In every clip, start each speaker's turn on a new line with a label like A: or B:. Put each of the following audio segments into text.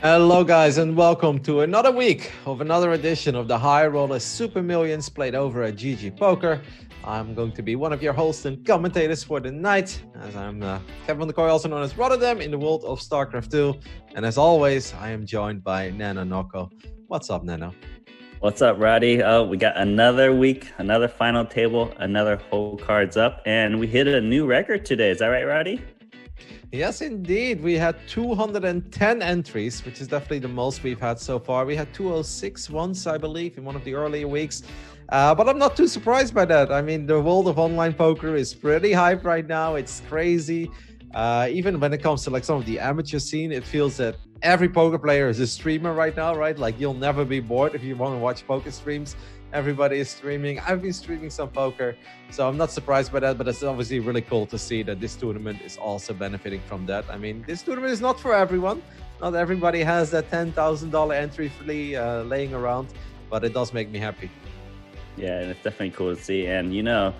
A: Hello, guys, and welcome to another week of another edition of the Highroller Super Millions played over at GGPoker. I'm going to be one of your hosts and commentators for the night, as I'm Kevin van der Kooi, also known as Rotterdam, in the world of StarCraft 2. And as always, I am joined by Nano Noko. What's up, Nano?
B: What's up, Roddy? We got another week, another final table, another whole cards up, and we hit a new record today. Is that right, Roddy?
A: Yes, indeed. We had 210 entries, which is definitely the most we've had so far. We had 206 once, I believe, in one of the earlier weeks. But I'm not too surprised by that. I mean, the world of online poker is pretty hyped right now. It's crazy. Even when it comes to like some of the amateur scene, it feels that every poker player is a streamer right now, right? Like you'll never be bored if you want to watch poker streams. Everybody is streaming. I've been streaming some poker, so I'm not surprised by that, but it's obviously really cool to see that this tournament is also benefiting from that. I mean, this tournament is not for everyone. Not everybody has that $10,000 entry fee laying around, but it does make me happy.
B: Yeah, and it's definitely cool to see. And, you know,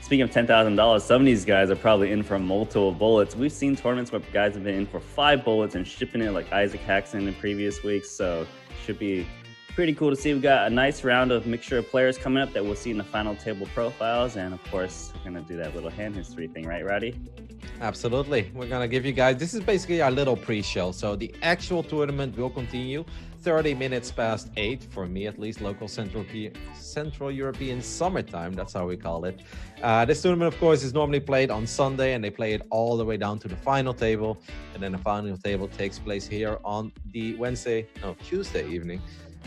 B: speaking of $10,000, some of these guys are probably in for multiple bullets. We've seen tournaments where guys have been in for 5 bullets and shipping it, like Isaac Haxon in previous weeks, so should be pretty cool to see. We got a nice round of mixture of players coming up that we'll see in the final table profiles, and of course we're gonna do that little hand history thing, right, Roddy?
A: Absolutely. We're gonna give you guys, this is basically our little pre-show, so the actual tournament will continue 30 minutes past 8 for me, at least, local Central European summertime, that's how we call it. This tournament, of course, is normally played on Sunday, and they play it all the way down to the final table, and then the final table takes place here on the Tuesday evening.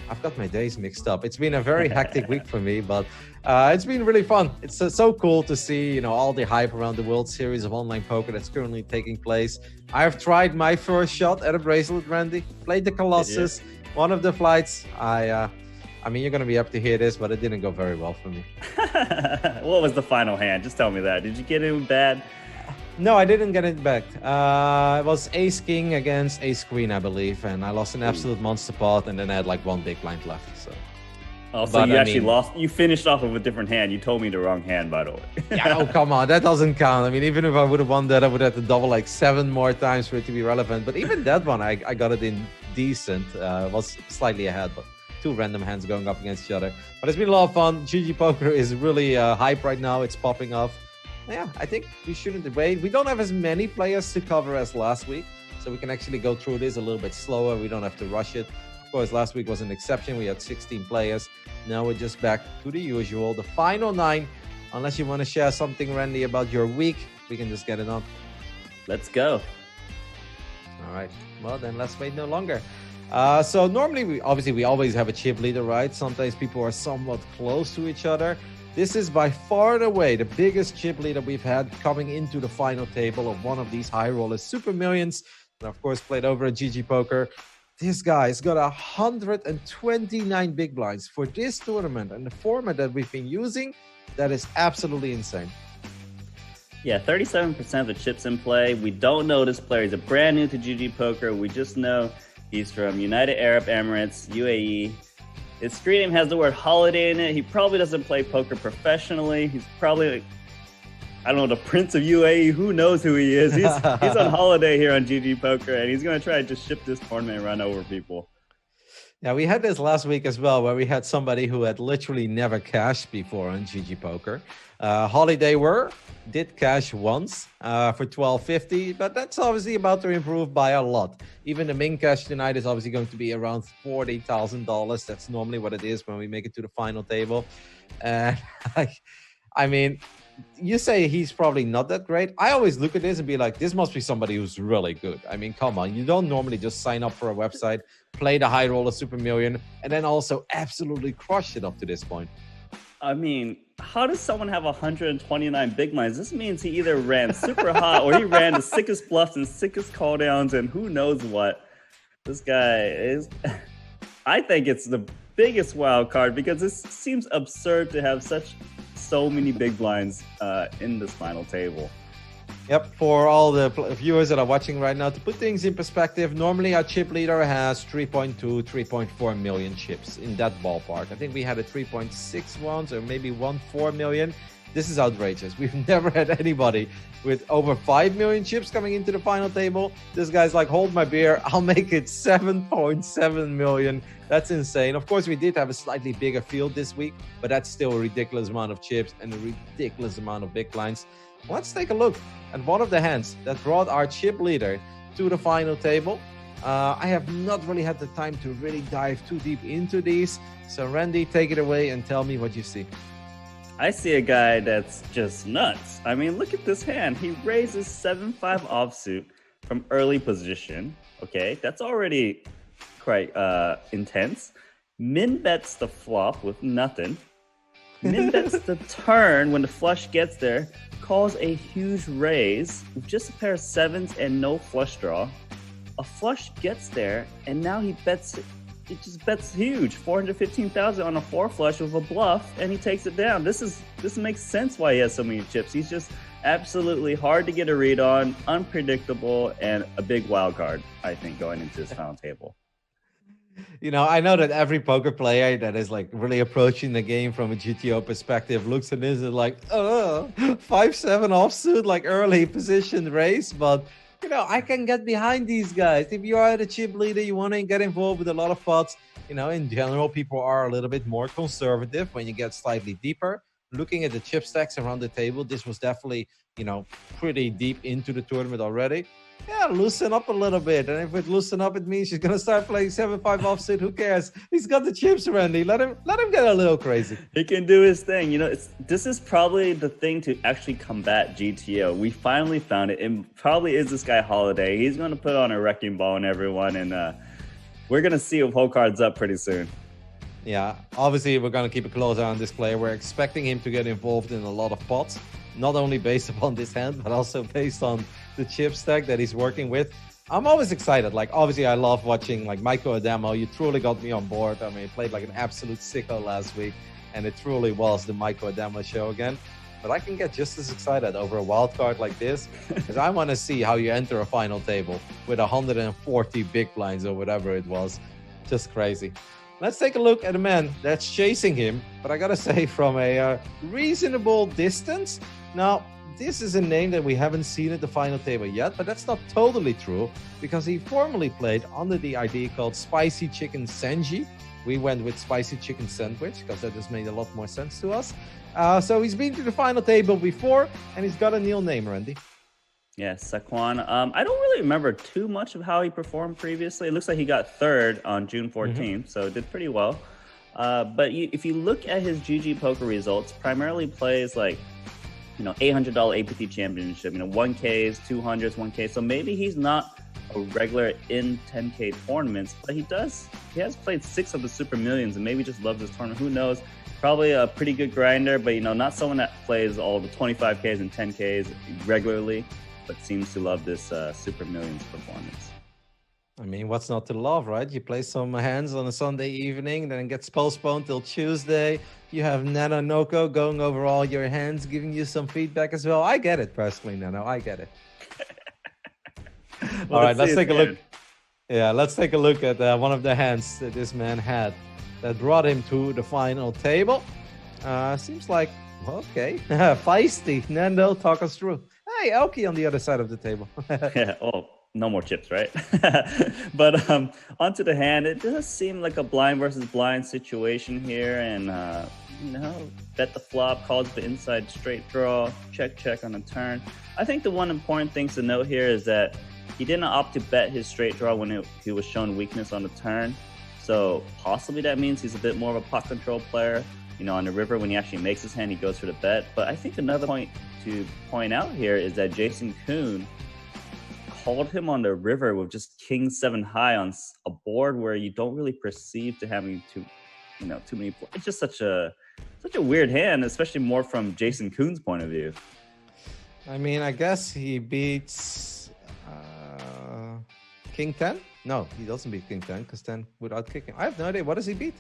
A: I've got my days mixed up. It's been a very hectic week for me, but it's been really fun. It's so cool to see, you know, all the hype around the World Series of online poker that's currently taking place. I've tried my first shot at a bracelet, Randy. Played the Colossus, one of the flights. I mean, you're going to be up to hear this, but it didn't go very well for me.
B: What was the final hand? Just tell me that. Did you get it bad?
A: No, I didn't get it back. It was Ace King against Ace Queen, I believe, and I lost an absolute monster pot, and then I had like one big blind left. So.
B: Oh, so you actually lost. You finished off with a different hand. You told me the wrong hand, by the way.
A: Yeah, oh, come on. That doesn't count. I mean, even if I would have won that, I would have to double like 7 more times for it to be relevant. But even that one, I got it in decent. Was slightly ahead, but 2 random hands going up against each other. But it's been a lot of fun. GGPoker is really hype right now. It's popping off. Yeah, I think we shouldn't wait. We don't have as many players to cover as last week, so we can actually go through this a little bit slower. We don't have to rush it. Of course, last week was an exception. We had 16 players. Now we're just back to the usual, the final 9. Unless you want to share something, Randy, about your week, we can just get it on.
B: Let's go.
A: All right. Well, then let's wait no longer. So normally, we always have a chip leader, right? Sometimes people are somewhat close to each other. This is by far and away the biggest chip leader we've had coming into the final table of one of these high rollers Super Millions. And of course, played over at GGPoker. This guy's got 129 big blinds for this tournament, and the format that we've been using, that is absolutely insane.
B: Yeah, 37% of the chips in play. We don't know this player. He's a brand new to GGPoker. We just know he's from United Arab Emirates, UAE. His screen name has the word holiday in it. He probably doesn't play poker professionally. He's probably, like, I don't know, the Prince of UAE. Who knows who he is? He's on holiday here on GGPoker, and he's going to try to just ship this tournament and run over people.
A: Yeah, we had this last week as well, where we had somebody who had literally never cashed before on GGPoker. Holiday did cash once for $12.50, but that's obviously about to improve by a lot. Even the main cash tonight is obviously going to be around $40,000. That's normally what it is when we make it to the final table. And I mean, you say he's probably not that great. I always look at this and be like, this must be somebody who's really good. I mean, come on. You don't normally just sign up for a website, play the high roller Super Million, and then also absolutely crush it up to this point.
B: I mean, how does someone have 129 big blinds? This means he either ran super hot or he ran the sickest bluffs and sickest call downs and who knows what. This guy is... I think it's the biggest wild card because this seems absurd to have so many big blinds in this final table.
A: Yep, for all the viewers that are watching right now, to put things in perspective, normally our chip leader has 3.2, 3.4 million chips in that ballpark. I think we had a 3.6 once or maybe 1.4 million. This is outrageous. We've never had anybody with over 5 million chips coming into the final table. This guy's like, hold my beer, I'll make it 7.7 million. That's insane. Of course, we did have a slightly bigger field this week, but that's still a ridiculous amount of chips and a ridiculous amount of big blinds. Let's take a look at one of the hands that brought our chip leader to the final table. I have not really had the time to really dive too deep into these. So Randy, take it away and tell me what you see.
B: I see a guy that's just nuts. I mean, look at this hand. He raises 7-5 offsuit from early position. Okay, that's already quite intense. Min bets the flop with nothing. Min bets the turn when the flush gets there. Calls a huge raise with just a pair of sevens and no flush draw. A flush gets there, and now he bets it. He just bets huge, 415,000 on a 4 flush with a bluff, and he takes it down. This makes sense why he has so many chips. He's just absolutely hard to get a read on, unpredictable, and a big wild card, I think, going into this final table.
A: You know, I know that every poker player that is like really approaching the game from a GTO perspective looks at this and like, 5-7 offsuit, like early position raise, but you know, I can get behind these guys. If you are the chip leader, you want to get involved with a lot of pots. You know, in general, people are a little bit more conservative when you get slightly deeper. Looking at the chip stacks around the table, this was definitely, you know, pretty deep into the tournament already. Yeah, loosen up a little bit. And if it loosen up, it means she's going to start playing 7-5 offsuit. Who cares? He's got the chips, Randy. Let him get a little crazy.
B: He can do his thing. You know, this is probably the thing to actually combat GTO. We finally found it. It probably is this guy Holiday. He's going to put on a wrecking ball on everyone. And we're going to see if whole card's up pretty soon.
A: Yeah, obviously, we're going to keep a close eye on this player. We're expecting him to get involved in a lot of pots. Not only based upon this hand, but also based on the chip stack that he's working with. I'm always excited. Like, obviously, I love watching like Michael Adamo. You truly got me on board. I mean, he played like an absolute sicko last week, and it truly was the Michael Adamo show again. But I can get just as excited over a wild card like this because I want to see how you enter a final table with 140 big blinds or whatever it was. Just crazy. Let's take a look at a man that's chasing him, but I gotta say from a reasonable distance. Now, this is a name that we haven't seen at the final table yet, but that's not totally true because he formerly played under the ID called Spicy Chicken Senji. We went with Spicy Chicken Sandwich because that just made a lot more sense to us. So he's been to the final table before, and he's got a Neil name, Randy.
B: Yes, Saquon. I don't really remember too much of how he performed previously. It looks like he got third on June 14th, so did pretty well. But if you look at his GGPoker results, primarily plays like, you know, $800 APT championship, you know, 1Ks, 200s, 1K. So maybe he's not a regular in 10K tournaments, but he has played 6 of the Super Millions and maybe just loves this tournament. Who knows? Probably a pretty good grinder, but, you know, not someone that plays all the 25Ks and 10Ks regularly, but seems to love this Super Millions performance.
A: I mean, what's not to love, right? You play some hands on a Sunday evening, then it gets postponed till Tuesday. You have Nano Noko going over all your hands, giving you some feedback as well. I get it, personally, Nano. I get it.
B: Well,
A: all right, let's take a look. Yeah, let's take a look at one of the hands that this man had that brought him to the final table. Seems like, okay, feisty. Nando, talk us through. Hey, Elkie on the other side of the table.
B: Yeah, oh, no more chips, right? But onto the hand, it does seem like a blind versus blind situation here. And, you know, bet the flop, calls the inside straight draw, check on the turn. I think the one important thing to note here is that he didn't opt to bet his straight draw when he was shown weakness on the turn. So possibly that means he's a bit more of a pot control player. You know, on the river, when he actually makes his hand, he goes for the bet. But I think another point to point out here is that Jason Kuhn called him on the river with just King 7 high on a board where you don't really perceive to having too many. It's just such a weird hand, especially more from Jason Kuhn's point of view.
A: I mean, I guess he beats King 10. No, he doesn't beat King 10 because 10 without kicking. I have no idea. What does he beat?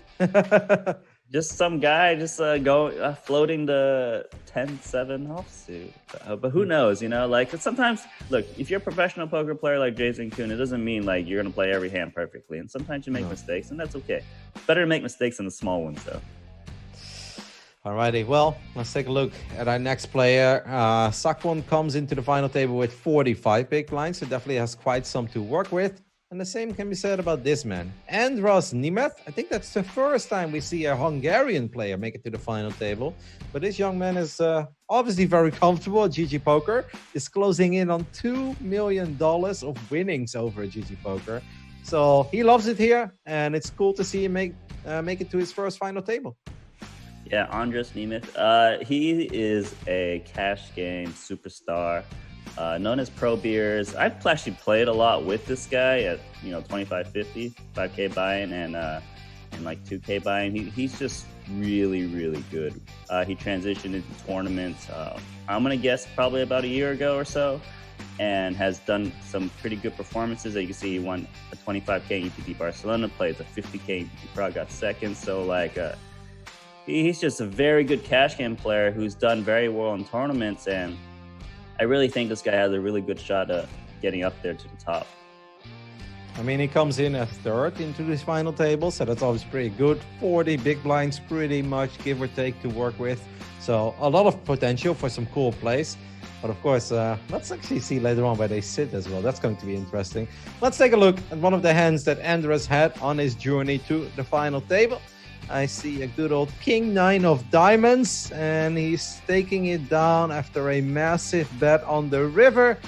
B: Just some guy floating the 10-7 offsuit. But who knows, you know? Like, sometimes, look, if you're a professional poker player like Jason Kuhn, it doesn't mean like you're going to play every hand perfectly. And sometimes you make mistakes, and that's okay. It's better to make mistakes than the small ones, though.
A: Alrighty, well, let's take a look at our next player. Sakwon comes into the final table with 45 big blinds, so definitely has quite some to work with. And the same can be said about this man, Andras Nemeth. I think that's the first time we see a Hungarian player make it to the final table. But this young man is obviously very comfortable at GGPoker. Is closing in on $2 million of winnings over at GGPoker. So he loves it here, and it's cool to see him make it to his first final table.
B: Yeah, Andras Nemeth. He is a cash game superstar, known as Pro Beers. I've actually played a lot with this guy at 25.50, 5K buy-in, and like 2K buy-in. He's just really, really good. He transitioned into tournaments. I'm gonna guess probably about a year ago or so, and has done some pretty good performances. As you can see, he won a 25K ETD Barcelona, played a 50K ETD Prague, got second. So like. He's just a very good cash game player who's done very well in tournaments, and I really think this guy has a really good shot at getting up there to the top.
A: I mean, he comes in at third into this final table, so that's always pretty good. 40 big blinds, pretty much give or take to work with. So a lot of potential for some cool plays. But of course, let's actually see later on where they sit as well. That's going to be interesting. Let's take a look at one of the hands that Andras had on his journey to the final table. I see a good old King 9 of diamonds, and he's taking it down after a massive bet on the river.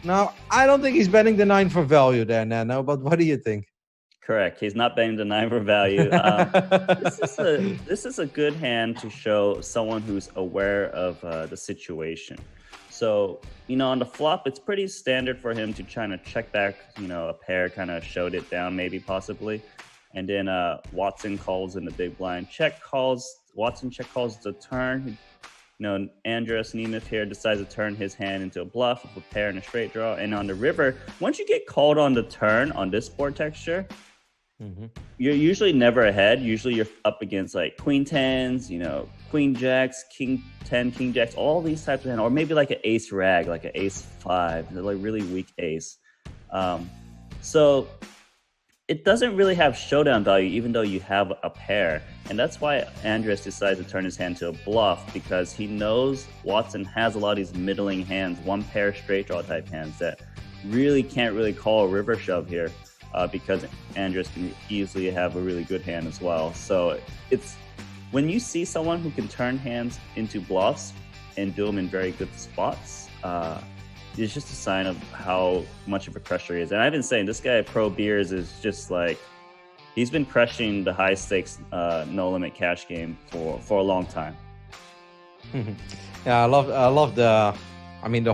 A: Now, I don't think he's betting the 9 for value there, Nano, but what do you think?
B: Correct. He's not betting the 9 for value. This is a good hand to show someone who's aware of the situation. So, on the flop, it's pretty standard for him to try to check back, a pair, kind of showed it down, maybe, possibly. And then Watson calls in the big blind. Watson check calls the turn. Andras Nemeth here decides to turn his hand into a bluff with a pair and a straight draw. And on the river, once you get called on the turn on this board texture, you're usually never ahead. Usually you're up against like queen tens, queen jacks, king 10, king jacks, all these types of hands, or maybe like an ace rag, like an ace 5, like really weak ace. So it doesn't really have showdown value, even though you have a pair. And that's why Andras decides to turn his hand to a bluff, because he knows Watson has a lot of these middling hands, one pair straight draw type hands that really can't really call a river shove here, because Andras can easily have a really good hand as well. So it's when you see someone who can turn hands into bluffs and do them in very good spots, it's just a sign of how much of a crusher he is. And I've been saying this guy at Pro Beers is just like, he's been crushing the high stakes no limit cash game for a long time.
A: Yeah, I love the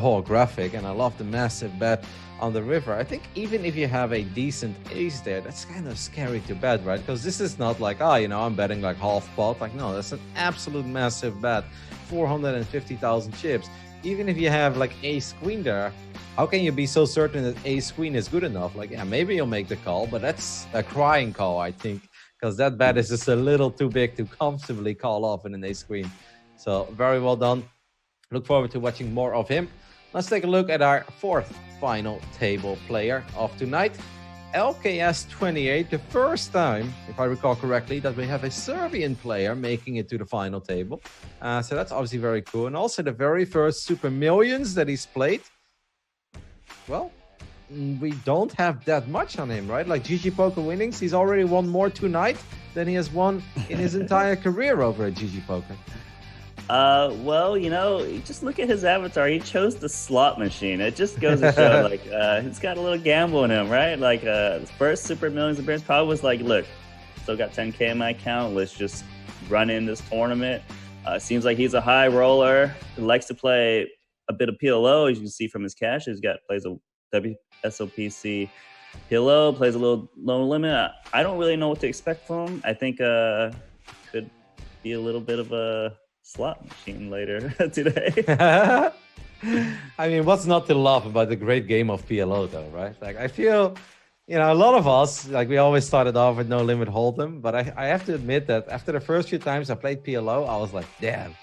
A: whole graphic, and I love the massive bet on the river. I think even if you have a decent ace there, that's kind of scary to bet, right? Because this is not like, I'm betting like half pot. Like, no, that's an absolute massive bet. 450,000 chips. Even if you have like ace queen there, how can you be so certain that ace queen is good enough? Like, yeah, maybe you'll make the call, but that's a crying call, I think, because that bet is just a little too big to comfortably call off in an ace queen. So very well done. Look forward to watching more of him. Let's take a look at our fourth final table player of tonight. LKS28, the first time, if I recall correctly, that we have a Serbian player making it to the final table. So that's obviously very cool. And also the very first Super Millions that he's played. Well, we don't have that much on him, right? Like GGPoker winnings, he's already won more tonight than he has won in his entire career over at GGPoker.
B: Well, just look at his avatar. He chose the slot machine. It just goes to show, like, he's got a little gamble in him, right? Like, his first Super Millions appearance probably was like, look, still got 10K in my account. Let's just run in this tournament. Seems like he's a high roller. He likes to play a bit of PLO, as you can see from his cash. Plays a WSOPC PLO, plays a little low limit. I don't really know what to expect from him. I think could be a little bit of a slot machine later today.
A: I mean, what's not to love about the great game of PLO, though, right? Like, I feel, a lot of us, like, we always started off with no limit hold'em, but I have to admit that after the first few times I played PLO, I was like, damn,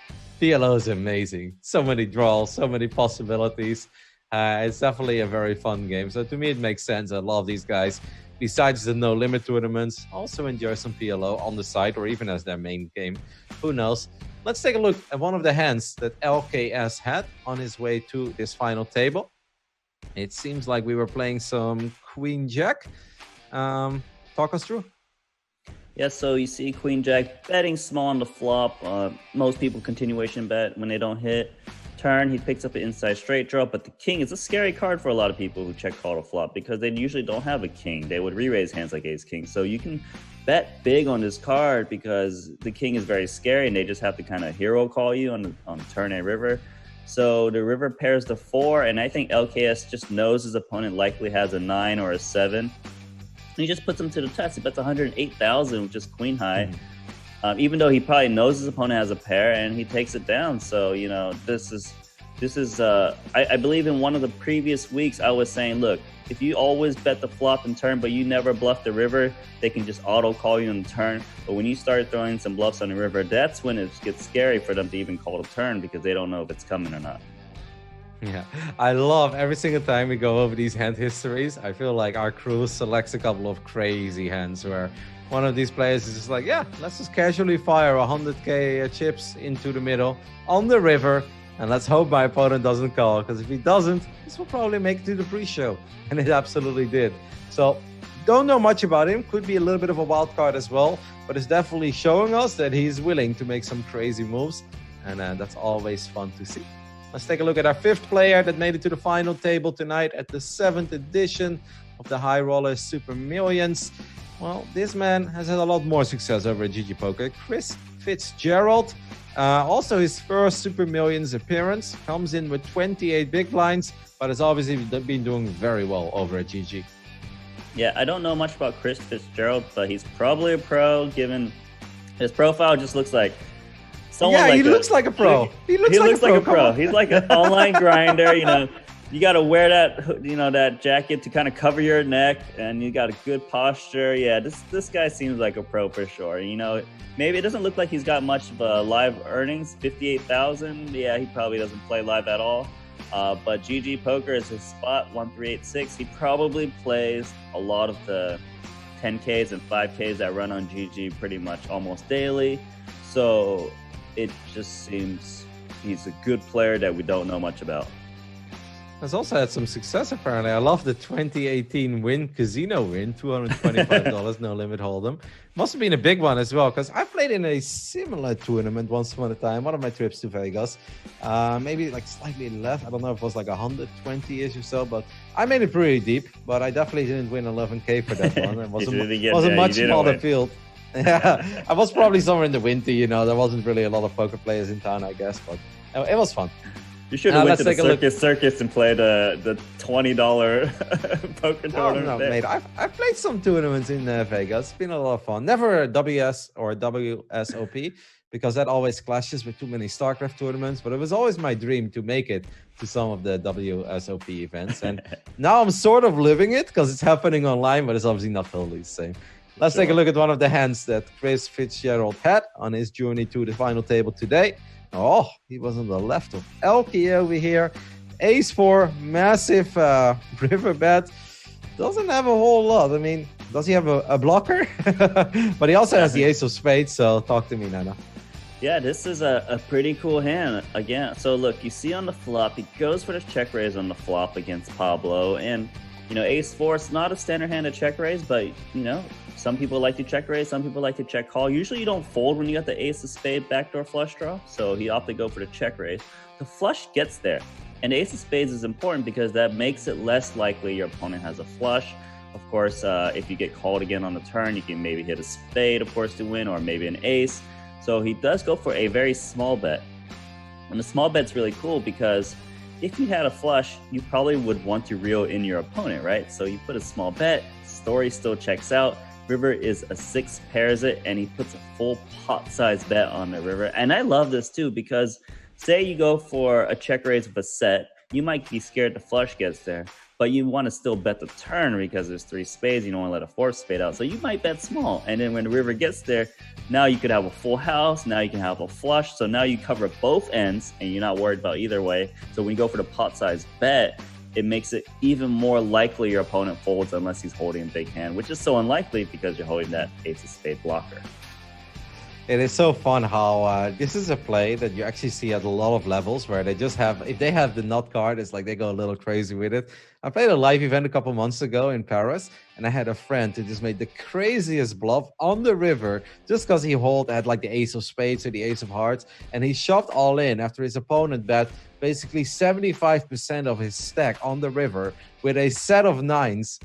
A: PLO is amazing. So many draws, so many possibilities. It's definitely a very fun game. So to me, it makes sense. I love these guys. Besides the no-limit tournaments, also enjoy some PLO on the side or even as their main game. Who knows? Let's take a look at one of the hands that LKS had on his way to this final table. It seems like we were playing some Queen Jack. Talk us through.
B: Yeah, so you see Queen Jack betting small on the flop. Most people continuation bet when they don't hit. Turn, he picks up an inside straight draw, but the king is a scary card for a lot of people who check call to flop because they usually don't have a king. They would re-raise hands like ace king. So you can bet big on this card because the king is very scary and they just have to kind of hero call you on turn and river. So the river pairs the 4, and I think LKS just knows his opponent likely has a 9 or a 7. He just puts him to the test. He bets 108,000 with just queen high. Even though he probably knows his opponent has a pair, and he takes it down. So, you know, this is I believe in one of the previous weeks, I was saying, look, if you always bet the flop and turn, but you never bluff the river, they can just auto call you on the turn. But when you start throwing some bluffs on the river, that's when it gets scary for them to even call the turn because they don't know if it's coming or not.
A: Yeah, I love every single time we go over these hand histories. I feel like our crew selects a couple of crazy hands where one of these players is just like, yeah, let's just casually fire 100k chips into the middle on the river, and let's hope my opponent doesn't call, because if he doesn't, this will probably make it to the pre-show, and it absolutely did. So don't know much about him, could be a little bit of a wild card as well, but it's definitely showing us that he's willing to make some crazy moves, and that's always fun to see. Let's take a look at our 5th player that made it to the final table tonight at the 7th edition of the Highroller Super Millions. Well, this man has had a lot more success over at GGPoker. Chris Fitzgerald, also his first Super Millions appearance, comes in with 28 big blinds, but has obviously been doing very well over at GG.
B: Yeah, I don't know much about Chris Fitzgerald, but he's probably a pro, given his profile just looks like someone.
A: Yeah, he looks like a pro. He looks like a pro.
B: He's like an online grinder, you know. You got to wear that, you know, that jacket to kind of cover your neck, and you got a good posture. Yeah, this guy seems like a pro for sure. You know, maybe it doesn't look like he's got much of live earnings, 58,000. Yeah, he probably doesn't play live at all. But GGPoker is his spot, 1386. He probably plays a lot of the 10Ks and 5Ks that run on GG pretty much almost daily. So it just seems he's a good player that we don't know much about.
A: Has also had some success, apparently. I love the 2018 win, casino win, $225, no limit hold'em. Must have been a big one as well, because I played in a similar tournament once upon a time, one of my trips to Vegas. Maybe like slightly less. I don't know if it was like 120-ish or so, but I made it pretty deep, but I definitely didn't win 11K for that one. It was a much smaller field. Yeah, I was probably somewhere in the winter, you know. There wasn't really a lot of poker players in town, I guess, but it was fun.
B: You should have went to the circus and played the $20 poker tournament.
A: No, mate. I've played some tournaments in Vegas. It's been a lot of fun. Never a WS or a WSOP, because that always clashes with too many StarCraft tournaments. But it was always my dream to make it to some of the WSOP events. And now I'm sort of living it because it's happening online, but it's obviously not totally the same. Let's take a look at one of the hands that Chris Fitzgerald had on his journey to the final table today. Oh, he was on the left of Elkie over here. Ace-4, massive river bet. Doesn't have a whole lot. I mean, does he have a blocker? But he also has the ace of spades, so talk to me, Nana.
B: Yeah, this is a pretty cool hand. Again, so look, you see on the flop, he goes for the check raise on the flop against Pablo. And, you know, ace-4, it's not a standard hand to check raise, but, you know, some people like to check raise, some people like to check call. Usually you don't fold when you got the ace of spade backdoor flush draw, so he opted to go for the check raise. The flush gets there, and the ace of spades is important because that makes it less likely your opponent has a flush. Of course, if you get called again on the turn, you can maybe hit a spade, of course, to win, or maybe an ace. So he does go for a very small bet. And the small bet's really cool because if you had a flush, you probably would want to reel in your opponent, right? So you put a small bet, story still checks out. River is a 6, pairs it, and he puts a full pot size bet on the river. And I love this too, because say you go for a check raise with a set, you might be scared the flush gets there, but you want to still bet the turn because there's 3 spades, you don't want to let a 4th spade out. So you might bet small. And then when the river gets there, now you could have a full house, now you can have a flush. So now you cover both ends and you're not worried about either way. So when you go for the pot size bet, it makes it even more likely your opponent folds unless he's holding a big hand, which is so unlikely because you're holding that ace of spade blocker.
A: It is so fun how this is a play that you actually see at a lot of levels where they just have, if they have the nut card, it's like they go a little crazy with it. I played a live event a couple months ago in Paris, and I had a friend who just made the craziest bluff on the river just because he had like the ace of spades or the ace of hearts, and he shoved all in after his opponent bet basically 75% of his stack on the river with a set of nines.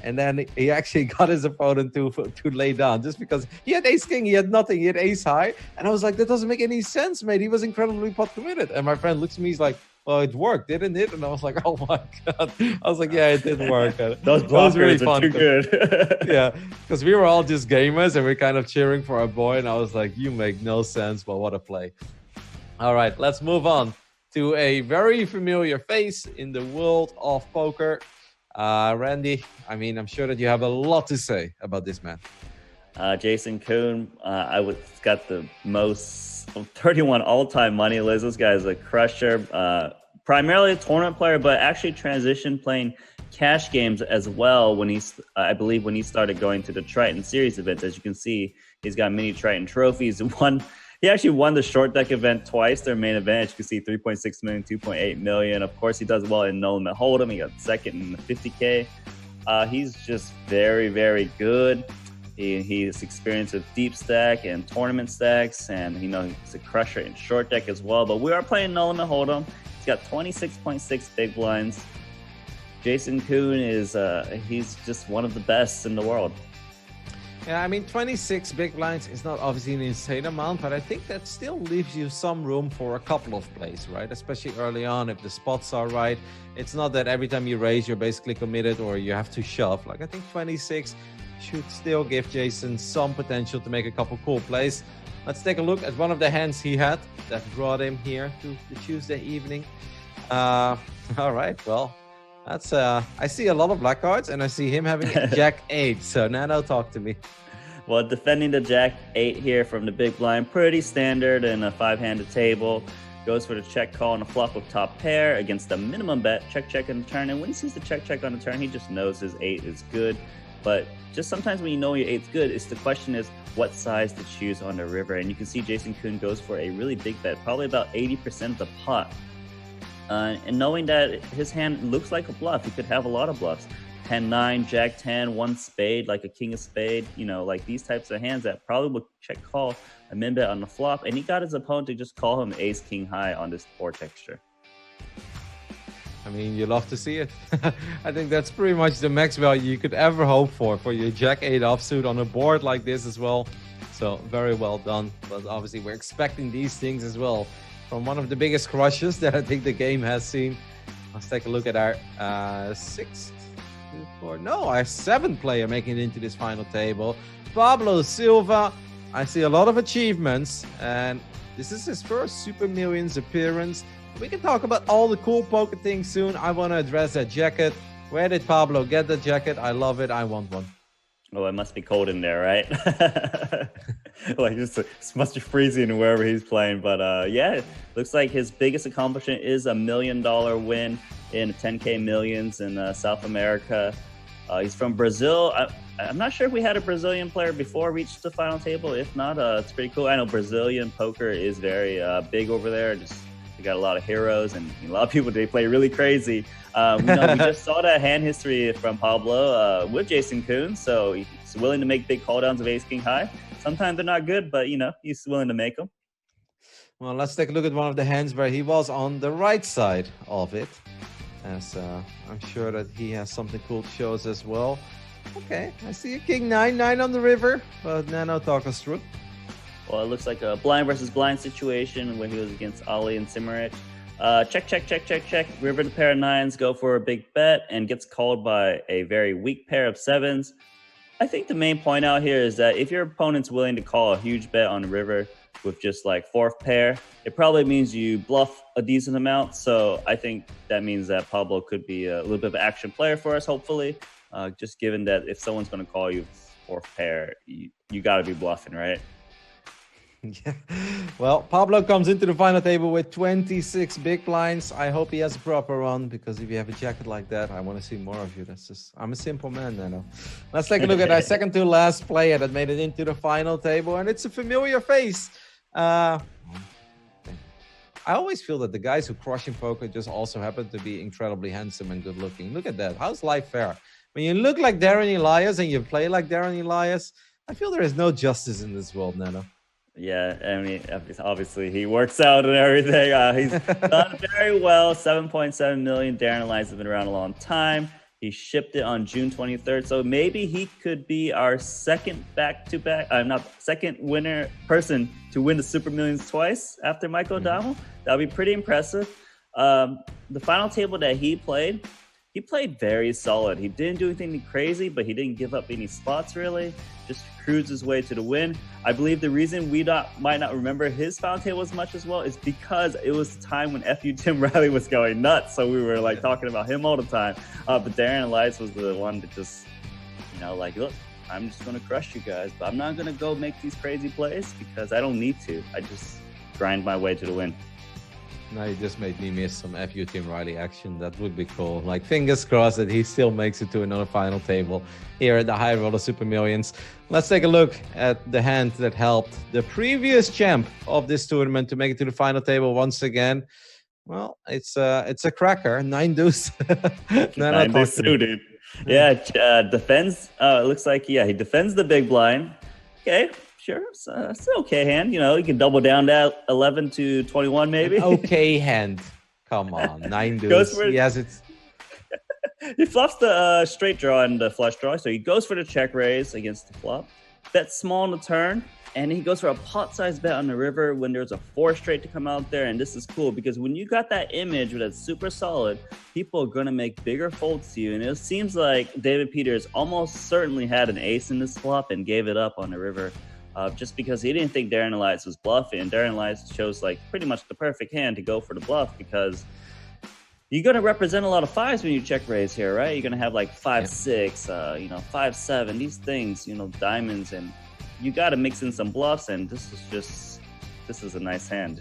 A: And then he actually got his opponent to lay down just because he had ace king, he had nothing, he had ace high. And I was like, that doesn't make any sense, mate. He was incredibly pot committed. And my friend looks at me, he's like, well, it worked, didn't it? And I was like, oh my God. I was like, yeah, it did work.
B: Those blockers are too good.
A: Yeah, because we were all just gamers and we're kind of cheering for our boy. And I was like, you make no sense, but what a play. All right, let's move on to a very familiar face in the world of poker. Randy, I mean, I'm sure that you have a lot to say about this man.
B: Jason Koon, got the most 31 all-time money list. This guy is a crusher, primarily a tournament player, but actually transitioned playing cash games as well I believe when he started going to the Triton Series events. As you can see, he's got many Triton trophies. He actually won the short deck event twice, their main event. You can see 3.6 million, 2.8 million. Of course, he does well in No Limit Hold'em. He got second in the 50K. He's just very, very good. He's experienced with deep stack and tournament stacks, and he's a crusher in short deck as well. But we are playing No Limit Hold'em. He's got 26.6 big blinds. Jason Koon he's just one of the best in the world.
A: Yeah, I mean, 26 big blinds is not obviously an insane amount, but I think that still leaves you some room for a couple of plays, right? Especially early on, if the spots are right. It's not that every time you raise, you're basically committed or you have to shove. Like, I think 26 should still give Jason some potential to make a couple cool plays. Let's take a look at one of the hands he had that brought him here to the Tuesday evening. All right, well, that's I see a lot of black cards, and I see him having Jack 8. So Nano, talk to me.
B: Well, defending the Jack 8 here from the big blind, pretty standard in a 5-handed table. Goes for the check call on a flop of top pair against the minimum bet, check on the turn. And when he sees the check on the turn, he just knows his 8 is good. But just sometimes when you know your 8's good, the question is what size to choose on the river. And you can see Jason Koon goes for a really big bet, probably about 80% of the pot. And knowing that his hand looks like a bluff, he could have a lot of bluffs. 10-9, Jack 10, 1 spade, like a king of spade, like these types of hands that probably would check call a min bet on the flop. And he got his opponent to just call him ace king high on this poor texture.
A: I mean, you love to see it. I think that's pretty much the max value you could ever hope for your Jack 8 offsuit on a board like this as well. So very well done. But obviously we're expecting these things as well from one of the biggest crushes that I think the game has seen. Let's take a look at our our 7th player making it into this final table. Pablo Silva. I see a lot of achievements, and this is his first Super Millions appearance. We can talk about all the cool poker things soon. I want to address that jacket. Where did Pablo get the jacket? I love it. I want one.
B: Oh, it must be cold in there, right? Like, it must be freezing wherever he's playing. But yeah, it looks like his biggest accomplishment is $1 million win in 10K millions in South America. He's from Brazil. I'm not sure if we had a Brazilian player before reach the final table. If not, it's pretty cool. I know Brazilian poker is very big over there. We got a lot of heroes and a lot of people, they play really crazy. We just saw that hand history from Pablo with Jason Koon. So he's willing to make big call downs of ace king high. Sometimes they're not good, but he's willing to make them.
A: Well, let's take a look at one of the hands where he was on the right side of it. As I'm sure that he has something cool to show us as well. Okay, I see a king 9 on the river, but Nano, talk us through.
B: Well, it looks like a blind versus blind situation where he was against Ali and Simmerich. Check. River to pair of 9s, go for a big bet, and gets called by a very weak pair of 7s. I think the main point out here is that if your opponent's willing to call a huge bet on the river with just like 4th pair, it probably means you bluff a decent amount. So I think that means that Pablo could be a little bit of an action player for us, hopefully. Just given that if someone's going to call you 4th pair, you got to be bluffing, right?
A: Yeah. Well, Pablo comes into the final table with 26 big blinds. I hope he has a proper run, because if you have a jacket like that, I want to see more of you. I'm a simple man, Nano. Let's take a look at our second to last player that made it into the final table, and it's a familiar face. I always feel that the guys who crush in poker just also happen to be incredibly handsome and good looking. Look at that. How's life fair? When you look like Darren Elias and you play like Darren Elias, I feel there is no justice in this world, Nano.
B: Yeah, I mean, obviously he works out and everything. He's done very well. 7.7 million. Darren Elias has been around a long time. He shipped it on June 23rd, so maybe he could be our second second winner person to win the Super Millions twice after Michael O'Donnell. That would be pretty impressive. The final table that he played very solid. He didn't do anything crazy, but he didn't give up any spots really. Just cruised his way to the win. I believe the reason we might not remember his final table as much as well is because it was the time when FU Tim Riley was going nuts. So we were like talking about him all the time. But Darren Elias was the one that just, like, look, I'm just going to crush you guys, but I'm not going to go make these crazy plays because I don't need to. I just grind my way to the win.
A: Now you just made me miss some FU Tim Riley action. That would be cool. Like, fingers crossed that he still makes it to another final table here at the Highroller Super Millions. Let's take a look at the hand that helped the previous champ of this tournament to make it to the final table once again. Well, it's a cracker. 9 deuce.
B: 9 deuce suited. Yeah, defends. It looks like, he defends the big blind. Okay. Sure, it's an okay hand. You can double down that 11 to 21 maybe.
A: An okay hand. Come on, 9 deuce. Yes, it's.
B: He flops the straight draw and the flush draw, so he goes for the check raise against the flop. Bet small on the turn, and he goes for a pot-sized bet on the river when there's a 4 straight to come out there. And this is cool because when you got that image that's super solid, people are going to make bigger folds to you. And it seems like David Peters almost certainly had an ace in this flop and gave it up on the river. Just because he didn't think Darren Elias was bluffing. And Darren Elias chose like pretty much the perfect hand to go for the bluff because you're going to represent a lot of 5s when you check raise here, right? You're going to have like 5-6, 5-7, these things, diamonds, and you got to mix in some bluffs. And this is a nice hand.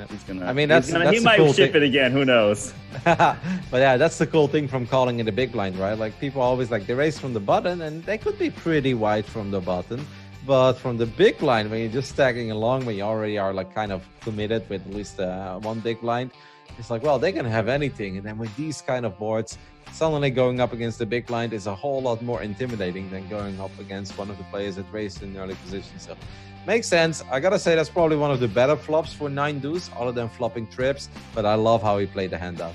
B: He's gonna. I mean, he might cool ship it again. Who knows?
A: But yeah, that's the cool thing from calling it a big blind, right? Like, people always like they raise from the button, and they could be pretty wide from the button. But from the big blind, when you're just stacking along, when you already are like kind of committed with at least one big blind, it's like, well, they can have anything. And then with these kind of boards, suddenly going up against the big blind is a whole lot more intimidating than going up against one of the players that raised in the early position. So makes sense. I gotta say that's probably one of the better flops for 9 deuce, other than flopping trips. But I love how he played the hand out.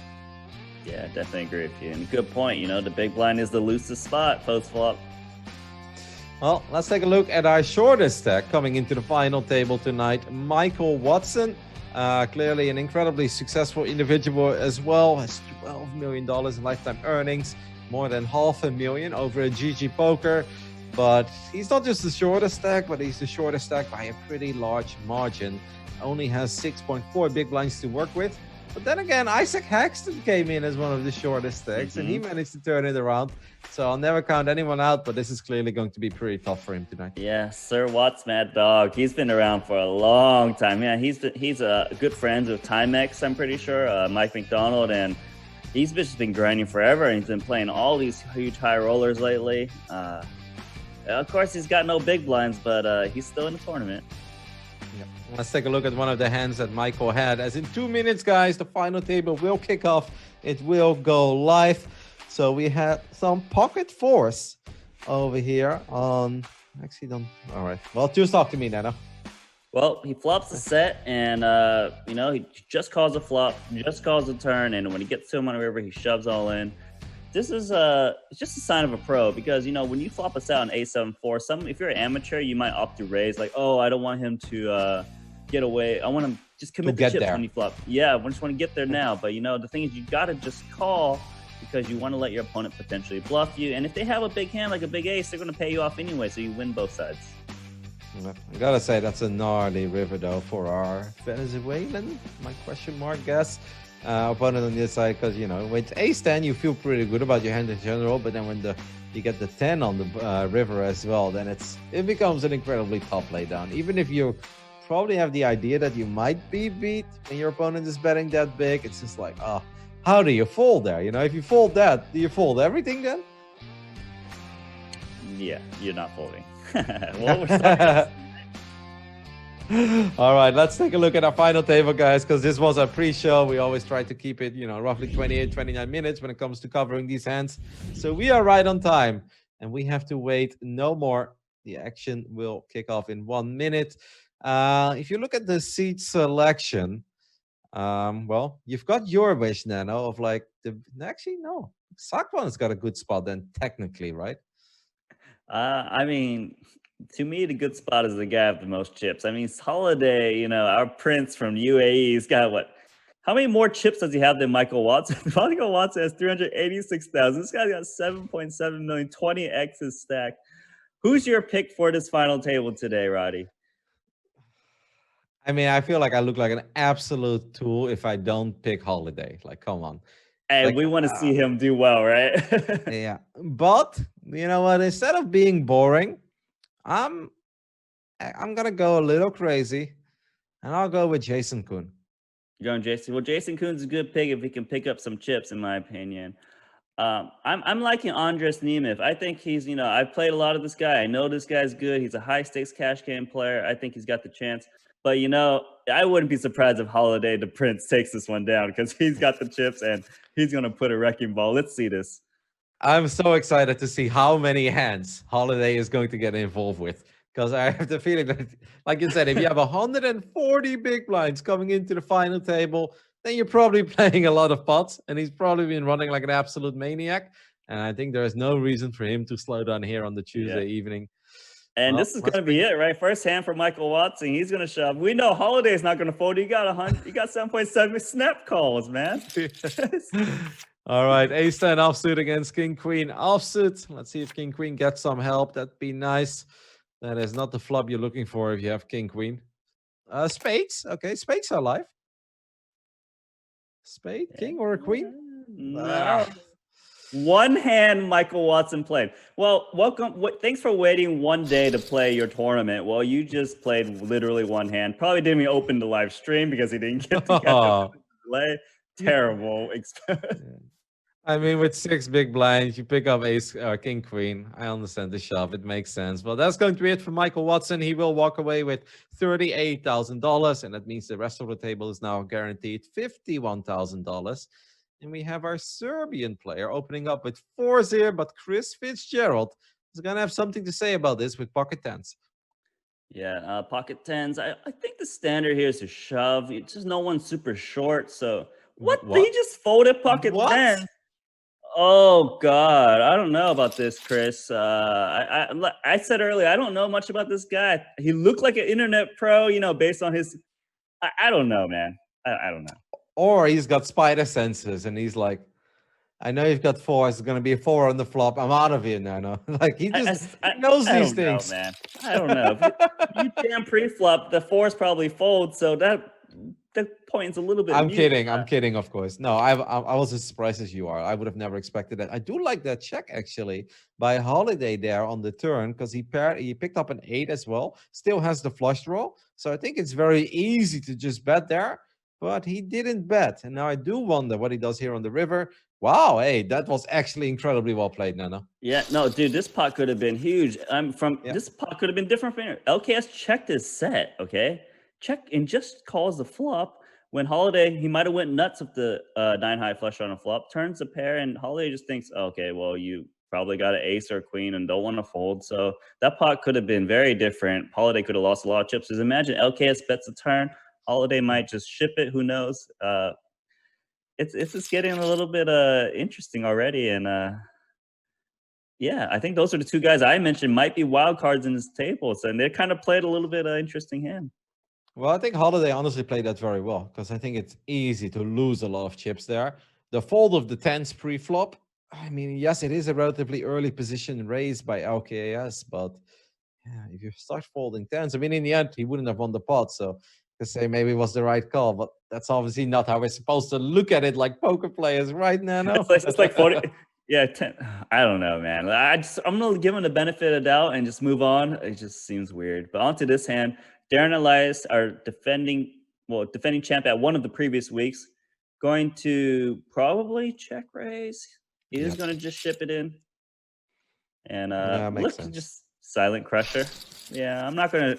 B: Yeah, definitely agree with you. And good point. The big blind is the loosest spot post flop.
A: Well, let's take a look at our shortest stack coming into the final table tonight. Michael Watson, clearly an incredibly successful individual as well, has $12 million in lifetime earnings, more than $500,000 over at GGPoker. But he's not just the shortest stack, but he's the shortest stack by a pretty large margin. Only has 6.4 big blinds to work with. But then again, Isaac Haxton came in as one of the shortest stacks, and he managed to turn it around. So I'll never count anyone out, but this is clearly going to be pretty tough for him tonight.
B: Yeah, Sir Watts Mad Dog. He's been around for a long time. Yeah, he's good friends with Timex, I'm pretty sure, Mike McDonald, and he's just been grinding forever, and he's been playing all these huge high rollers lately. Of course, he's got no big blinds, but he's still in the tournament.
A: Yep. Let's take a look at one of the hands that Michael had. As in 2 minutes, guys, the final table will kick off. It will go live. So we had some pocket 4s over here on... Actually, don't... All right. Well, just talk to me, Nano.
B: Well, he flops a set, and, he just calls a flop, just calls a turn, and when he gets to him on the river, he shoves all in. This is it's just a sign of a pro because, when you flop a set on E07, if you're an amateur, you might opt to raise like, oh, I don't want him to get away. I want him just commit the chips when you flop. Yeah, I just want to get there now. But, the thing is you got to just call because you want to let your opponent potentially bluff you. And if they have a big hand like a big ace, they're going to pay you off anyway, so you win both sides.
A: I gotta say, that's a gnarly river, though, for our Venezuelan, my question mark guess. Opponent on this side, because with ace-10 you feel pretty good about your hand in general, but then when you get the 10 on the river as well, then it becomes an incredibly tough laydown. Even if you probably have the idea that you might be beat when your opponent is betting that big. It's just like, oh, how do you fold there? If you fold that, do you fold everything then?
B: Yeah, you're not folding. Well, we're starting.
A: All right, let's take a look at our final table, guys, because this was a pre-show. We always try to keep it, roughly 28, 29 minutes when it comes to covering these hands. So we are right on time, and we have to wait no more. The action will kick off in 1 minute. If you look at the seat selection, well, you've got your wish, Nano, of like actually, no. Sakwan's got a good spot then, technically, right?
B: I mean, to me, the good spot is the guy with the most chips. I mean, Holiday, our prince from UAE, he's got what? How many more chips does he have than Michael Watson? Michael Watson has 386,000. This guy's got 7.7 million, 20x his stack. Who's your pick for this final table today, Roddy?
A: I mean, I feel like I look like an absolute tool if I don't pick Holiday. Like, come on.
B: Hey,
A: Like,
B: we want to see him do well, right?
A: Yeah. But you know what? Instead of being boring, I'm gonna go a little crazy, and I'll go with Jason Kuhn.
B: You're going Jason. Well, Jason Kuhn's a good pick if he can pick up some chips, in my opinion. I'm liking Andres Nemeth. I think he's, I've played a lot of this guy. I know this guy's good. He's a high stakes cash game player. I think he's got the chance. But I wouldn't be surprised if Holiday the Prince takes this one down because he's got the chips and he's gonna put a wrecking ball. Let's see this.
A: I'm so excited to see how many hands Holiday is going to get involved with. Because I have the feeling that, like you said, if you have 140 big blinds coming into the final table, then you're probably playing a lot of pots, and he's probably been running like an absolute maniac. And I think there is no reason for him to slow down here on the Tuesday evening.
B: And this is going to be it, right? First hand for Michael Watson. He's going to shove. We know Holiday's not going to fold. You got 7.7 snap calls, man.
A: All right, ace-10 offsuit against king-queen offsuit. Let's see if king-queen gets some help. That'd be nice. That is not the flop you're looking for if you have king-queen. Spades. Okay, spades are live. Spade, king, or a queen?
B: No. One hand Michael Watson played. Well, welcome. Thanks for waiting one day to play your tournament. Well, you just played literally one hand. Probably didn't even open the live stream because he didn't get to catch up with the delay. Terrible experience.
A: I mean, with 6 big blinds, you pick up ace, king, queen. I understand the shove. It makes sense. Well, that's going to be it for Michael Watson. He will walk away with $38,000, and that means the rest of the table is now guaranteed $51,000. And we have our Serbian player opening up with 4-0, but Chris Fitzgerald is going to have something to say about this with pocket tens.
B: Yeah, pocket tens. I think the standard here is to shove. It's just no one's super short. So what? He just folded pocket tens. Oh God, I don't know about this, Chris. I said earlier, I don't know much about this guy. He looked like an internet pro, based on his. I don't know, man. I don't know.
A: Or he's got spider senses, and he's like, I know you've got 4. It's going to be a 4 on the flop. I'm out of here now. No, like he just knows these things.
B: Know, man. I don't know. If you jam pre-flop, the 4s probably fold. So that point's a little bit.
A: I'm kidding. I'm kidding, of course. No, I was as surprised as you are. I would have never expected that. I do like that check actually by Holiday there on the turn because he picked up an 8 as well. Still has the flush draw, so I think it's very easy to just bet there. But he didn't bet, and now I do wonder what he does here on the river. Wow, hey, that was actually incredibly well played, Nano.
B: Yeah, no, dude, this pot could have been huge. This pot could have been different from here. LKS checked his set, okay? Check and just calls the flop. When Holiday, he might have went nuts with the 9-high flush on a flop, turns a pair, and Holiday just thinks, okay, well, you probably got an ace or a queen and don't want to fold. So that pot could have been very different. Holiday could have lost a lot of chips. Because imagine LKS bets a turn. Holiday might just ship it. Who knows? It's just getting a little bit interesting already. And yeah, I think those are the 2 guys I mentioned might be wild cards in this table. So and they kind of played a little bit interesting hand.
A: Well, I think Holiday honestly played that very well because I think it's easy to lose a lot of chips there. The fold of the 10s pre-flop. I mean, yes, it is a relatively early position raised by LKS, but yeah, if you start folding 10s, I mean, in the end, he wouldn't have won the pot. So to say maybe it was the right call, but that's obviously not how we're supposed to look at it like poker players, right, Nano?
B: It's like 40. Yeah, 10. I don't know, man. I'm gonna give him the benefit of doubt and just move on. It just seems weird. But onto this hand, Darren Elias, our defending champ at one of the previous weeks, going to probably check raise. He is going to just ship it in. And
A: makes
B: look,
A: sense.
B: just silent crusher. Yeah, I'm not gonna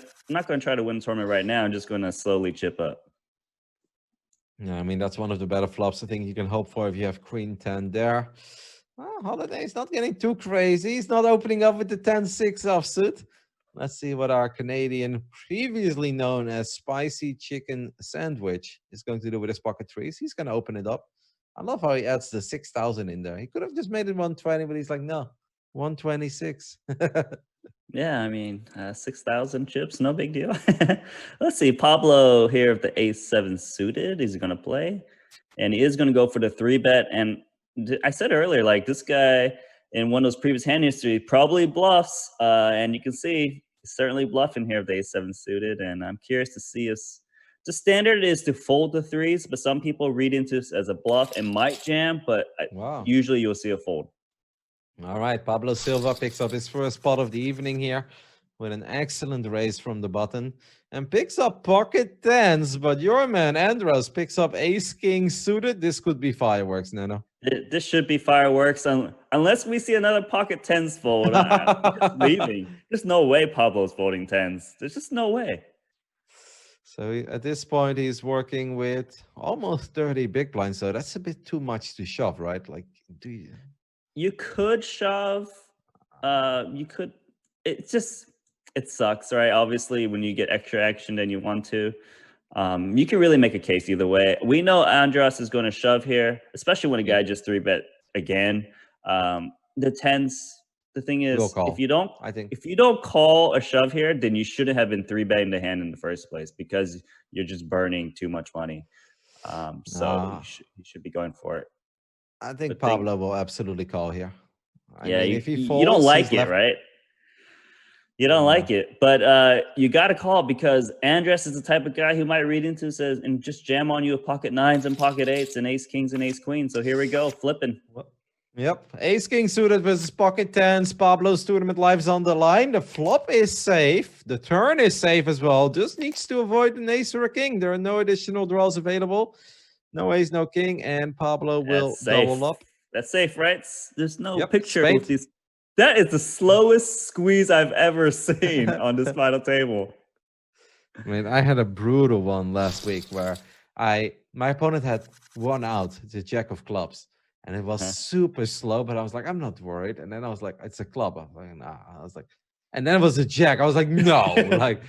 B: try to win the tournament right now. I'm just gonna slowly chip up.
A: Yeah, I mean that's one of the better flops I think you can hope for if you have Queen 10 there. Well, Holiday's not getting too crazy. He's not opening up with the 10-6 offsuit. Let's see what our Canadian, previously known as Spicy Chicken Sandwich, is going to do with his pocket threes. He's going to open it up. I love how he adds the 6,000 in there. He could have just made it 120, but he's like, no, 126.
B: Yeah, I mean, 6,000 chips, no big deal. Let's see, Pablo here of the E07 suited. He's going to play, and he is going to go for the 3-bet. And I said earlier, like this guy in one of those previous hand history probably bluffs, and you can see he's certainly bluffing here of the E7 suited. And I'm curious to see if the standard is to fold the threes, but some people read into this as a bluff and might jam, but usually you'll see a fold.
A: All right, Pablo Silva picks up his first pot of the evening here with an excellent raise from the button and picks up pocket tens, but your man Andros picks up ace-king suited. This could be fireworks, Nano.
B: This should be fireworks unless we see another pocket tens fold. I'm just leaving. There's no way Pablo's folding tens. There's just no way.
A: So at this point, he's working with almost 30 big blinds, so that's a bit too much to shove, right? Like, do you...
B: You could shove. You could. It sucks, right? Obviously, when you get extra action than you want to, you can really make a case either way. We know Andros is going to shove here, especially when a guy just 3-bet again. The tens. The thing is, if you don't call a shove here, then you shouldn't have been 3-betting the hand in the first place because you're just burning too much money. So you should be going for it.
A: I think Pablo will absolutely call here.
B: I mean, if he folds, you don't like it, right? You don't like it, but you got to call because Andres is the type of guy who might read into says and just jam on you with pocket nines and pocket eights and ace kings and ace queens. So here we go, flipping.
A: Yep, ace king suited versus pocket tens. Pablo's tournament lives on the line. The flop is safe. The turn is safe as well. Just needs to avoid an ace or a king. There are no additional draws available. No ace, no king, and Pablo will double up.
B: That's safe, right? There's no picture with these. That is the slowest squeeze I've ever seen on this final table.
A: I mean, I had a brutal one last week where my opponent had won out the jack of clubs, and it was super slow. But I was like, I'm not worried. And then I was like, it's a club. I was like, nah. I was like, and then it was a jack. I was like, no. Like,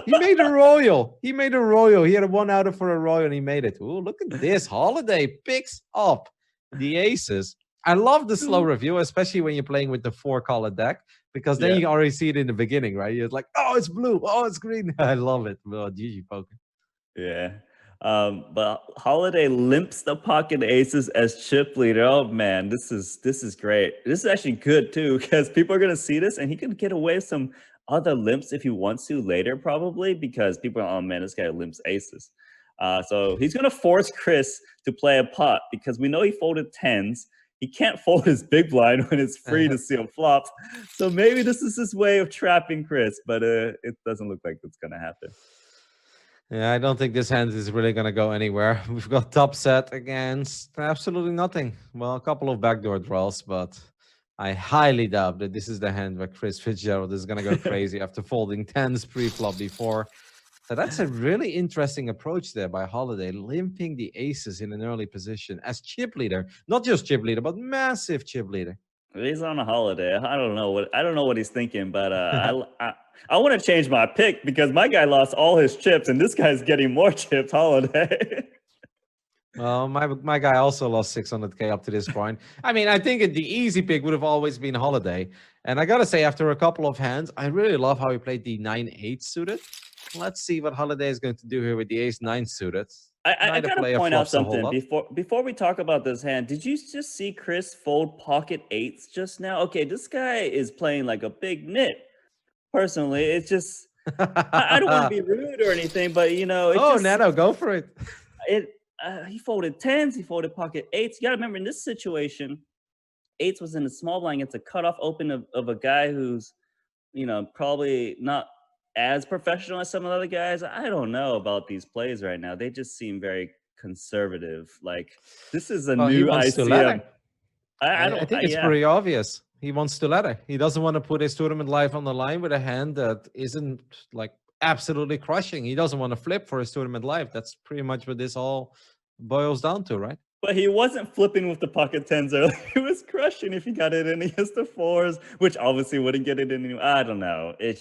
A: he made a royal. He made a royal. He had a 1-outer for a royal, and he made it. Ooh, look at this. Holiday picks up the aces. I love the slow review, especially when you're playing with the 4-color deck, because then you already see it in the beginning, right? You're like, oh, it's blue. Oh, it's green. I love it. Well, GGPoker.
B: Yeah. But Holiday limps the pocket aces as chip leader. Oh man, this is great. This is actually good too, because people are gonna see this and he can get away with some other limps if he wants to later, probably, because people are, oh man, this guy limps aces. So he's gonna force Chris to play a pot because we know he folded tens. He can't fold his big blind when it's free to seal flops. So maybe this is his way of trapping Chris, but it doesn't look like it's gonna happen.
A: Yeah, I don't think this hand is really going to go anywhere. We've got top set against absolutely nothing. Well, a couple of backdoor draws, but I highly doubt that this is the hand where Chris Fitzgerald is going to go crazy after folding tens pre-flop before. So that's a really interesting approach there by Holiday, limping the aces in an early position as chip leader. Not just chip leader, but massive chip leader.
B: He's on a holiday. I don't know what he's thinking, but I want to change my pick because my guy lost all his chips, and this guy's getting more chips. Holiday.
A: Well, my guy also lost 600K up to this point. I mean, I think the easy pick would have always been Holiday, and I gotta say, after a couple of hands, I really love how he played the 9-8 suited. Let's see what Holiday is going to do here with the ace-9 suited.
B: I gotta point out something before we talk about this hand. Did you just see Chris fold pocket eights just now? Okay, this guy is playing like a big nit. Personally, it's just I don't want to be rude or anything, but you know.
A: Nano, go for it.
B: He folded tens. He folded pocket eights. You gotta remember in this situation, eights was in the small blind. It's a cutoff open of a guy who's, you know, probably not as professional as some of the other guys. I don't know about these plays right now. They just seem very conservative. Like this is a
A: Well, he
B: new
A: wants to let
B: ICM.
A: her.
B: I
A: I
B: don't.
A: think it's
B: Yeah,
A: pretty obvious. He wants to let her. He doesn't want to put his tournament life on the line with a hand that isn't like absolutely crushing. He doesn't want to flip for his tournament life. That's pretty much what this all boils down to, right?
B: but he wasn't flipping with the pocket tens earlier. He was crushing if he got it in against the fours, which obviously wouldn't get it in. I don't know. It's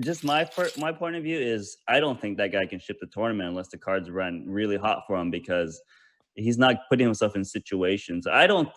B: just my point of view is I don't think that guy can ship the tournament unless the cards run really hot for him because he's not putting himself in situations. I don't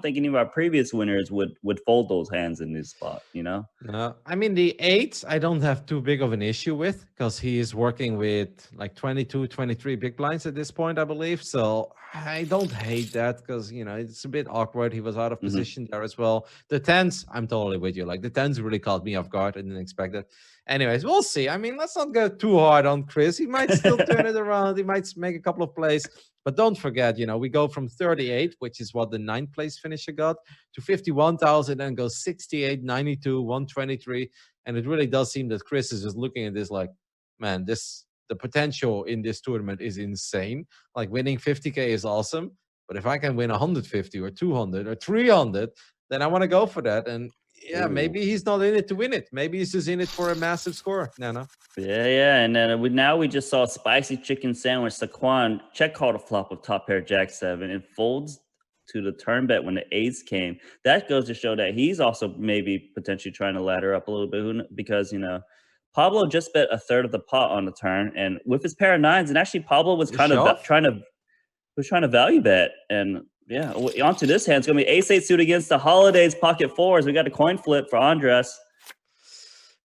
B: think any of our previous winners would fold those hands in this spot, you know?
A: No, I mean the eights I don't have too big of an issue with because he is working with like 22, 23 big blinds at this point, I believe. So I don't hate that because it's a bit awkward. He was out of
B: Mhm.
A: position there as well. The tens, I'm totally with you. Like the tens really caught me off guard. I didn't expect it. Anyways, we'll see. I mean, let's not go too hard on Chris. He might still turn it around. He might make a couple of plays. But don't forget, we go from 38, which is what the ninth place finisher got, to 51,000 and goes 68, 92, 123. And it really does seem that Chris is just looking at this like, man, the potential in this tournament is insane. Like winning 50K is awesome. But if I can win 150 or 200 or 300, then I want to go for that. And yeah,
B: Ooh.
A: maybe he's not in it to win it. Maybe he's just in it for a massive score, Nana.
B: Yeah. And then we just saw spicy chicken sandwich. Saquon check called a flop of top pair Jack 7. It folds to the turn bet when the ace came. That goes to show that he's also maybe potentially trying to ladder up a little bit because Pablo just bet a third of the pot on the turn, and with his pair of nines, and actually Pablo was kind of
A: Shove?
B: trying to value bet, and yeah, onto this hand. It's gonna be ace eight suit against the holidays pocket fours. We got a coin flip for Andres.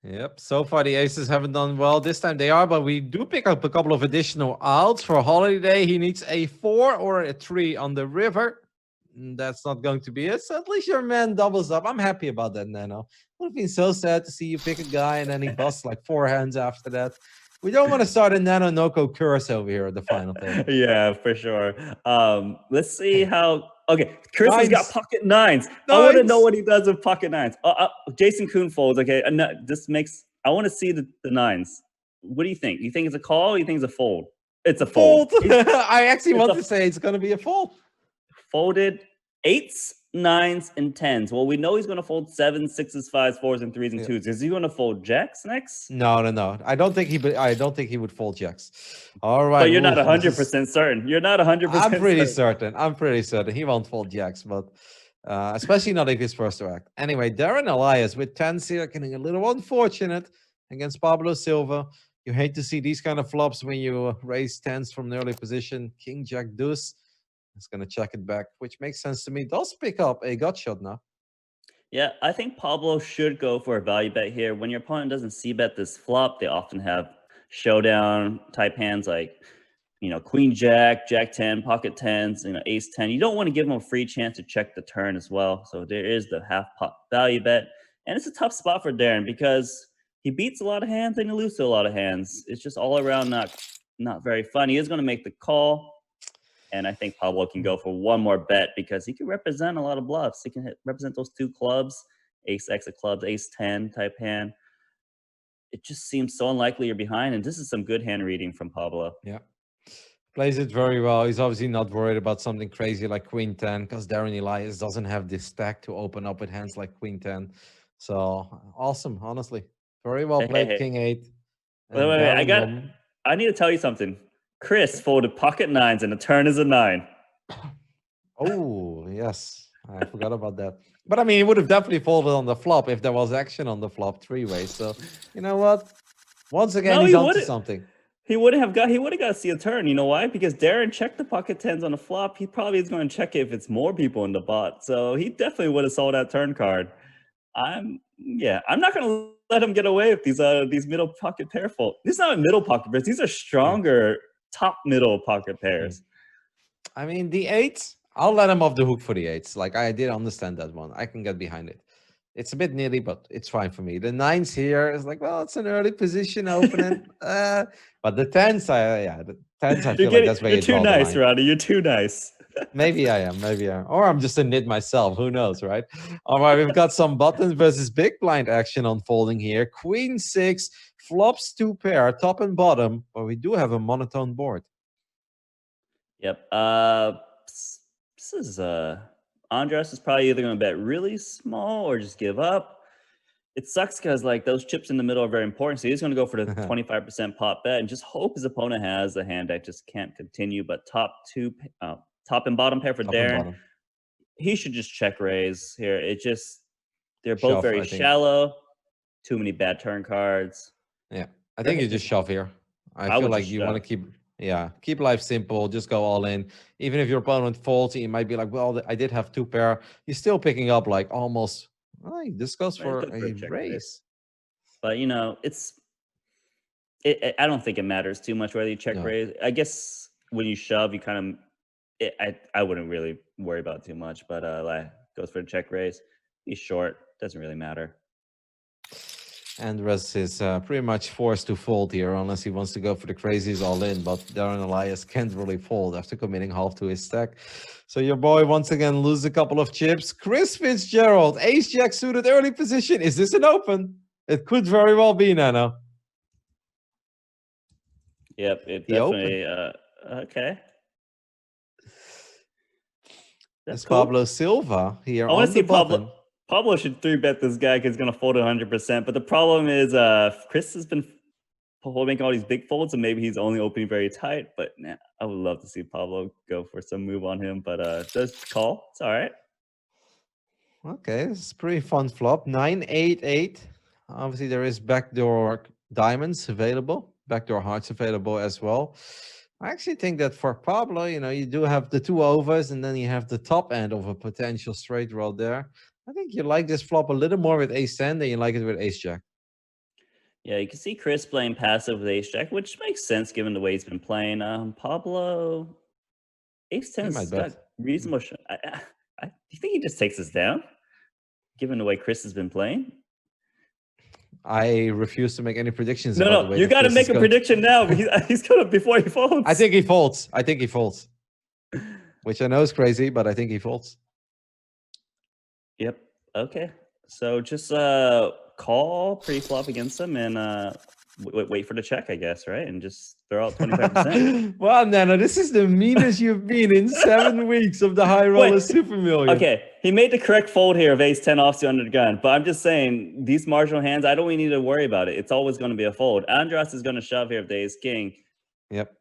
A: Yep. So far, the aces haven't done well. This time they are, but we do pick up a couple of additional outs for holiday. He needs a 4 or a 3 on the river. That's not going to be it. So at least your man doubles up. I'm happy about that, Nano. Would have been so sad to see you pick a guy and then he busts like 4 hands after that. We don't want to start a Nano Noko curse over here at the final table.
B: Yeah, for sure. Let's see
A: Hey,
B: how. Okay, Chris has got
A: nines.
B: pocket nines. I want to know
A: Nines.
B: what he does with pocket nines. Jason Kuhn folds. Okay, this makes. I want to see the nines. What do you think? You think it's a call? Or you think it's a fold? It's a fold.
A: Fold. I actually
B: It's
A: want
B: a
A: to say it's going to be a fold.
B: folded eights, nines, and tens. Well, we know he's going to fold sevens, sixes, fives, fours, and threes and
A: Yeah.
B: twos. Is he going to fold jacks next?
A: No. I don't think he would fold jacks. All right.
B: But you're not
A: oof, this is-
B: 100% certain. You're not 100%
A: I'm pretty certain he won't fold jacks, but especially not if he's first to act. Anyway, Darren Elias with 10s here, getting a little unfortunate against Pablo Silva. You hate to see these kind of flops when you raise 10s from an early position. King Jack Deuce is going to check it back, which makes sense to me. Does pick up a gut shot now.
B: Yeah, I think Pablo should go for a value bet here. When your opponent doesn't see bet this flop, they often have showdown type hands like, Queen Jack, Jack 10, pocket tens, Ace 10. You don't want to give them a free chance to check the turn as well. So there is the half pot value bet. And it's a tough spot for Darren because he beats a lot of hands and he loses to a lot of hands. It's just all around not very fun. He is going to make the call. And I think Pablo can go for one more bet because he can represent a lot of bluffs. He can represent those two clubs, ace X of clubs, ace 10 type hand. It just seems so unlikely you're behind. And this is some good hand reading from Pablo.
A: Yeah. Plays it very well. He's obviously not worried about something crazy like Queen 10 because Darren Elias doesn't have this stack to open up with hands like Queen 10. So awesome, honestly. Very well played,
B: Hey.
A: King 8.
B: Wait. I need to tell you something. Chris folded pocket nines and the turn is a 9.
A: Oh, yes. I forgot about that. But I mean, he would have definitely folded on the flop if there was action on the flop 3-way. So, you know what? Once again, he's onto something.
B: He would have got to see a turn. You know why? Because Darren checked the pocket tens on the flop. He probably is going to check it if it's more people in the bot. So he definitely would have sold that turn card. I'm not going to let him get away with these middle pocket pair fold. These are not middle pocket pairs. These are stronger top middle pocket pairs.
A: I mean, the 8s, I'll let him off the hook for the 8s. Like, I did understand that one. I can get behind it. It's a bit nearly, but it's fine for me. The 9s here is like, well, it's an early position opening. But the 10s, the 10s, I feel like that's where
B: you're too nice, Roddy. You're too nice.
A: Maybe I am. Maybe I am. Or I'm just a nit myself. Who knows, right? All right, we've got some button versus big blind action unfolding here. Queen 6, flops 2 pair, top and bottom, but we do have a monotone board.
B: Yep. This is Andras is probably either going to bet really small or just give up. It sucks because like those chips in the middle are very important. So he's going to go for the 25% pot bet and just hope his opponent has a hand that just can't continue. But top and bottom pair for
A: Top and
B: Darren,
A: bottom.
B: he should just check raise here. They're both
A: Shove,
B: very
A: I think.
B: shallow. Too many bad turn cards.
A: Yeah, I think you just shove here. I feel
B: would
A: like
B: just
A: you want to
B: shove.
A: keep life simple. Just go all in. Even if your opponent folds, you might be like, well, I did have 2 pair. You're still picking up like almost. Oh, this goes
B: Let's
A: for
B: go for
A: a
B: a check
A: raise.
B: But you know, I don't think it matters too much whether you check
A: No.
B: raise. I guess when you shove, you kind of I wouldn't really worry about it too much. But like goes for a check raise. He's short. Doesn't really matter.
A: Andres is pretty much forced to fold here unless he wants to go for the crazies all in. But Darren Elias can't really fold after committing half to his stack. So your boy once again loses a couple of chips. Chris Fitzgerald, ace jack suited early position. Is this an open? It could very well be, Nano.
B: Yep, it
A: The
B: definitely. Okay. That's cool.
A: Pablo Silva here
B: I want
A: on
B: to
A: the
B: see
A: button.
B: Pablo should 3-bet this guy because he's going to fold 100%. But the problem is Chris has been making all these big folds, and maybe he's only opening very tight. But nah, I would love to see Pablo go for some move on him. But just call. It's all right.
A: Okay, this is pretty fun flop. 9-8-8. Obviously, there is backdoor diamonds available, backdoor hearts available as well. I actually think that for Pablo, you do have the 2 overs, and then you have the top end of a potential straight roll there. I think you like this flop a little more with ace 10 than you like it with ace jack.
B: Yeah, you can see Chris playing passive with ace jack, which makes sense given the way he's been playing. Pablo, ace 10's got reasonable. Do you think he just takes us down, given the way Chris has been playing?
A: I refuse to make any predictions.
B: No, you got to make a prediction now. He's gonna before he folds.
A: I think he folds. Which I know is crazy, but I think he folds.
B: Yep. Okay. So just call pre-flop against him and wait for the check, I guess, right? And just throw out 25%.
A: Well, Nano, this is the meanest you've been in 7 weeks of the Highroller Super Million.
B: Okay, he made the correct fold here of ace 10 offsuit under the gun, but I'm just saying these marginal hands, I don't really need to worry about it. It's always going to be a fold. Andras is going to shove here with the ace king.
A: Yep.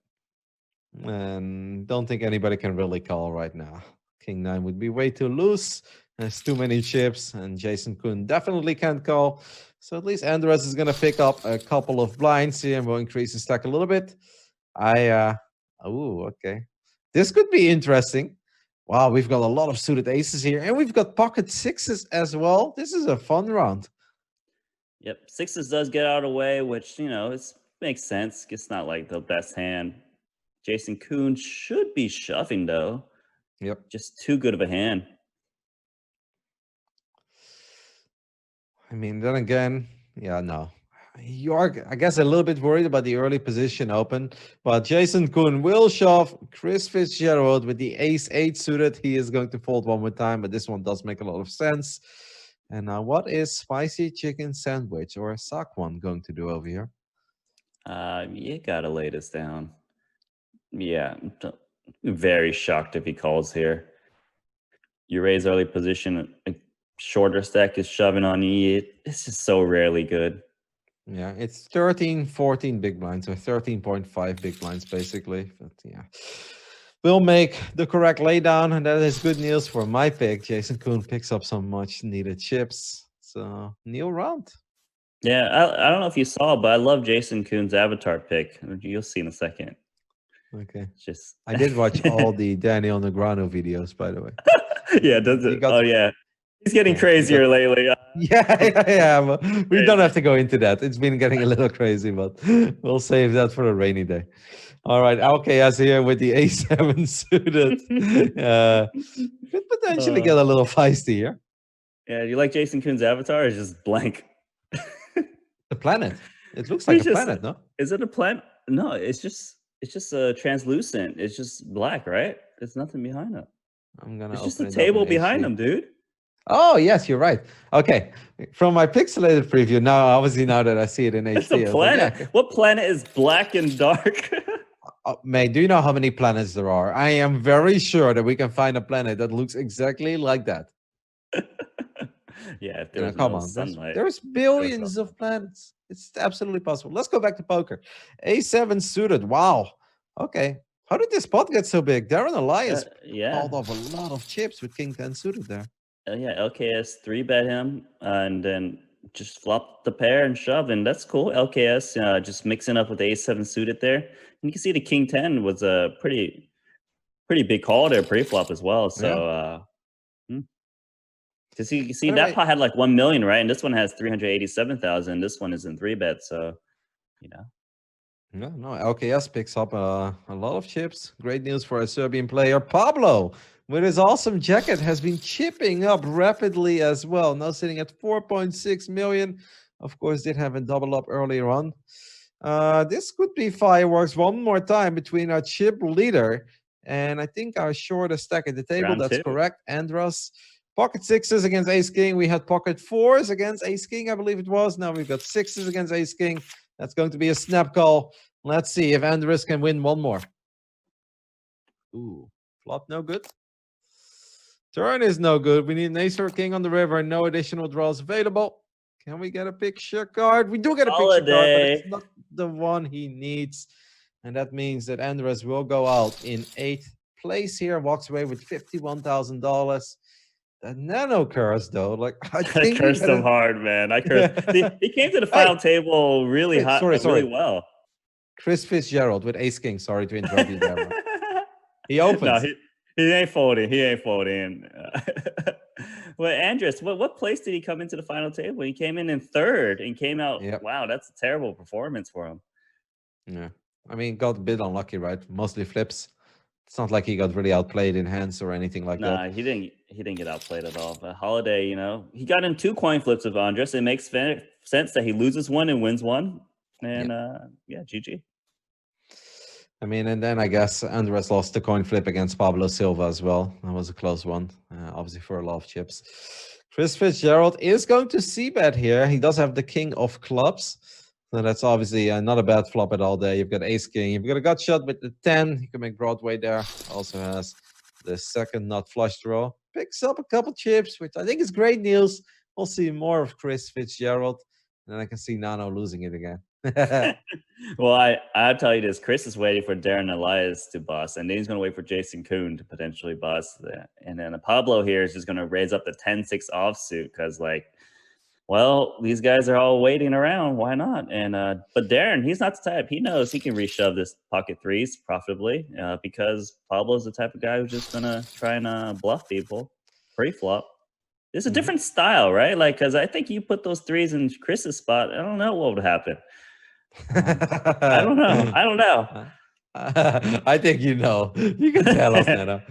A: And don't think anybody can really call right now. King 9 would be way too loose. There's too many chips, and Jason Kuhn definitely can't call. So at least Andres is going to pick up a couple of blinds here and will increase his stack a little bit. Okay. This could be interesting. Wow, we've got a lot of suited aces here, and we've got pocket 6s as well. This is a fun round.
B: Yep, 6s does get out of the way, which, it makes sense. It's not like the best hand. Jason Kuhn should be shoving, though.
A: Yep.
B: Just too good of a hand.
A: I mean, then again, yeah, no. You are, I guess, a little bit worried about the early position open, but Jason Kuhn will shove. Chris Fitzgerald with the ace 8 suited. He is going to fold one more time, but this one does make a lot of sense. And now, what is spicy chicken sandwich or a sock one going to do over here?
B: You gotta lay this down. Yeah, I'm very shocked if he calls here. You raise early position, a shorter stack is shoving on you. It's just so rarely good.
A: Yeah, it's 13, 14 big blinds, or 13.5 big blinds, basically. But yeah, we'll make the correct laydown, and that is good news for my pick. Jason Kuhn picks up some much needed chips. So, new round.
B: Yeah, I don't know if you saw, but I love Jason Kuhn's avatar pick. You'll see in a second.
A: Okay.
B: Just
A: I did watch all the Daniel Negreanu videos, by the way.
B: Yeah, does it? Oh yeah, he's getting crazier lately.
A: Yeah. But we don't have to go into that. It's been getting a little crazy, but we'll save that for a rainy day. All right, LKS here with the A7 suited. Could potentially get a little feisty here.
B: Yeah, do you like Jason Kuhn's avatar? Or is just blank?
A: The planet. It looks like a planet, no?
B: Is it a planet? No, it's just translucent. It's just black, right? There's nothing behind him.
A: I'm gonna
B: It's just a
A: open it up in
B: table behind
A: HD.
B: him, dude.
A: Oh yes, you're right. Okay, from my pixelated preview now, obviously now that I see it in
B: It's a
A: HD, I was like,
B: planet.
A: yeah.
B: What planet is black and dark?
A: Mate, do you know how many planets there are? I am very sure that we can find a planet that looks exactly like that.
B: Yeah, if there was
A: Come
B: no
A: on,
B: sunlight.
A: there's billions of planets. It's absolutely possible. Let's go back to poker. A7 suited. Wow. Okay. How did this pot get so big? Darren Elias
B: Yeah.
A: called off a lot of chips with King 10 suited there.
B: Yeah, LKS 3-bet him and then just flop the pair and shove, and that's cool. LKS just mixing up with the A7 suited there. And you can see the King 10 was a pretty big call there pre-flop as well. So because you see
A: Anyway,
B: that pot had like 1 million, right? And this one has 387,000. This one is in 3-bet, so you know.
A: No, LKS picks up a lot of chips. Great news for a Serbian player. Pablo, with his awesome jacket, has been chipping up rapidly as well. Now sitting at 4.6 million. Of course, did have a double up earlier on. This could be fireworks one more time between our chip leader and I think our shortest stack at the table.
B: Round
A: That's
B: two.
A: correct. Andros. Pocket sixes against ace king. We had pocket fours against ace king, I believe it was. Now we've got sixes against ace king. That's going to be a snap call. Let's see if Andres can win one more. Ooh, flop no good. Turn is no good. We need an ace or king on the river. No additional draws available. Can we get a picture card? We do get a picture card, but it's not the one he needs. And that means that Andres will go out in 8th place here. Walks away with $51,000. The nano curse, though, like I think
B: cursed him hard, man. I cursed. He came to the final table really hot, really well.
A: Chris Fitzgerald with ace king. Sorry to interrupt you there. He opens.
B: No, he ain't folding. He ain't folding. Well, Andres, what place did he come into the final table? He came in 3rd and came out. Yep. Wow, that's a terrible performance for him.
A: Yeah, I mean, got a bit unlucky, right? Mostly flips. It's not like he got really outplayed in hands or anything like that.
B: Nah, he didn't get outplayed at all. But Holiday, he got in 2 coin flips with Andres. It makes sense that he loses one and wins one. And yeah, GG.
A: I mean, and then I guess Andres lost the coin flip against Pablo Silva as well. That was a close one, obviously for a lot of chips. Chris Fitzgerald is going to c-bet here. He does have the king of clubs. So that's obviously not a bad flop at all there. You've got ace king. You've got a gut shot with the 10. You can make Broadway there. Also has the second nut flush draw. Picks up a couple chips, which I think is great news. We'll see more of Chris Fitzgerald. And then I can see Nano losing it again.
B: Well, I'll tell you this. Chris is waiting for Darren Elias to bust, and then he's going to wait for Jason Kuhn to potentially bust. And then Pablo here is just going to raise up the 10-6 offsuit because, like, well, these guys are all waiting around. Why not? And but Darren, he's not the type. He knows he can reshove this pocket threes profitably because Pablo's the type of guy who's just going to try and bluff people pre-flop. It's a different style, right? Like, because I think you put those threes in Chris's spot, I don't know what would happen. I don't know.
A: I think you know. You can tell us, Nana.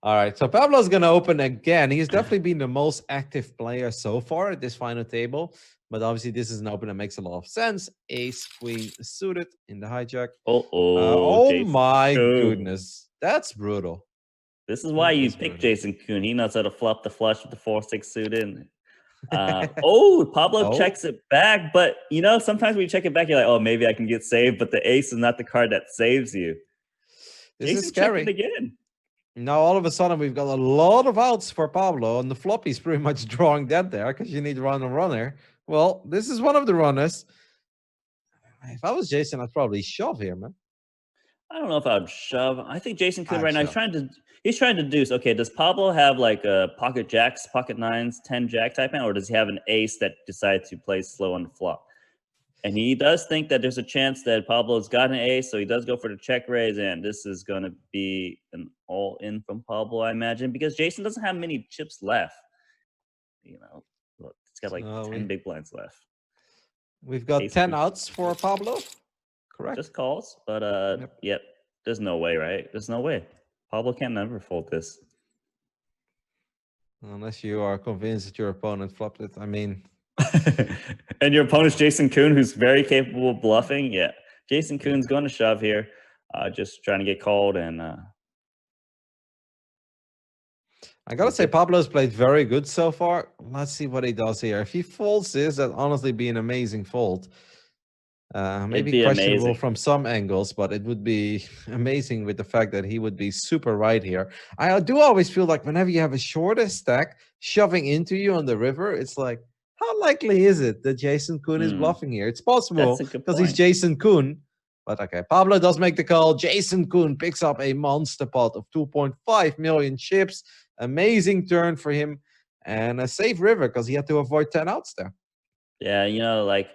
A: All right, so Pablo's going to open again. He's definitely been the most active player so far at this final table. But obviously, this is an open that makes a lot of sense. Ace, queen suited in the hijack. Oh my goodness. That's brutal.
B: This is why you pick Jason Kuhn. He knows how to flop the flush with the 4-6 suited. Pablo checks it back. But, sometimes when you check it back, you're like, oh, maybe I can get saved. But the ace is not the card that saves you.
A: This is scary.
B: Again.
A: Now, all of a sudden, we've got a lot of outs for Pablo. And the flop is pretty much drawing that there because you need to run a runner. Well, this is one of the runners. If I was Jason, I'd probably shove here, man.
B: I don't know if I would shove. I think Jason Kuhn right now, he's trying to deduce, okay, does Pablo have like a pocket jacks, pocket nines, 10 jack type hand, or does he have an ace that decides to play slow on the flop? And he does think that there's a chance that Pablo's got an ace, so he does go for the check raise, and this is going to be an all-in from Pablo, I imagine, because Jason doesn't have many chips left. Look, he's got like 10 big blinds left.
A: We've got 10 outs for Pablo. Correct.
B: Just calls, but yep. There's no way, right? There's no way. Pablo can never fold this.
A: Unless you are convinced that your opponent flopped it. I mean...
B: And your opponent's Jason Kuhn, who's very capable of bluffing. Yeah. Jason Kuhn's going to shove here. Just trying to get called and
A: I gotta say, Pablo's played very good so far. Let's see what he does here. If he folds this, that'd honestly be an amazing fold. Maybe questionable
B: amazing
A: from some angles, but it would be amazing with the fact that he would be super right here. I do always feel like whenever you have a shorter stack shoving into you on the river, it's like, how likely is it that Jason Koon is bluffing here? It's possible because he's Jason Koon. But okay, Pablo does make the call. Jason Koon picks up a monster pot of 2.5 million chips. Amazing turn for him. And a safe river because he had to avoid 10 outs there.
B: Yeah, you know, like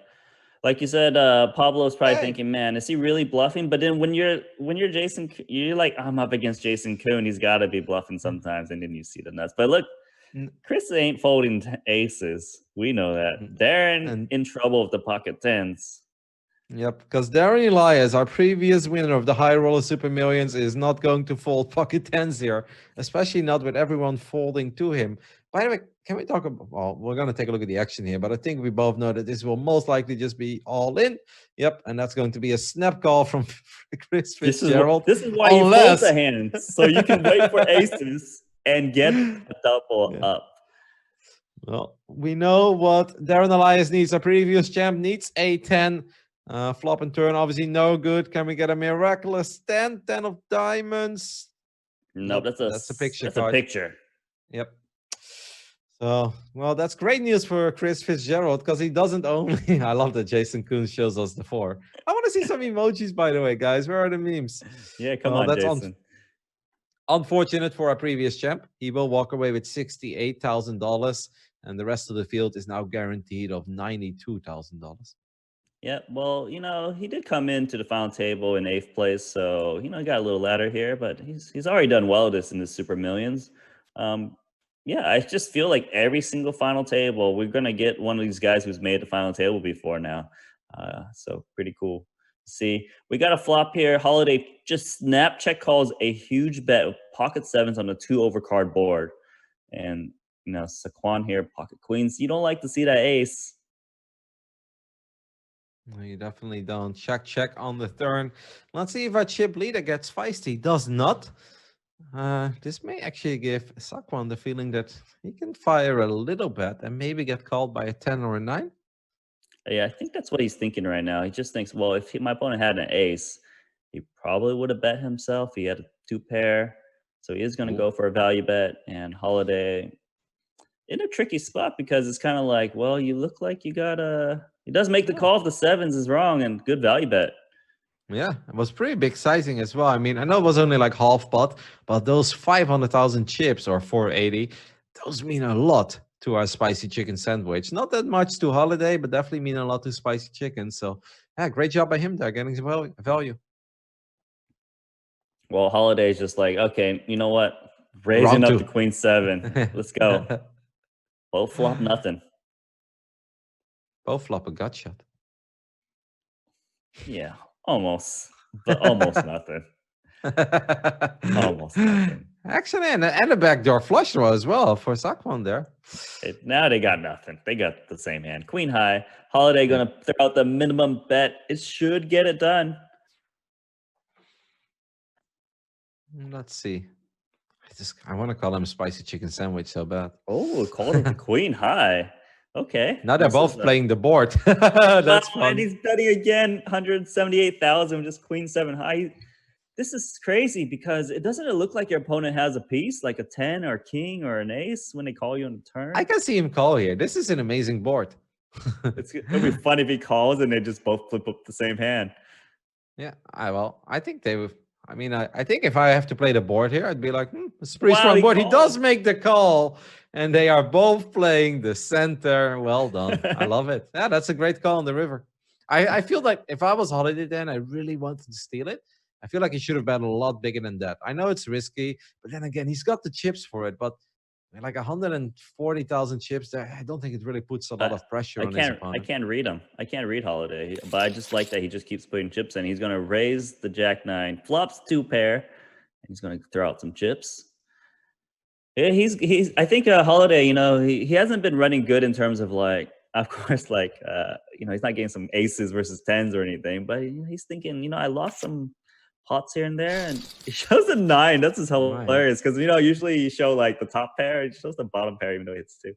B: you said, Pablo's probably thinking, man, is he really bluffing? But then when you're Jason, you're like, I'm up against Jason Koon. He's got to be bluffing sometimes. And then you see the nuts. But look, Chris ain't folding aces. We know that. They're in trouble with the pocket tens.
A: Yep, because Darren Elias, our previous winner of the Highroller Super Millions, is not going to fold pocket tens here, especially not with everyone folding to him. By the way, can we talk about, well, we're going to take a look at the action here, but I think we both know that this will most likely just be all in. Yep, and that's going to be a snap call from Chris Fitzgerald.
B: This is why you fold the hands, so you can wait for aces and get a double up.
A: Well, we know what Darren Elias needs. Our previous champ needs a 10. Flop and turn, obviously no good. Can we get a miraculous 10? 10 of diamonds?
B: Nope, that's a picture. That's a picture.
A: Yep. So, well, that's great news for Chris Fitzgerald because he doesn't only. I love that Jason Koon shows us the 4. I want to see some emojis, by the way, guys. Where are the memes?
B: Yeah, come on, Jason.
A: Unfortunate for our previous champ. He will walk away with $68,000, and the rest of the field is now guaranteed of $92,000.
B: Yeah, well, you know, he did come into the final table in 8th place, so you know, he got a little ladder here, but he's already done well this in the Super Millions. Yeah, I just feel like every single final table, we're gonna get one of these guys who's made the final table before now. So pretty cool. See, we got a flop here. Holiday just snap check calls a huge bet with pocket sevens on a 2 overcard board, and you know, Saquon here pocket queens. You don't like to see that ace.
A: No, you definitely don't. Check on the turn. Let's see if our chip leader gets feisty. Does not. This may actually give Saquon the feeling that he can fire a little bit and maybe get called by a 10 or a 9.
B: Yeah, I think that's what he's thinking right now. He just thinks, well, if my opponent had an ace, he probably would have bet himself. He had a 2 pair. So he is going to go for a value bet. And Holiday in a tricky spot because it's kind of like, well, you look like you got a... He does make the call if the sevens is wrong and good value bet.
A: Yeah, it was pretty big sizing as well. I mean, I know it was only like half pot, but those 500,000 chips or 480, those mean a lot to our spicy chicken sandwich. Not that much to Holiday, but definitely mean a lot to spicy chicken. So, yeah, great job by him there, getting some value.
B: Well, Holiday's just like, okay, you know what? Raising up to queen 7. Let's go. Both flop nothing.
A: Both flop a gut shot.
B: Yeah, almost. But almost nothing. Almost nothing.
A: Actually, and a backdoor flush draw as well for Saquon there.
B: Now they got nothing. They got the same hand. Queen high. Holiday going to throw out the minimum bet. It should get it done.
A: Let's see. I want to call him spicy chicken sandwich so bad.
B: Oh, called him the queen high. Okay.
A: Now they're both playing the board. That's fun.
B: And he's betting again, 178,000, just queen 7 high. This is crazy because it doesn't look like your opponent has a piece, like a 10 or a king or an ace when they call you on the turn.
A: I can see him call here. This is an amazing board.
B: It'll be fun if he calls and they just both flip up the same hand.
A: Yeah, I think they would. I mean, I think if I have to play the board here, I'd be like, it's a pretty strong board. He does make the call, and they are both playing the center. Well done. I love it. Yeah, that's a great call on the river. I feel like if I was Holiday then, I really wanted to steal it. I feel like he should have bet a lot bigger than that. I know it's risky, but then again, he's got the chips for it. But like 140,000 chips there, I don't think it really puts a lot of pressure on his opponent.
B: I can't read him. I can't read Holiday, but I just like that he just keeps putting chips in. He's going to raise the jack 9, flops 2 pair, and he's going to throw out some chips. Yeah, he's. I think Holiday, you know, he hasn't been running good in terms of like, of course, like you know, he's not getting some aces versus 10s or anything, but he's thinking, you know, I lost some pots here and there, and he shows a 9. That's just hilarious because usually you show like the top pair, it shows the bottom pair even though it's 2.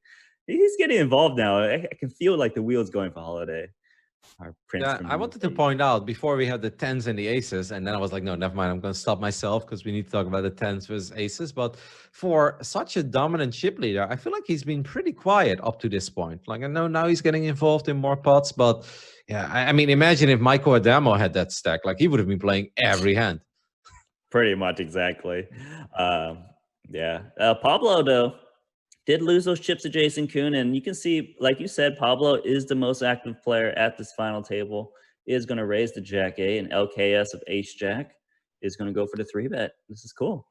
B: He's getting involved now. I can feel like the wheels going for Holiday. Our prince.
A: Yeah, I wanted to point out before we had the 10s and the aces, and then I was like, no, never mind. I'm going to stop myself because we need to talk about the 10s versus aces. But for such a dominant chip leader, I feel like he's been pretty quiet up to this point. Like, I know now he's getting involved in more pots, but yeah, I mean, imagine if Michael Adamo had that stack. Like, he would have been playing every hand.
B: Pretty much, exactly. Yeah. Pablo, though, did lose those chips to Jason Koon, and you can see, like you said, Pablo is the most active player at this final table. Is going to raise the Jack 8, and LKS of Ace Jack is going to go for the 3-bet. This is cool.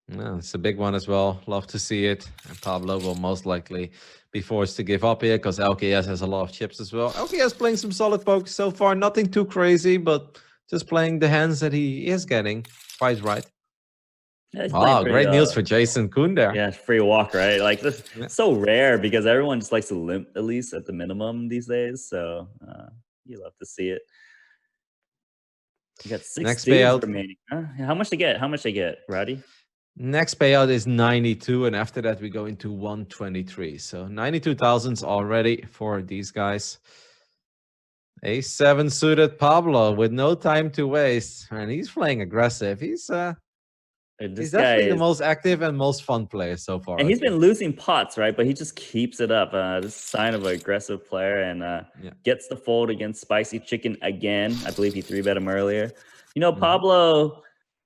A: Yeah, it's a big one as well. Love to see it. And Pablo will most likely be forced to give up here because LKS has a lot of chips as well. LKS playing some solid poker so far. Nothing too crazy, but just playing the hands that he is getting. Quite right.
B: Yeah,
A: wow, great news for Jason Koon there.
B: Yeah, free walk, right? Like, this so rare because everyone just likes to limp at least at the minimum these days. So you love to see it. You got 6
A: Next
B: dudes
A: payout
B: remaining. Huh? How much they get? How much they get, Roddy?
A: Next payout is 92, and after that we go into 123. So 92,000 already for these guys. A7 suited Pablo with no time to waste, and he's playing aggressive. He's definitely the most active and most fun player so far.
B: And he's been losing pots, right? But he just keeps it up. This is a sign of an aggressive player, and gets the fold against Spicy Chicken again. I believe he 3-bet him earlier. Pablo,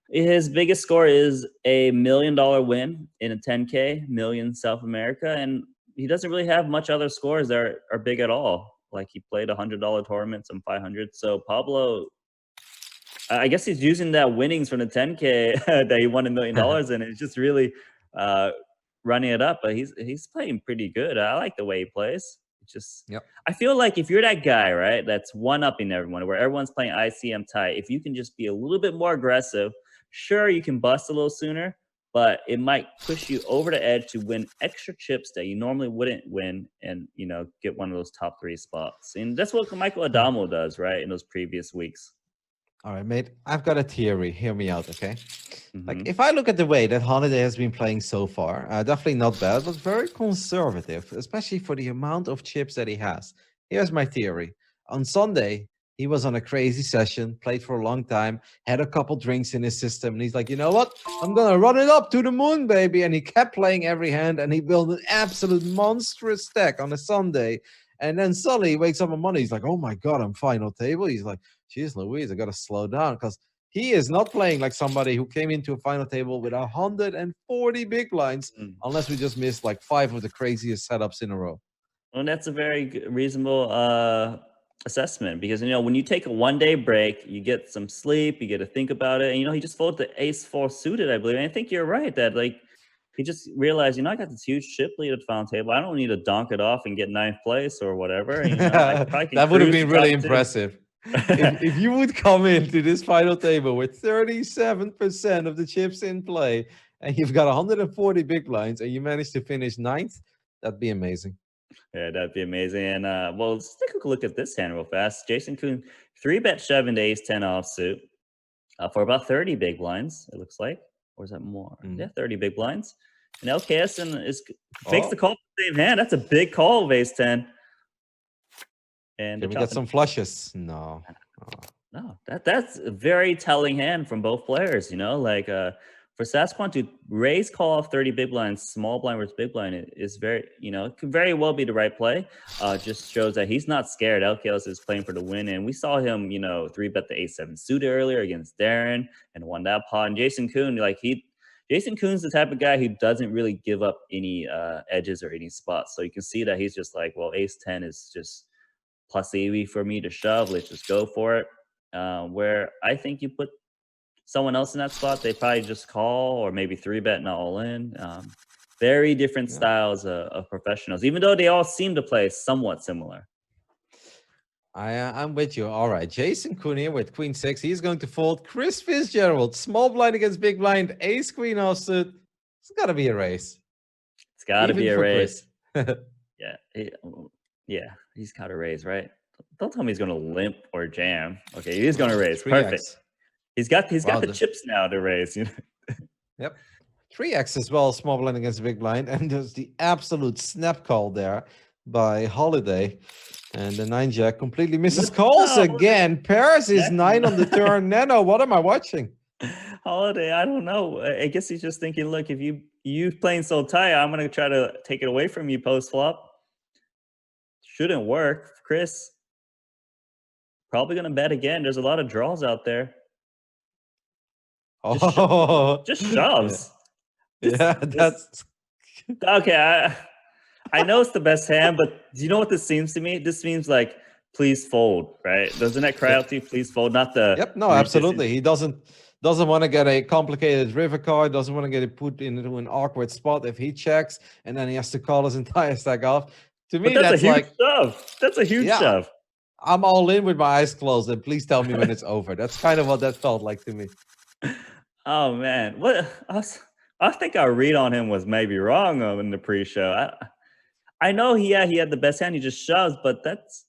B: his biggest score is a $1 million win in a 10K, million South America, and he doesn't really have much other scores that are big at all. Like, he played $100 tournaments, some 500. So Pablo, I guess he's using that winnings from the 10K that he won $1 million, and it's just really running it up. But he's playing pretty good. I like the way he plays. It's just, I feel like if you're that guy, right, that's one-upping everyone, where everyone's playing ICM tight, if you can just be a little bit more aggressive, sure, you can bust a little sooner, but it might push you over the edge to win extra chips that you normally wouldn't win and, get one of those top 3 spots. And that's what Michael Adamo does, right, in those previous weeks.
A: All right, mate, I've got a theory. Hear me out, okay? Like, if I look at the way that Holiday has been playing so far, definitely not bad, but very conservative, especially for the amount of chips that he has. Here's my theory. On Sunday, he was on a crazy session, played for a long time, had a couple drinks in his system, and he's like, you know what? I'm going to run it up to the moon, baby. And he kept playing every hand, and he built an absolute monstrous stack on a Sunday. And then suddenly he wakes up on Monday. He's like, oh, my God, I'm final table. He's like, geez, Louise, I got to slow down because he is not playing like somebody who came into a final table with 140 big blinds, unless we just missed like 5 of the craziest setups in a row.
B: Well, that's a very reasonable assessment because, when you take a one-day break, you get some sleep, you get to think about it. And, he just folded the ace-4 suited, I believe. And I think you're right that, like, he just realized, I got this huge chip lead at the final table. I don't need to donk it off and get 9th place or whatever.
A: That would have been really impressive. if you would come into this final table with 37% of the chips in play and you've got 140 big blinds and you manage to finish 9th, that'd be amazing.
B: Yeah, that'd be amazing. And let's take a look at this hand real fast. Jason Koon 3-bet 7 to ace 10 offsuit for about 30 big blinds, it looks like. Or is that more? Yeah, 30 big blinds. And LKS fakes the call for the same hand. That's a big call of ace 10. And
A: can we get some flushes? No.
B: No, that's a very telling hand from both players. Like for Sasquatch to raise call off 30 big blinds, small blind versus big blind is very, it could very well be the right play. Just shows that he's not scared. LKS is playing for the win, and we saw him, 3-bet the A7 suited earlier against Darren and won that pot. And Jason Koon, Jason Koon's the type of guy who doesn't really give up any edges or any spots. So you can see that he's just like, well, ace 10 is just plus EV for me to shove. Let's just go for it. Where I think you put someone else in that spot, they probably just call or maybe 3-bet not all in. Very different styles of professionals, even though they all seem to play somewhat similar.
A: I'm with you. All right, Jason Koon here with Queen 6. He's going to fold Chris Fitzgerald. Small blind against big blind. Ace Queen offsuit. It's got to be a race.
B: It's got to be a race. He's got to raise, right? Don't tell me he's going to limp or jam. Okay, he's going to raise. Perfect. He's got
A: Wow,
B: the chips now to raise.
A: Yep. 3x as well, small blind against the big blind. And there's the absolute snap call there by Holiday. And the 9-jack completely misses calls again. Paris is 9 on the turn. Nano, what am I watching?
B: Holiday, I don't know. I guess he's just thinking, look, if you playing so tight, I'm going to try to take it away from you post-flop. Shouldn't work. Chris, probably going to bet again. There's a lot of draws out there. Just shoves.
A: Yeah, that's...
B: Okay, I know it's the best hand, but do you know what this seems to me? This seems like, please fold, right? Doesn't that cry out to you, please fold? Not the...
A: Yep, no, absolutely. He doesn't want to get a complicated river card, doesn't want to get it put into an awkward spot if he checks, and then he has to call his entire stack off. To me, that's
B: a huge
A: like...
B: shove. That's a huge shove.
A: I'm all in with my eyes closed, and please tell me when it's over. That's kind of what that felt like to me.
B: Oh, man. What... I think our read on him was maybe wrong in the pre-show. I know he had the best hand. He just shoves, but that's...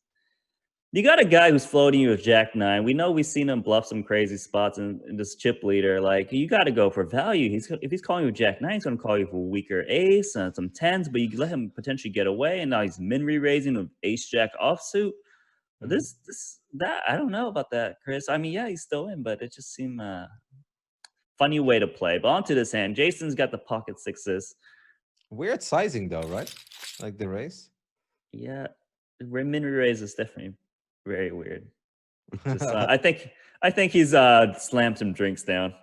B: You got a guy who's floating you with Jack 9. We know we've seen him bluff some crazy spots in this chip leader. Like, you got to go for value. If he's calling you with Jack 9, he's going to call you for weaker ace and some 10s, but you let him potentially get away, and now he's min re-raising with ace Jack offsuit. That I don't know about that, Chris. I mean, yeah, he's still in, but it just seemed funny way to play. But onto this hand. Jason's got the pocket sixes. Weird
A: sizing though, right? Like the raise.
B: Yeah, min re-raise is definitely very weird. Just, I think he's slammed some drinks down.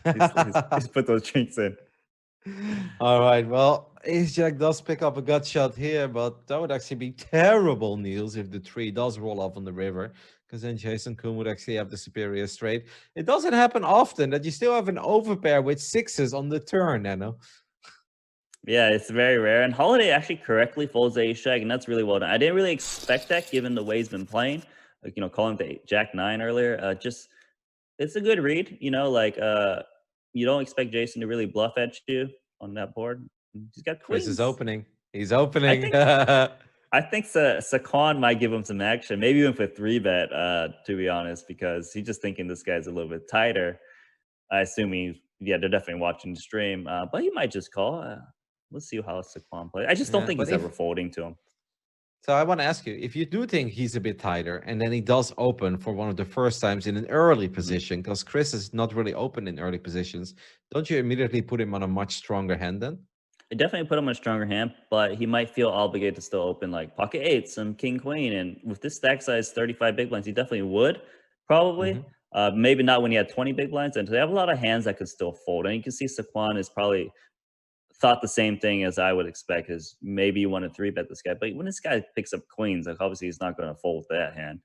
B: He's put those drinks in.
A: All right. Well, ace jack does pick up a gut shot here, but that would actually be terrible news if the 3 does roll off on the river, because then Jason Koon would actually have the superior straight. It doesn't happen often that you still have an overpair with 6s on the turn, Nano.
B: Yeah, it's very rare. And Holiday actually correctly folds the ace jack, and that's really well done. I didn't really expect that given the way he's been playing. Like, calling the Jack 9 earlier. It's a good read. You don't expect Jason to really bluff at you on that board. He's got queens.
A: Chris is opening. He's opening.
B: I think Saquon might give him some action, maybe even for 3-bet, to be honest, because he's just thinking this guy's a little bit tighter. I assume they're definitely watching the stream, but he might just call. Let's see how Saquon plays. I just don't think he's ever folding to him.
A: So I want to ask you, if you do think he's a bit tighter, and then he does open for one of the first times in an early position, because Chris is not really open in early positions, don't you immediately put him on a much stronger hand then?
B: I definitely put him on a stronger hand, but he might feel obligated to still open like pocket 8s and king queen. And with this stack size, 35 big blinds, he definitely would, probably. Maybe not when he had 20 big blinds. And they have a lot of hands that could still fold. And you can see Saquon is probably thought the same thing as I would expect, is maybe you want to 3-bet this guy. But when this guy picks up queens, like obviously he's not going to fold that hand.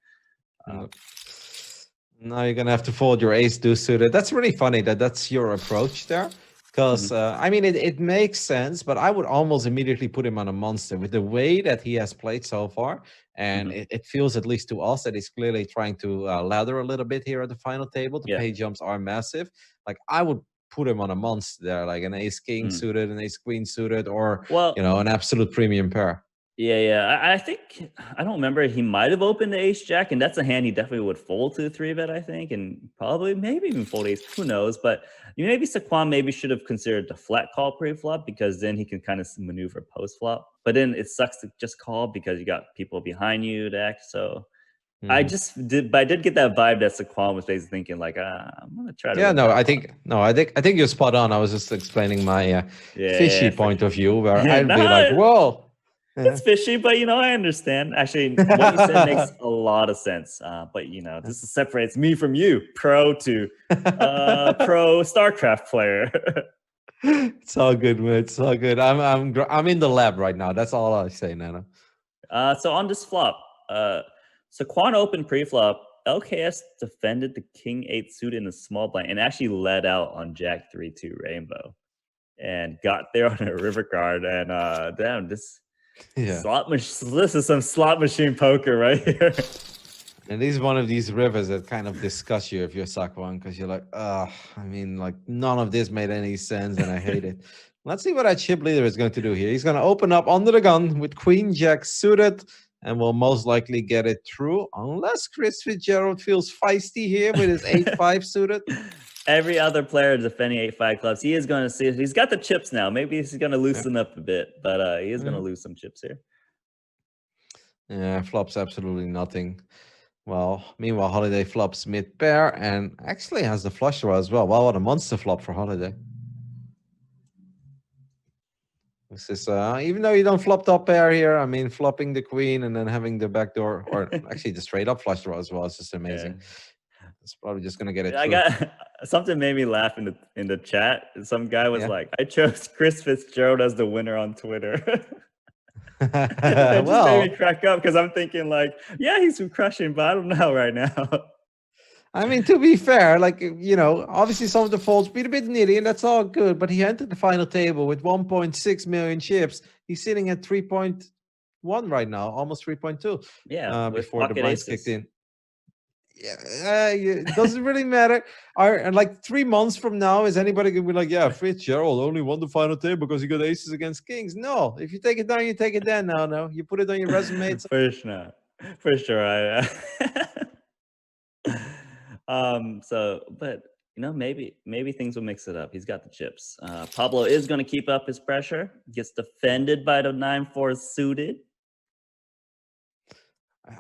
A: Now you're going to have to fold your ace deuce suited. That's really funny that's your approach there. Because, I mean, it makes sense, but I would almost immediately put him on a monster with the way that he has played so far. And it feels, at least to us, that he's clearly trying to ladder a little bit here at the final table. The pay jumps are massive. Like, I would put him on a monster there, like an ace king suited, an ace queen suited, or, an absolute premium pair.
B: Yeah. I think, I don't remember, he might have opened the ace jack, and that's a hand he definitely would fold to 3-bet, I think, and probably maybe even fold ace, who knows. But maybe Saquon should have considered the flat call pre-flop, because then he can kind of maneuver post-flop. But then it sucks to just call because you got people behind you to act. So I did get that vibe that Saquon was basically thinking, like, I'm gonna try to.
A: Yeah, I think you're spot on. I was just explaining my fishy point of view, where I'd be like, whoa.
B: It's fishy, but I understand. Actually, what you said makes a lot of sense. But this separates me from you, pro to pro StarCraft player.
A: It's all good, man. It's all good. I'm in the lab right now. That's all I say, Nana.
B: So on this flop, Saquon opened pre-flop. LKS defended the king 8 suit in the small blind and actually led out on Jack 3-2 rainbow, and got there on a river card. And damn, this is some slot machine poker right here.
A: And this is one of these rivers that kind of disgust you if you're Saquon, because you're like, I mean, like, none of this made any sense, and I hate it. Let's see what our chip leader is going to do here. He's going to open up under the gun with queen jack suited, and will most likely get it through, unless Chris Fitzgerald feels feisty here with his 8-5 suited.
B: Every other player defending 8-5 clubs, he is going to see. He's got the chips now. Maybe he's going to loosen up a bit, but he is going to lose some chips here.
A: Yeah, flops absolutely nothing. Well, meanwhile, Holiday flops mid pair and actually has the flush draw as well. Wow, what a monster flop for Holiday. This is even though you don't flop top pair here, I mean, flopping the queen and then having the backdoor, or actually the straight up flush draw as well. It's just amazing. Yeah. It's probably just gonna get it.
B: I got something made me laugh in the chat. Some guy was like, "I chose Chris Fitzgerald as the winner on Twitter." That just made me crack up because I'm thinking like, yeah, he's crushing, but I don't know right now.
A: I mean, to be fair, like, you know, obviously some of the folds been a bit nitty, and that's all good. But he entered the final table with 1.6 million chips. He's sitting at 3.1 right now, almost 3.2.
B: Yeah,
A: before the blinds kicked in. Yeah, it doesn't really matter. And like 3 months from now, is anybody gonna be like, yeah, Fitzgerald only won the final table because he got aces against kings? No, if you take it down, you take it down. No, you put it on your resume.
B: For sure, for sure. So, but you know, maybe things will mix it up. He's got the chips. Pablo is going to keep up his pressure. Gets defended by the 9-4 suited.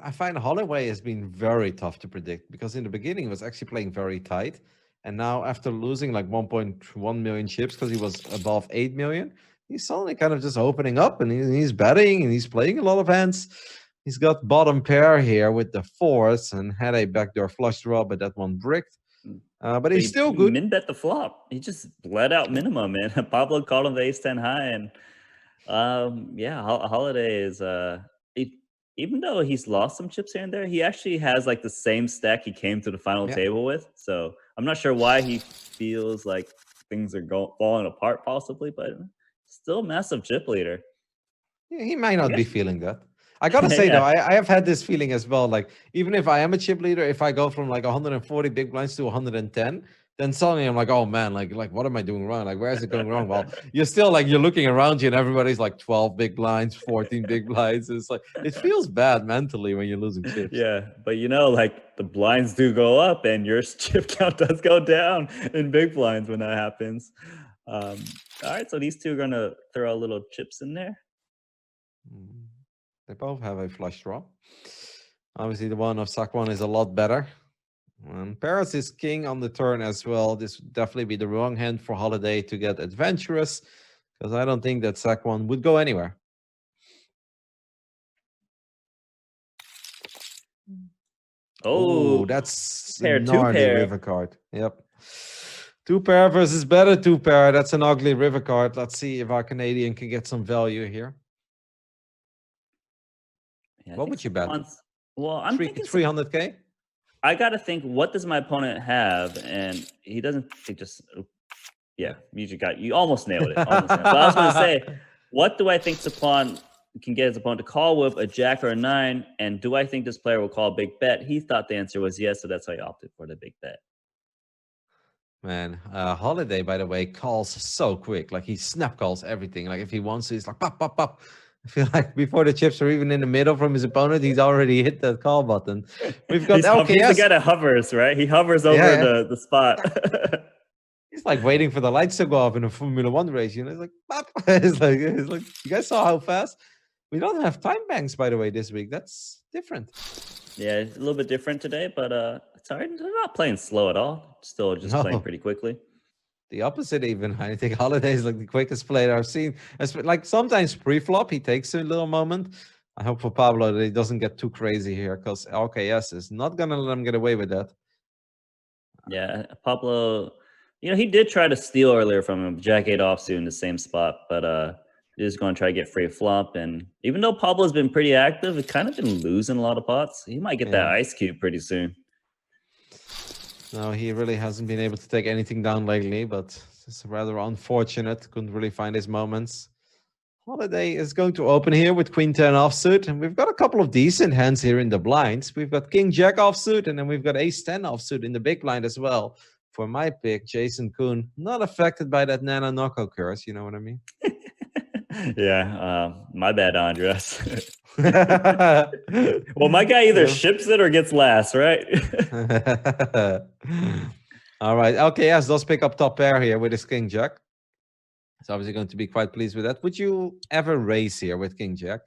A: I find Holloway has been very tough to predict because in the beginning he was actually playing very tight. And now after losing like 1.1 million chips because he was above 8 million, he's suddenly kind of just opening up and he's betting and he's playing a lot of hands. He's got bottom pair here with the 4s and had a backdoor flush draw, but that one bricked. But he's still good.
B: Min bet the flop. He just bled out minimum, man. Pablo called him the ace-10 high, and yeah, Holiday is even though he's lost some chips here and there, he actually has like the same stack he came to the final table with. So I'm not sure why he feels like things are falling apart, possibly, but still massive chip leader.
A: Yeah, he might not be feeling that. I gotta say though, I have had this feeling as well. Like even if I am a chip leader, if I go from like 140 big blinds to 110, then suddenly I'm like, oh man, like what am I doing wrong? Like where is it going wrong? Well, you're still like you're looking around you and everybody's like 12 big blinds, 14 big blinds. It's like it feels bad mentally when you're losing chips.
B: Yeah, but you know, like the blinds do go up and your chip count does go down in big blinds when that happens. All right, so these two are gonna throw a little chips in there.
A: They both have a flush draw. Obviously, the one of Sakwan is a lot better. Paris is king on the turn as well. This would definitely be the wrong hand for Holiday to get adventurous, because I don't think that Sakwan would go anywhere.
B: Oh,
A: that's
B: pair,
A: a gnarly river card. Yep. 2-pair versus better 2-pair. That's an ugly river card. Let's see if our Canadian can get some value here.
B: Yeah,
A: what would you bet?
B: Well, I'm thinking
A: 300K.
B: I got to think, what does my opponent have? And he doesn't think just, yeah, you almost nailed it. But I was going to say, what do I think Saquon can get his opponent to call with, a jack or a 9? And do I think this player will call a big bet? He thought the answer was yes, so that's why he opted for the big bet.
A: Man, Holiday, by the way, calls so quick. Like he snap calls everything. Like if he wants to, he's like pop, pop, pop. I feel like before the chips are even in the middle from his opponent, he's already hit that call button. We've got LKS.
B: He's the guy that hovers, right? He hovers over the spot.
A: He's like waiting for the lights to go off in a Formula 1 race. You know, it's like, pop. It's like, you guys saw how fast? We don't have time banks, by the way, this week. That's different.
B: Yeah, it's a little bit different today, but it's all right. They're not playing slow at all. Still just playing pretty quickly.
A: The opposite even. I think Holiday is like the quickest player I've seen. Like sometimes pre-flop, he takes a little moment. I hope for Pablo that he doesn't get too crazy here because LKS is not going to let him get away with that.
B: Yeah, Pablo, you know, he did try to steal earlier from him, Jack 8 offsuit in the same spot, but he's just going to try to get free flop. And even though Pablo's been pretty active, he's kind of been losing a lot of pots. He might get that ice cube pretty soon.
A: No, he really hasn't been able to take anything down lately, but it's rather unfortunate. Couldn't really find his moments. Holiday is going to open here with Queen 10 offsuit, and we've got a couple of decent hands here in the blinds. We've got King Jack offsuit, and then we've got Ace 10 offsuit in the big blind as well. For my pick, Jason Kuhn, not affected by that Nana Knockout curse, you know what I mean?
B: Yeah, my bad, Andres. Well, my guy either ships it or gets last, right?
A: All right. Okay, yes, does pick up top pair here with his king jack. He's obviously going to be quite pleased with that. Would you ever raise here with king jack?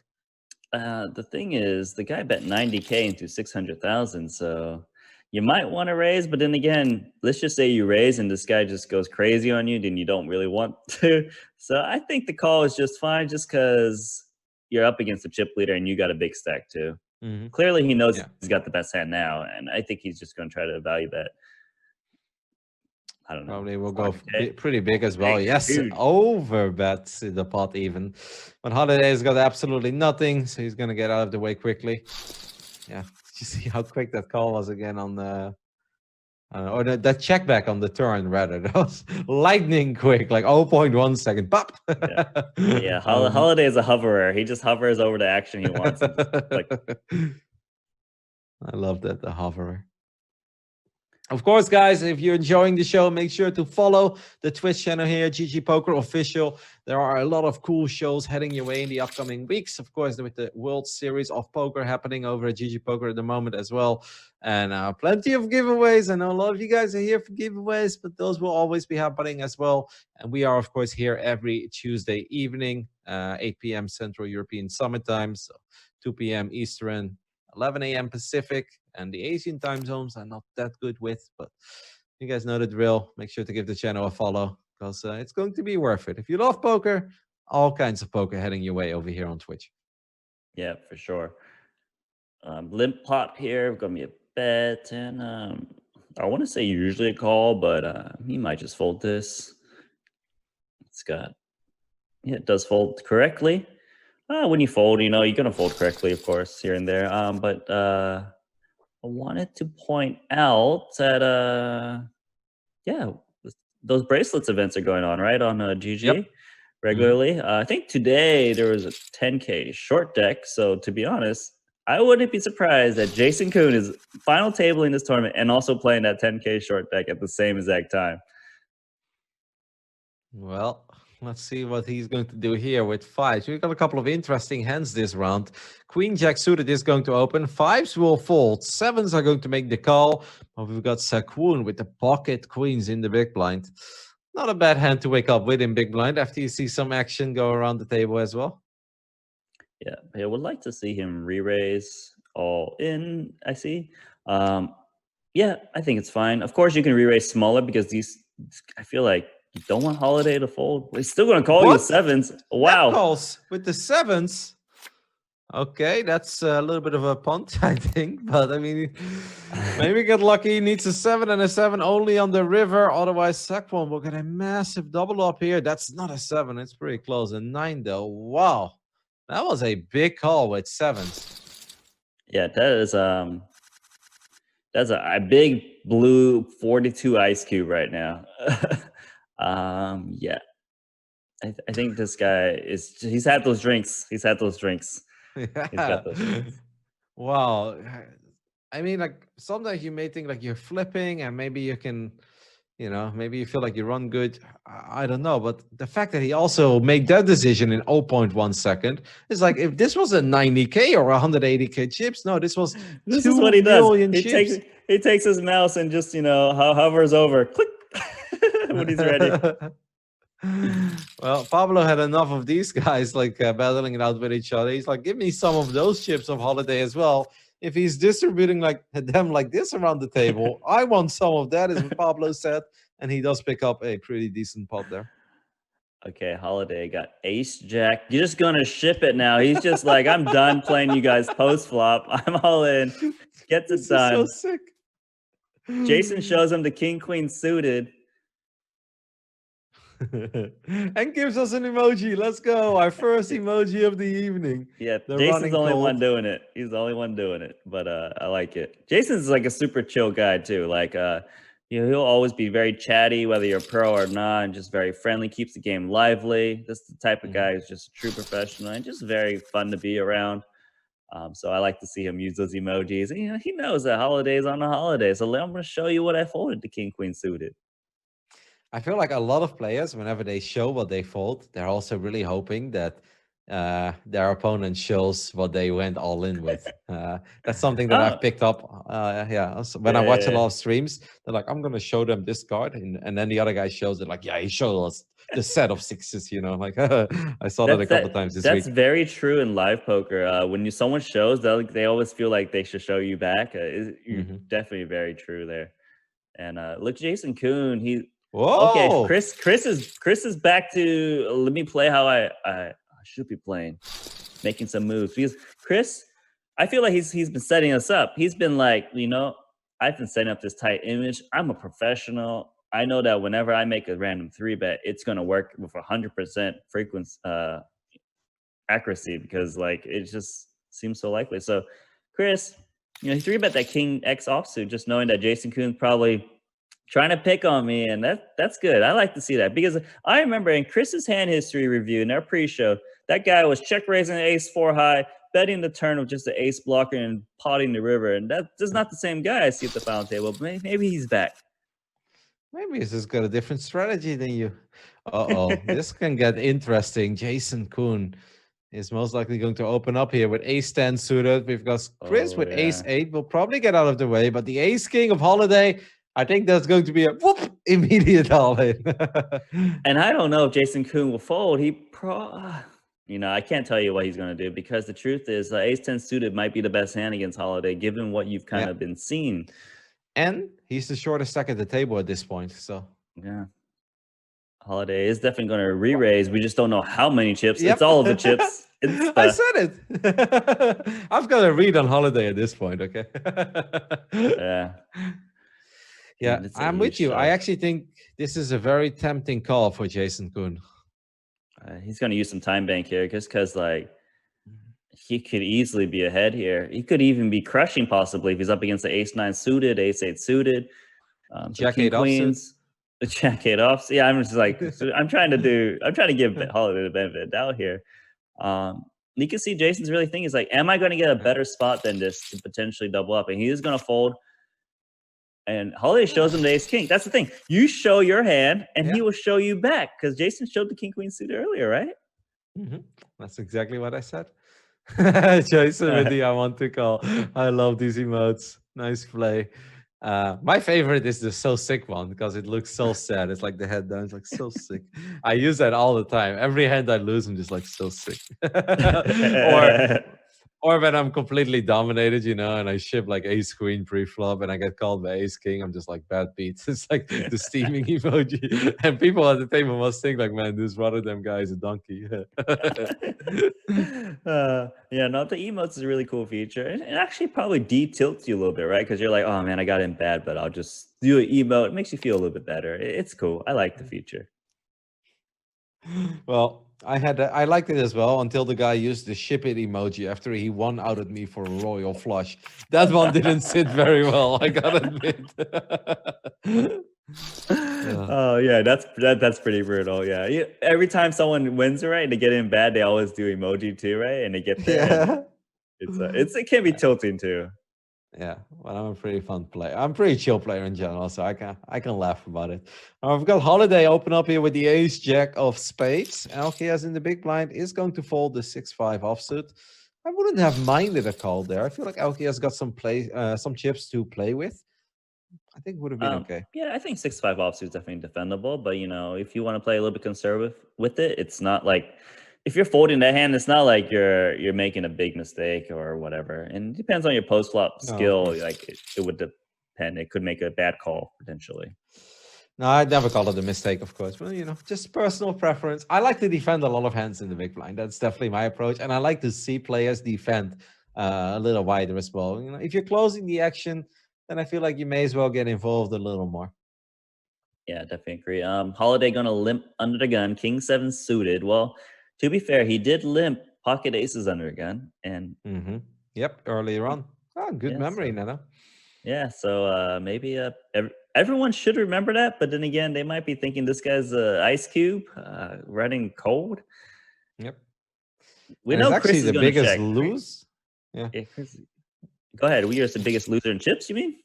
B: The thing is, the guy bet 90K into 600,000, so you might want to raise. But then again, let's just say you raise and this guy just goes crazy on you, then you don't really want to. So I think the call is just fine, just because you're up against a chip leader and you got a big stack too.
A: Mm-hmm.
B: Clearly, he knows
A: Yeah.
B: he's got the best hand now, and I think he's just going to try to value bet. I don't know.
A: Probably will go
B: 400K?
A: pretty big as well.
B: Big,
A: Yes,
B: huge.
A: over bets in the pot even. But Holiday's got absolutely nothing, so he's going to get out of the way quickly. Yeah, did you see how quick that call was again on the... or that check back on the turn, rather. That was lightning quick, like 0.1 second. Pop!
B: Yeah, Holiday is a hoverer. He just hovers over the action he wants. Like...
A: I love that, the hoverer. Of course, guys, if you're enjoying the show, make sure to follow the Twitch channel here, GGPoker Official. There are a lot of cool shows heading your way in the upcoming weeks. Of course, with the World Series of Poker happening over at GGPoker at the moment as well. And plenty of giveaways. I know a lot of you guys are here for giveaways, but those will always be happening as well. And we are, of course, here every Tuesday evening, 8 p.m. Central European Summer Time, so 2 p.m. Eastern, 11 a.m. Pacific, and the Asian time zones I'm not that good with, but you guys know the drill. Make sure to give the channel a follow, because it's going to be worth it. If you love poker, all kinds of poker heading your way over here on Twitch.
B: Yeah, for sure. Limp pot here, gonna be a bet, and I want to say usually a call, but he might just fold this. It's got, yeah, it does fold correctly. When you fold, you know, you're gonna fold correctly, of course, here and there. But I wanted to point out that yeah, those bracelets events are going on, right, on GG.
A: Yep.
B: Regularly. I think today there was a 10K short deck. So to be honest, I wouldn't be surprised that Jason Kuhn is final tabling this tournament and also playing that 10K short deck at the same exact time.
A: Well, let's see what he's going to do here with fives. We've got a couple of interesting hands this round. Queen Jack suited is going to open. Fives will fold. Sevens are going to make the call. But we've got Sakwun with the pocket queens in the big blind. Not a bad hand to wake up with in big blind after you see some action go around the table as well.
B: Yeah, I would like to see him re-raise all in, I see. Yeah, I think it's fine. Of course, you can re-raise smaller because these, I feel like you don't want Holiday to fold. He's still going to call you sevens. Wow.
A: That calls with the sevens. Okay, that's a little bit of a punt, I think. But, I mean, maybe get lucky. He needs a 7 and a 7 only on the river. Otherwise, Sakwon will get a massive double up here. That's not a 7. It's pretty close. A 9, though. Wow. That was a big call with sevens.
B: Yeah, that's a big blue 42 ice cube right now. Yeah. I think this guy he's had those drinks. He's had those drinks.
A: Yeah.
B: He's got those drinks.
A: Wow. I mean, like, sometimes you may think like you're flipping and maybe you can, you know, maybe you feel like you run good. I don't know. But the fact that he also made that decision in 0.1 second is like, if this was a 90K or 180K chips, no, this was
B: This
A: 2
B: is what he
A: million
B: does.
A: chips.
B: He takes his mouse and just, you know, hovers over, click, when he's ready.
A: Well, Pablo had enough of these guys like battling it out with each other. He's like, give me some of those chips of Holiday as well. If he's distributing like them like this around the table, I want some of that, is what Pablo said, and he does pick up a pretty decent pot there.
B: Okay, Holiday got ace jack. You're just gonna ship it now. He's just like, I'm done playing you guys post flop. I'm all in. Gets it done.
A: So sick.
B: Jason shows him the king queen suited.
A: And gives us an emoji. Let's go. Our first emoji of the evening.
B: Yeah, Jason's the only one doing it. He's the only one doing it. But I like it. Jason's like a super chill guy too. Like you know, he'll always be very chatty, whether you're pro or not, and just very friendly, keeps the game lively. This is the type of guy who's just a true professional and just very fun to be around. So I like to see him use those emojis. And, you know, he knows that Holiday's on a holiday. So I'm going to show you what I folded to king queen suited.
A: I feel like a lot of players, whenever they show what they fold, they're also really hoping that their opponent shows what they went all in with. That's something that I've
B: Oh,
A: picked up. Yeah, so when I watch a
B: yeah.
A: lot of streams, they're like, "I'm gonna show them this card," and then the other guy shows it like, "Yeah, he showed us the set of sixes." You know, like I saw that a couple times this
B: That's
A: week.
B: very true in live poker. When someone shows, they always feel like they should show you back. You're
A: Hmm.
B: definitely very true there. And look, Jason Kuhn. Okay.
A: Whoa!
B: Chris is back to let me play how I should be playing, making some moves. Because Chris, I feel like he's been setting us up. He's been like, I've been setting up this tight image. I'm a professional. I know that whenever I make a random 3-bet, it's gonna work with 100% frequency accuracy because like it just seems so likely. So Chris, he 3-bet that King X offsuit, just knowing that Jason Kuhn's probably trying to pick on me, and that's good. I like to see that because I remember in Chris's hand history review in our pre-show, that guy was check raising an ace 4 high, betting the turn with just the ace blocker and potting the river, and that's not the same guy I see at the final table. But maybe he's back.
A: Maybe he's just got a different strategy than you. Uh-oh, this can get interesting. Jason Kuhn is most likely going to open up here with ace-10 suited. We've got Chris
B: Oh
A: with
B: yeah.
A: ace-8. Will probably get out of the way, but the ace-king of Holiday, I think that's going to be a whoop, immediate all-in.
B: And I don't know if Jason Kuhn will fold. I can't tell you what he's going to do because the truth is, ace-10 suited might be the best hand against Holiday, given what you've kind
A: Yeah.
B: of been seeing.
A: And he's the shortest stack at the table at this point, so.
B: Yeah. Holiday is definitely going to re-raise. We just don't know how many chips.
A: Yep.
B: It's all of the chips.
A: I said it. I've got to read on Holiday at this point, okay?
B: Yeah.
A: Yeah,
B: it's a
A: I'm
B: huge
A: with you. I
B: shove.
A: actually think this is a very tempting call for Jason Kuhn.
B: He's going to use some time bank here just because, like, he could easily be ahead here. He could even be crushing possibly if he's up against the ace-9 suited, ace-8 suited.
A: Jack-8 offsuit.
B: Queens, the Jack-8 off. Yeah, I'm just like, I'm trying to give Holiday the benefit of the doubt here. You can see Jason's really thinking is like, am I going to get a better spot than this to potentially double up? And he is going to fold. And Holiday shows him the ace king. That's the thing. You show your hand, and he will show you back because Jason showed the king queen suit earlier, right?
A: Mm-hmm. That's exactly what I said. Jason with the I want to call. I love these emotes. Nice play. My favorite is the so sick one because it looks so sad. It's like the head down. It's like so sick. I use that all the time. Every hand I lose, I'm just like so sick. Or when I'm completely dominated, and I ship like ace queen pre-flop and I get called by ace king, I'm just like bad beats. It's like the steaming emoji. And people at the table must think like, man, this Rotterdam guy is a donkey.
B: The emotes is a really cool feature. And it actually probably de-tilts you a little bit, right? Because you're like, oh man, I got in bad, but I'll just do an emote. It makes you feel a little bit better. It's cool. I like the feature.
A: Well, I liked it as well until the guy used the ship it emoji after he won out at me for a royal flush. That one didn't sit very well, I gotta admit.
B: Oh yeah, that's pretty brutal. Yeah, every time someone wins, right, they get in bad, they always do emoji too, right? And they get there. Yeah. It can be tilting too.
A: Yeah, well, I'm a pretty fun player. I'm a pretty chill player in general, so I can laugh about it. I've got Holiday open up here with the ace jack of spades. LKS in the big blind is going to fold the 6-5 offsuit. I wouldn't have minded a call there. I feel like LKS got some chips to play with. I think it would have been okay.
B: Yeah, I think 6-5 offsuit is definitely defendable, but if you want to play a little bit conservative with it, it's not like if you're folding that hand, it's not like you're making a big mistake or whatever. And it depends on your post flop skill. Like it would depend. It could make a bad call potentially.
A: No, I'd never call it a mistake, of course. But just personal preference. I like to defend a lot of hands in the big blind. That's definitely my approach, and I like to see players defend a little wider as well. If you're closing the action, then I feel like you may as well get involved a little more.
B: Yeah, definitely agree. Holiday gonna limp under the gun, king 7 suited. Well, to be fair, he did limp pocket aces under a gun, and
A: yep, earlier on. Oh, good memory, Nana.
B: Yeah, so maybe everyone should remember that, but then again, they might be thinking this guy's Ice Cube running cold.
A: Yep.
B: We know Chris is
A: the
B: going to
A: biggest
B: check.
A: lose. Yeah.
B: Chris, go ahead. We are the biggest loser in chips, you mean?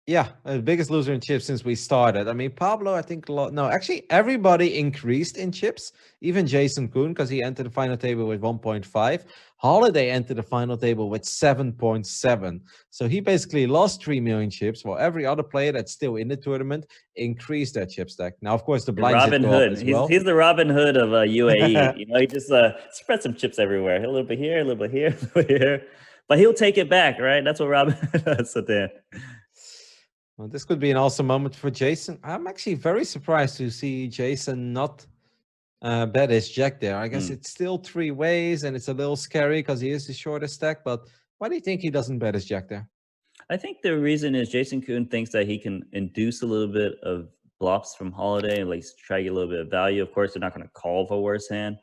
A: Yeah, biggest loser in chips since we started. I mean, Pablo, I think, no, actually, everybody increased in chips, even Jason Kuhn, because he entered the final table with 1.5. Holiday entered the final table with 7.7. So he basically lost 3 million chips, while every other player that's still in the tournament increased their chip stack. Now, of course, the blinds did
B: Robin
A: go up
B: Hood.
A: as
B: He's
A: well.
B: he's the Robin Hood of UAE. You know, he just spread some chips everywhere. A little bit here, a little bit here, a little bit here. But he'll take it back, right? That's what Robin does. So then.
A: Well, this could be an awesome moment for Jason. I'm actually very surprised to see Jason not bet his jack there. I guess it's still 3 ways, and it's a little scary because he is the shortest stack. But why do you think he doesn't bet his jack there?
B: I think the reason is Jason Kuhn thinks that he can induce a little bit of bluffs from Holiday and like try to get a little bit of value. Of course, they're not going to call for worse hand.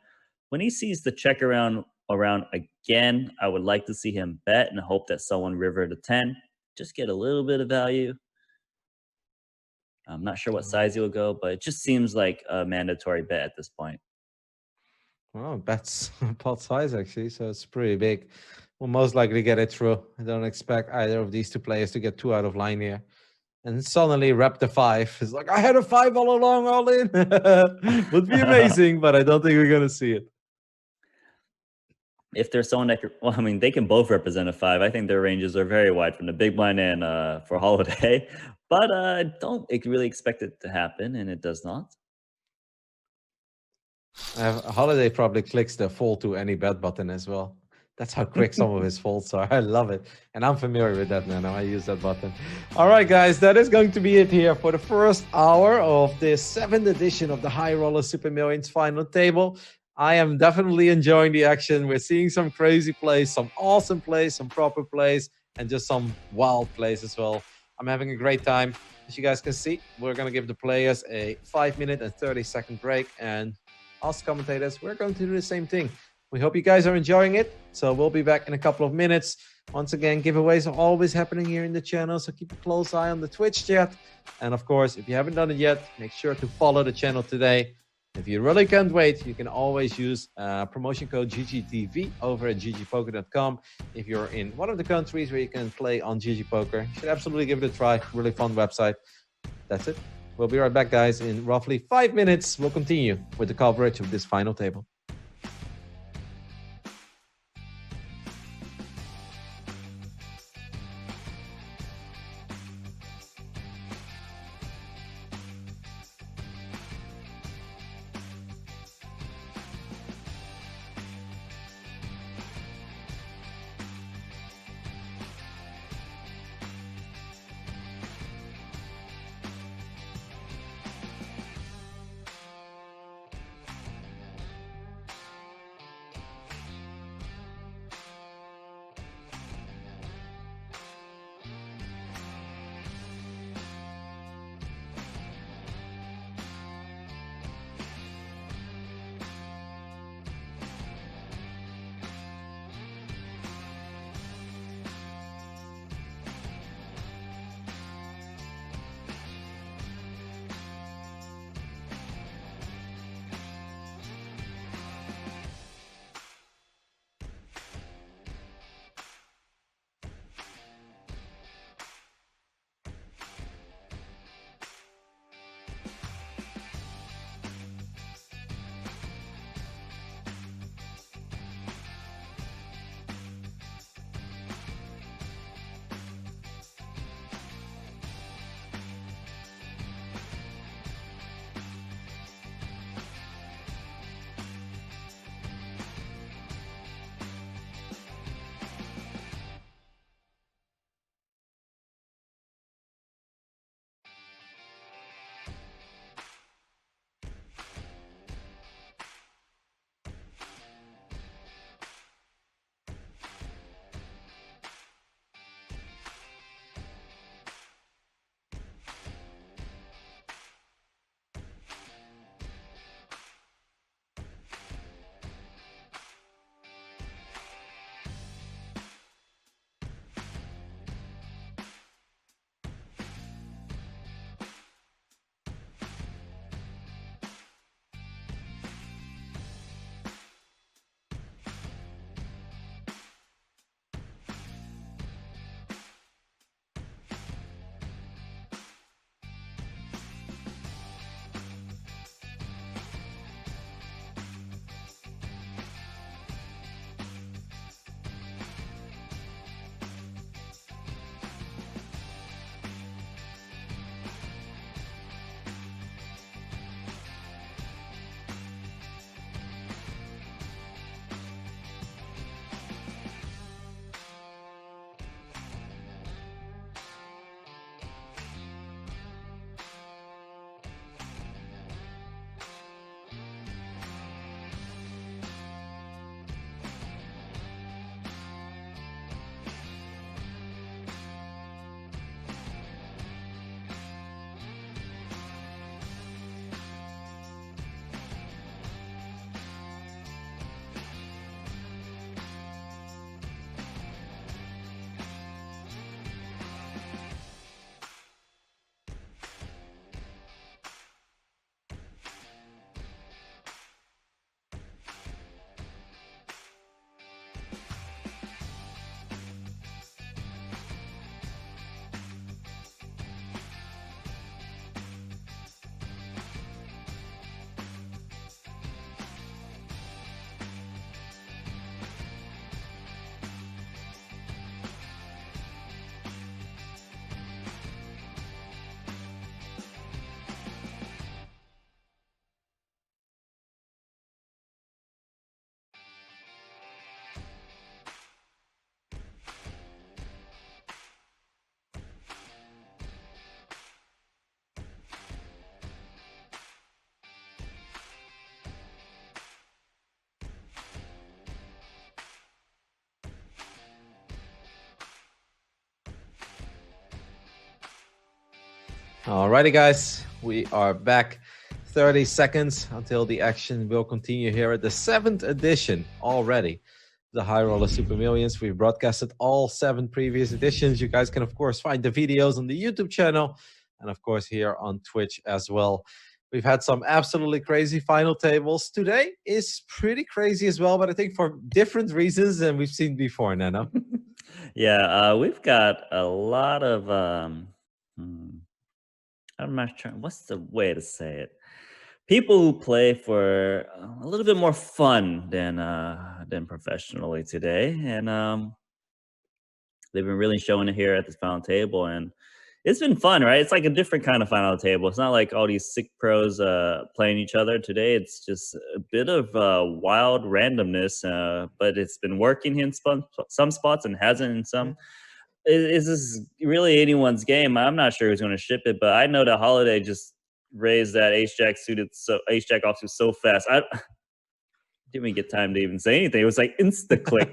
B: When he sees the check around again, I would like to see him bet and hope that someone river to 10. Just get a little bit of value. I'm not sure what size he will go, but it just seems like a mandatory bet at this point.
A: Well, bets pot size actually, so it's pretty big. We'll most likely get it through. I don't expect either of these two players to get 2 out of line here. And suddenly rep the 5. It's like, I had a 5 all along, all in. Would be amazing, but I don't think we're going to see it.
B: If there's someone that could, well, I mean, they can both represent a 5. I think their ranges are very wide from the big blind and for Holiday. But I don't really expect it to happen, and it does not.
A: Holiday probably clicks the fold to any bet button as well. That's how quick some of his folds are. I love it. And I'm familiar with that now. I use that button. All right, guys, that is going to be it here for the first hour of this 7th edition of the Highroller Super Millions final table. I am definitely enjoying the action. We're seeing some crazy plays, some awesome plays, some proper plays, and just some wild plays as well. I'm having a great time. As you guys can see, we're going to give the players a 5-minute and 30-second break. And us commentators, we're going to do the same thing. We hope you guys are enjoying it. So we'll be back in a couple of minutes. Once again, giveaways are always happening here in the channel, so keep a close eye on the Twitch chat. And of course, if you haven't done it yet, make sure to follow the channel today. If you really can't wait, you can always use promotion code GGTV over at GGPoker.com. If you're in one of the countries where you can play on GGPoker, you should absolutely give it a try. Really fun website. That's it. We'll be right back, guys. In roughly 5 minutes, we'll continue with the coverage of this final table. Alrighty, guys, we are back. 30 seconds until the action will continue here at the 7th edition already. The Highroller Super Millions. We've broadcasted all 7 previous editions. You guys can, of course, find the videos on the YouTube channel and, of course, here on Twitch as well. We've had some absolutely crazy final tables. Today is pretty crazy as well, but I think for different reasons than we've seen before, Nano.
B: Yeah, we've got a lot of I'm not sure what's the way to say it. People who play for a little bit more fun than professionally today, and they've been really showing it here at this final table, and it's been fun, right? It's like a different kind of final table. It's not like all these sick pros playing each other today. It's just a bit of wild randomness, but it's been working in some spots and hasn't in some. Is this really anyone's game? I'm not sure who's going to ship it, but I know that Holiday just raised that ace jack ace jack offsuit so fast. I didn't even get time to even say anything. It was like insta click.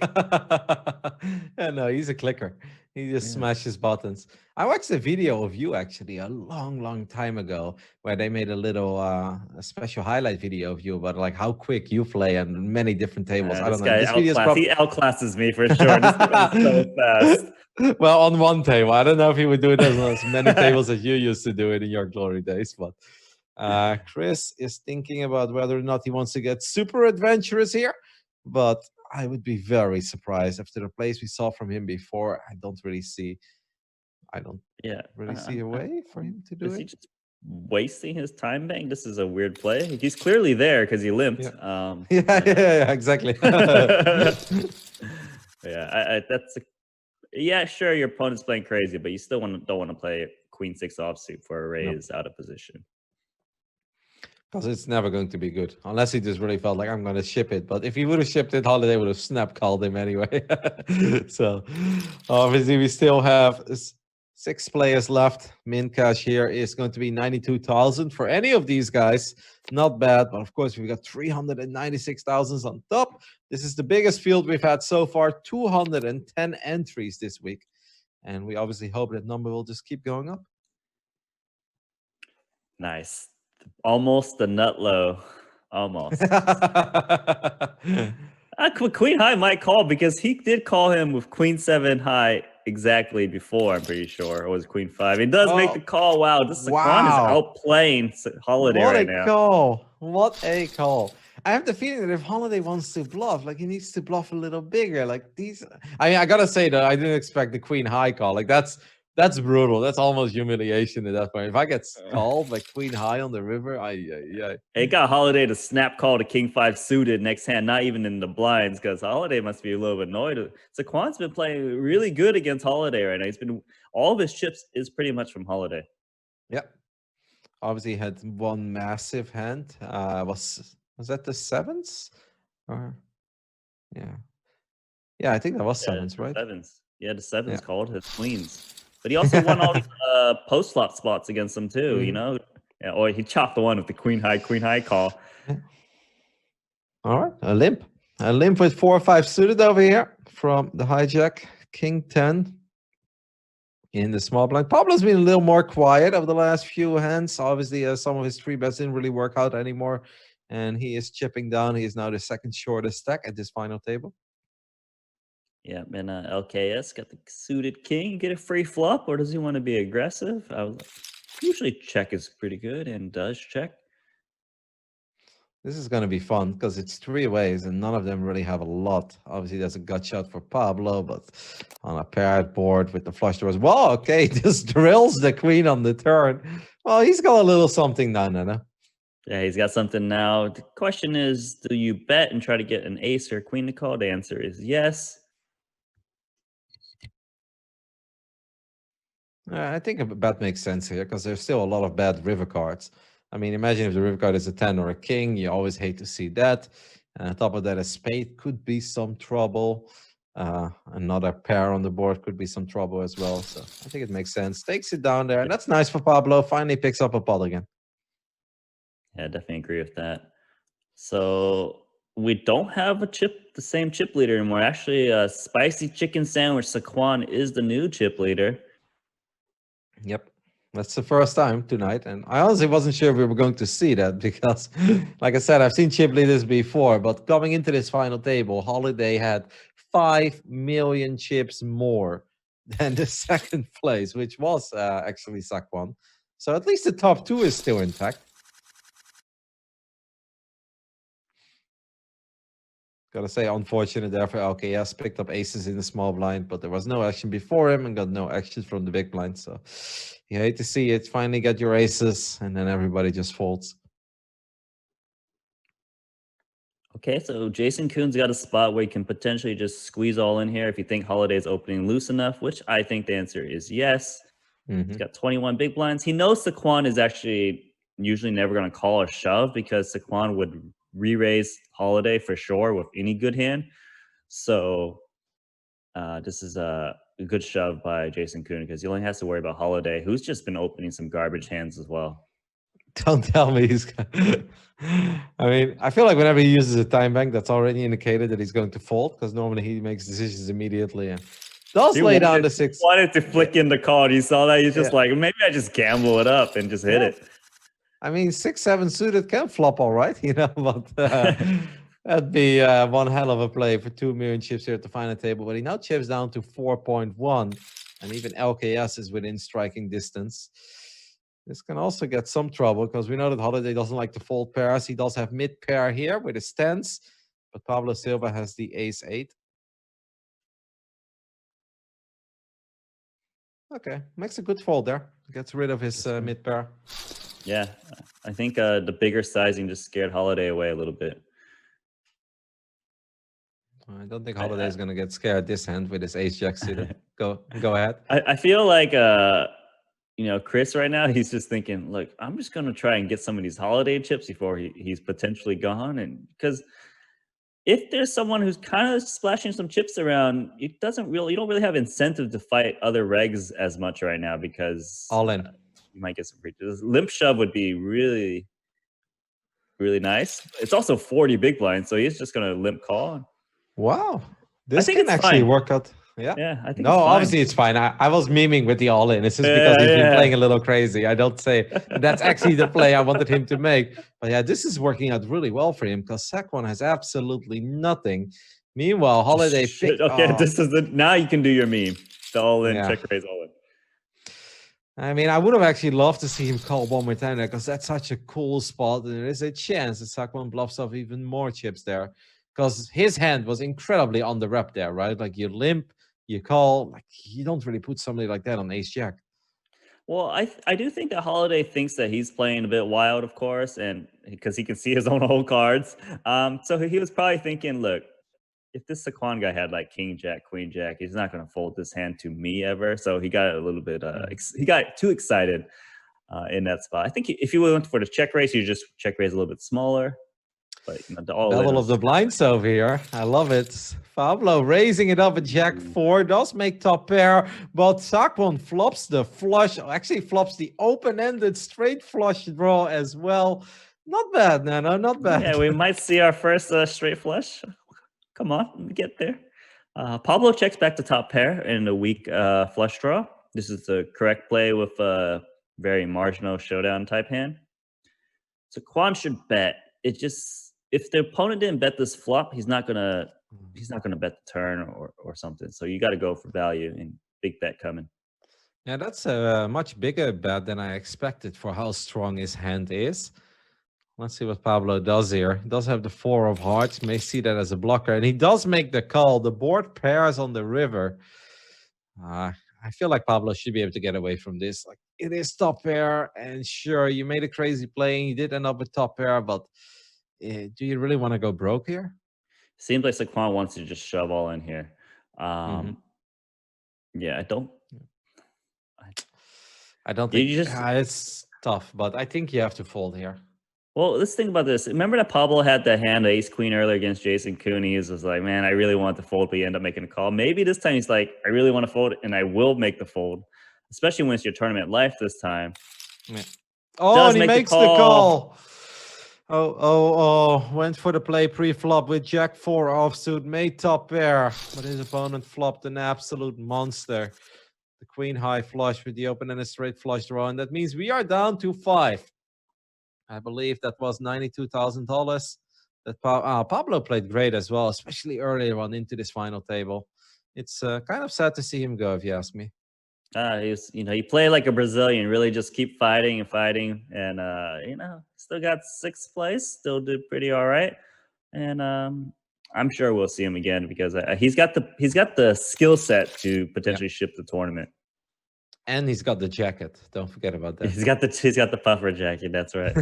A: Yeah, no, he's a clicker. He just smashes buttons. I watched a video of you actually a long time ago where they made a little a special highlight video of you about like how quick you play on many different tables. I don't know. This video is
B: He outclasses me for sure. This guy is so fast.
A: Well, on one table. I don't know if he would do it on as many tables as you used to do it in your glory days, but Chris is thinking about whether or not he wants to get super adventurous here, but I would be very surprised after the plays we saw from him before. I don't really see a way for him to do
B: is
A: it.
B: he just wasting his time bank? This is a weird play. He's clearly there because he limped.
A: Yeah, exactly.
B: Sure, your opponent's playing crazy, but you still don't want to play queen 6 offsuit for a raise out of position.
A: Because it's never going to be good unless he just really felt like I'm going to ship it. But if he would have shipped it, Holiday would have snap called him anyway. So obviously we still have 6 players left. Min cash here is going to be 92,000 for any of these guys. Not bad, but of course we've got 396,000 on top. This is the biggest field we've had so far. 210 entries this week, and we obviously hope that number will just keep going up.
B: Nice. Almost the nut low. Almost. Queen high might call because he did call him with queen 7 high exactly before, I'm pretty sure. Or was queen 5? It does make the call. Wow, this Saquon is outplaying Holiday right now.
A: What a call. I have the feeling that if Holiday wants to bluff, like he needs to bluff a little bigger. Like these, I gotta say that I didn't expect the queen high call. Like that's brutal. That's almost humiliation at that point. If I get called like queen high on the river,
B: it got Holiday to snap call to king 5 suited next hand, not even in the blinds, because Holiday must be a little bit annoyed. Saquon's been playing really good against Holiday right now. All of his chips is pretty much from Holiday.
A: Yep. Obviously had one massive hand. Was that the 7s? Or yeah, I think that was 7s, right?
B: 7s. Yeah, the 7s called his queens. But he also won all these post flop spots against them too, you know? Yeah, or he chopped the one with the queen high call.
A: All right, a limp with 4 or 5 suited over here from the hijack. King 10 in the small blind. Pablo's been a little more quiet over the last few hands. Obviously, some of his 3 bets didn't really work out anymore, and he is chipping down. He is now the 2nd shortest stack at this final table.
B: Yeah, and LKS got the suited king. Get a free flop, or does he want to be aggressive? Usually check is pretty good and does check.
A: This is going to be fun because it's 3 ways and none of them really have a lot. Obviously, there's a gut shot for Pablo, but on a paired board with the flush draws. Well, okay, just drills the queen on the turn. Well, he's got a little something now, Nana.
B: Yeah, he's got something now. The question is, do you bet and try to get an ace or a queen to call? The answer is yes.
A: I think a bet makes sense here because there's still a lot of bad river cards. I mean, imagine if the river card is a 10 or a king. You always hate to see that. And on top of that, a spade could be some trouble. Another pair on the board could be some trouble as well. So I think it makes sense. Takes it down there. And that's nice for Pablo. Finally picks up a pot again.
B: Yeah, definitely agree with that. So we don't have the same chip leader anymore. Actually, Spicy Chicken Sandwich Saquon is the new chip leader.
A: Yep. That's the first time tonight, and I honestly wasn't sure if we were going to see that because, like I said, I've seen chip leaders before, but coming into this final table, Holiday had 5 million chips more than the second place, which was actually Sakwan. So at least the top two is still intact. Gotta say, unfortunate there for LKS. Picked up aces in the small blind, but there was no action before him and got no action from the big blind. So you hate to see it. Finally get your aces, and then everybody just folds.
B: Okay, so Jason Koon's got a spot where he can potentially just squeeze all in here if you think Holiday's opening loose enough, which I think the answer is yes. He's got 21 big blinds. He knows Saquon is actually usually never going to call a shove because Saquon would re-raise Holiday for sure with any good hand. So this is a good shove by Jason Koon because he only has to worry about Holiday, who's just been opening some garbage hands as well.
A: Don't tell me he's. I mean, I feel like whenever he uses a time bank, that's already indicated that he's going to fold because normally he makes decisions immediately and does lay down the 6.
B: Wanted to flick in the call. You saw that. He's just like, maybe I just gamble it up and just hit it.
A: I mean, 6-7 suited can flop all right, but that'd be one hell of a play for 2 million chips here at the final table. But he now chips down to 4.1, and even LKS is within striking distance. This can also get some trouble because we know that Holiday doesn't like to fold pairs. He does have mid pair here with his tens, but Pablo Silva has the ace-8. Okay, makes a good fold there. Gets rid of his mid pair.
B: Yeah, I think the bigger sizing just scared Holiday away a little bit.
A: I don't think Holiday is going to get scared this hand with his ace-jack suited. Go ahead.
B: I feel like Chris right now, he's just thinking, look, I'm just going to try and get some of these Holiday chips before he's potentially gone. And because if there's someone who's kind of splashing some chips around, you don't really have incentive to fight other regs as much right now because
A: all in.
B: You might get some breaches. Limp shove would be really, really nice. It's also 40 big blinds, so he's just going to limp call.
A: Wow. This can actually work out.
B: Yeah, I think
A: obviously it's fine. I was memeing with the all-in. It's just because he's been playing a little crazy. I don't say that's actually the play I wanted him to make. But yeah, this is working out really well for him because Saquon has absolutely nothing. Meanwhile, Holiday picked
B: Okay, this is now you can do your meme. The all-in, check raise all-in.
A: I mean, I would have actually loved to see him call one more time there because that's such a cool spot. And there is a chance that Saquon bluffs off even more chips there because his hand was incredibly on the rep there, right? Like you limp, you call, like you don't really put somebody like that on ace-jack.
B: Well, I do think that Holiday thinks that he's playing a bit wild, of course, and because he can see his own whole cards. So he was probably thinking, look, if this Saquon guy had like king jack, queen jack, he's not going to fold this hand to me ever. So he got a little bit, he got too excited in that spot. I think if you went for the check raise, you just check raise a little bit smaller. But the
A: Battle of the blinds over here. I love it. Pablo raising it up at jack 4. Does make top pair, but Saquon flops the flush. Actually flops the open-ended straight flush draw as well. Not bad, Nano. Not bad.
B: Yeah, we might see our first straight flush. Come on, get there. Pablo checks back to top pair in a weak flush draw. This is the correct play with a very marginal showdown type hand. So Quan should bet. It just if the opponent didn't bet this flop, he's not gonna bet the turn or something. So you got to go for value and big bet coming.
A: Yeah, that's a much bigger bet than I expected for how strong his hand is. Let's see what Pablo does here. He does have the 4 of hearts. May see that as a blocker. And he does make the call. The board pairs on the river. I feel like Pablo should be able to get away from this. Like it is top pair. And sure, you made a crazy play. And you did end up with top pair. But do you really want to go broke here?
B: Seems like Saquon wants to just shove all in here. Yeah, I don't think
A: it's tough. But I think you have to fold here.
B: Well, let's think about this. Remember that Pablo had the hand ace queen earlier against Jason Koon. He was like, man, I really want to fold, but he ended up making a call. Maybe this time he's like, I really want to fold, and I will make the fold, especially when it's your tournament life this time.
A: Yeah. Oh, and he makes the call. Oh, went for the play pre-flop with jack 4 offsuit, made top pair, but his opponent flopped an absolute monster. the queen high flush with the open and a straight flush draw. And that means we are down to 5. I believe that was $92,000. That Pablo played great as well, especially earlier on into this final table. It's kind of sad to see him go, if you ask me.
B: He played like a Brazilian, really just keep fighting and fighting, and still got 6th place, still did pretty all right, and I'm sure we'll see him again because he's got the skill set to potentially ship the tournament.
A: And he's got the jacket. Don't forget about that.
B: He's got the puffer jacket. That's right.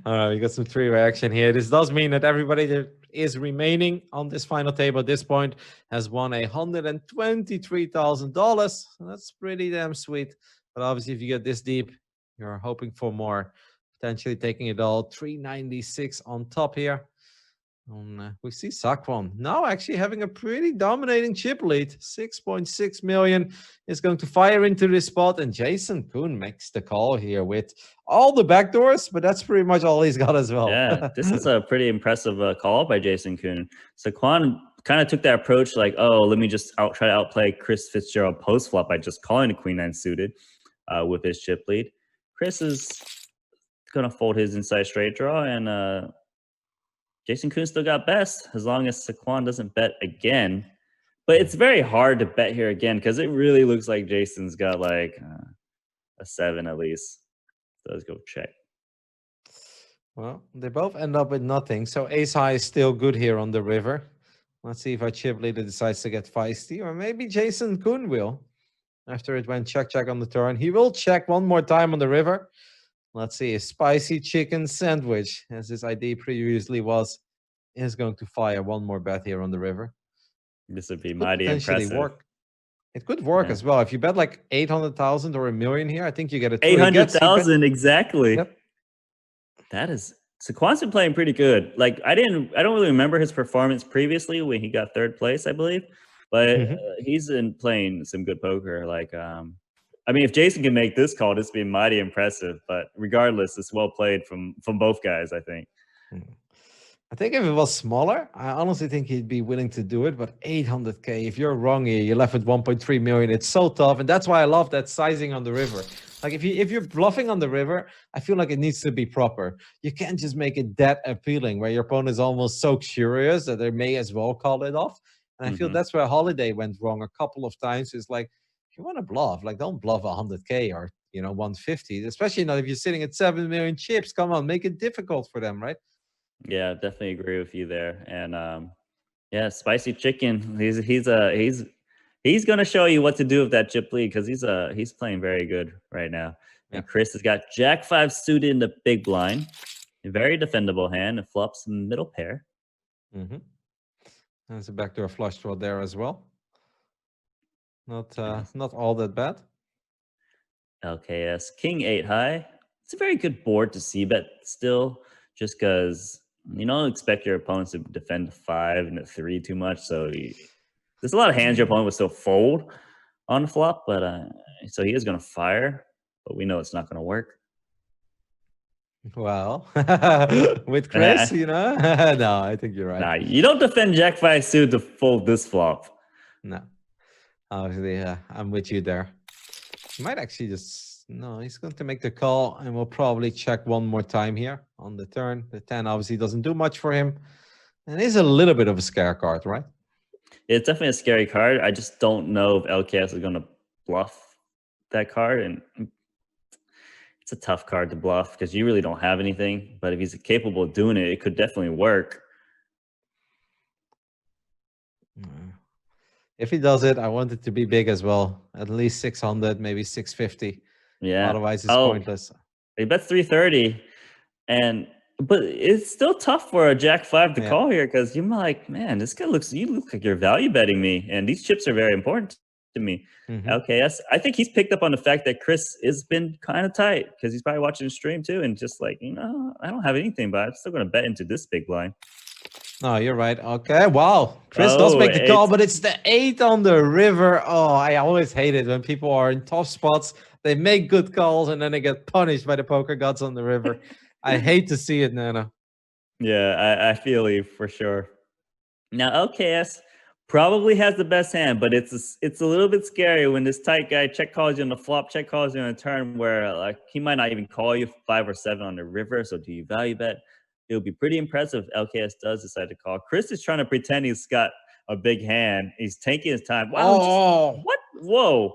A: All right, we got some 3-way action here. This does mean that everybody that is remaining on this final table at this point has won $123,000. That's pretty damn sweet. But obviously, if you get this deep, you're hoping for more. Potentially taking it all. 396 on top here. We see Saquon now actually having a pretty dominating chip lead. 6.6 million is going to fire into this spot, and Jason Koon makes the call here with all the backdoors, but that's pretty much all he's got as well.
B: Yeah, this is a pretty impressive call by Jason Koon. Saquon kind of took that approach like, oh, let me just try to outplay Chris Fitzgerald post flop by just calling a queen 9 suited with his chip lead. Chris is gonna fold his inside straight draw, and Jason Koon still got best as long as Saquon doesn't bet again. But it's very hard to bet here again because it really looks like Jason's got like a 7 at least. So let's go check.
A: Well, they both end up with nothing. So ace high is still good here on the river. Let's see if our chip leader decides to get feisty, or maybe Jason Koon will. After it went check on the turn, he will check one more time on the river. Let's see, a spicy chicken sandwich, as his ID previously was, is going to fire one more bet here on the river.
B: This would be mighty impressive.
A: Work. It could work as well. If you bet like 800,000 or $1 million here, I think you get a
B: 800,000 exactly.
A: Yep.
B: That is Saquon's been playing pretty good. Like I don't really remember his performance previously when he got 3rd place, I believe, but he's been playing some good poker. Like I mean, if Jason can make this call, this would be mighty impressive. But regardless, it's well played from both guys, I think.
A: I think if it was smaller, I honestly think he'd be willing to do it. But 800K, if you're wrong here, you're left with 1.3 million. It's so tough. And that's why I love that sizing on the river. Like if you're bluffing on the river, I feel like it needs to be proper. You can't just make it that appealing where your opponent is almost so curious that they may as well call it off. And I feel that's where Holiday went wrong a couple of times. It's like, you want to bluff, like don't bluff 100K or 150, especially not if you're sitting at 7 million chips. Come on, make it difficult for them, right?
B: Yeah, definitely agree with you there. And yeah, spicy chicken. He's gonna show you what to do with that chip lead because he's playing very good right now. And Chris has got Jack 5 suited in the big blind, a very defendable hand, and flops middle pair.
A: There's a backdoor flush draw there as well. Not all that bad.
B: LKS King 8 high. It's a very good board to see bet still, just because you don't expect your opponents to defend 5 and 3 too much. So there's a lot of hands your opponent will still fold on the flop, but so he is going to fire, but we know it's not going to work.
A: Well, with Chris, no, I think you're right.
B: Nah, you don't defend Jack 5 suit to fold this flop.
A: No. Obviously, I'm with you there. He might actually he's going to make the call, and we'll probably check one more time here on the turn. The 10 obviously doesn't do much for him. And it is a little bit of a scare card, right?
B: It's definitely a scary card. I just don't know if LKS is going to bluff that card. And it's a tough card to bluff because you really don't have anything. But if he's capable of doing it, it could definitely work.
A: If he does it, I want it to be big as well. At least 600, maybe 650.
B: Yeah.
A: Otherwise, it's pointless.
B: He bets 330. But it's still tough for a Jack 5 to call here because you're like, man, this guy you look like you're value betting me. And these chips are very important to me. LKS, I think he's picked up on the fact that Chris has been kind of tight because he's probably watching the stream too. And just like, I don't have anything, but I'm still going to bet into this big blind.
A: No, you're right. Okay, wow. Chris does make the call, but it's the 8 on the river. Oh, I always hate it when people are in tough spots. They make good calls, and then they get punished by the poker gods on the river. I hate to see it, Nana.
B: Yeah, I feel you for sure. Now, LKS Probably has the best hand, but it's a little bit scary when this tight guy check calls you on the flop, check calls you on a turn where like he might not even call you 5 or 7 on the river. So do you value bet? It would be pretty impressive if LKS does decide to call. Chris is trying to pretend he's got a big hand. He's taking his time. Wow, what? Whoa.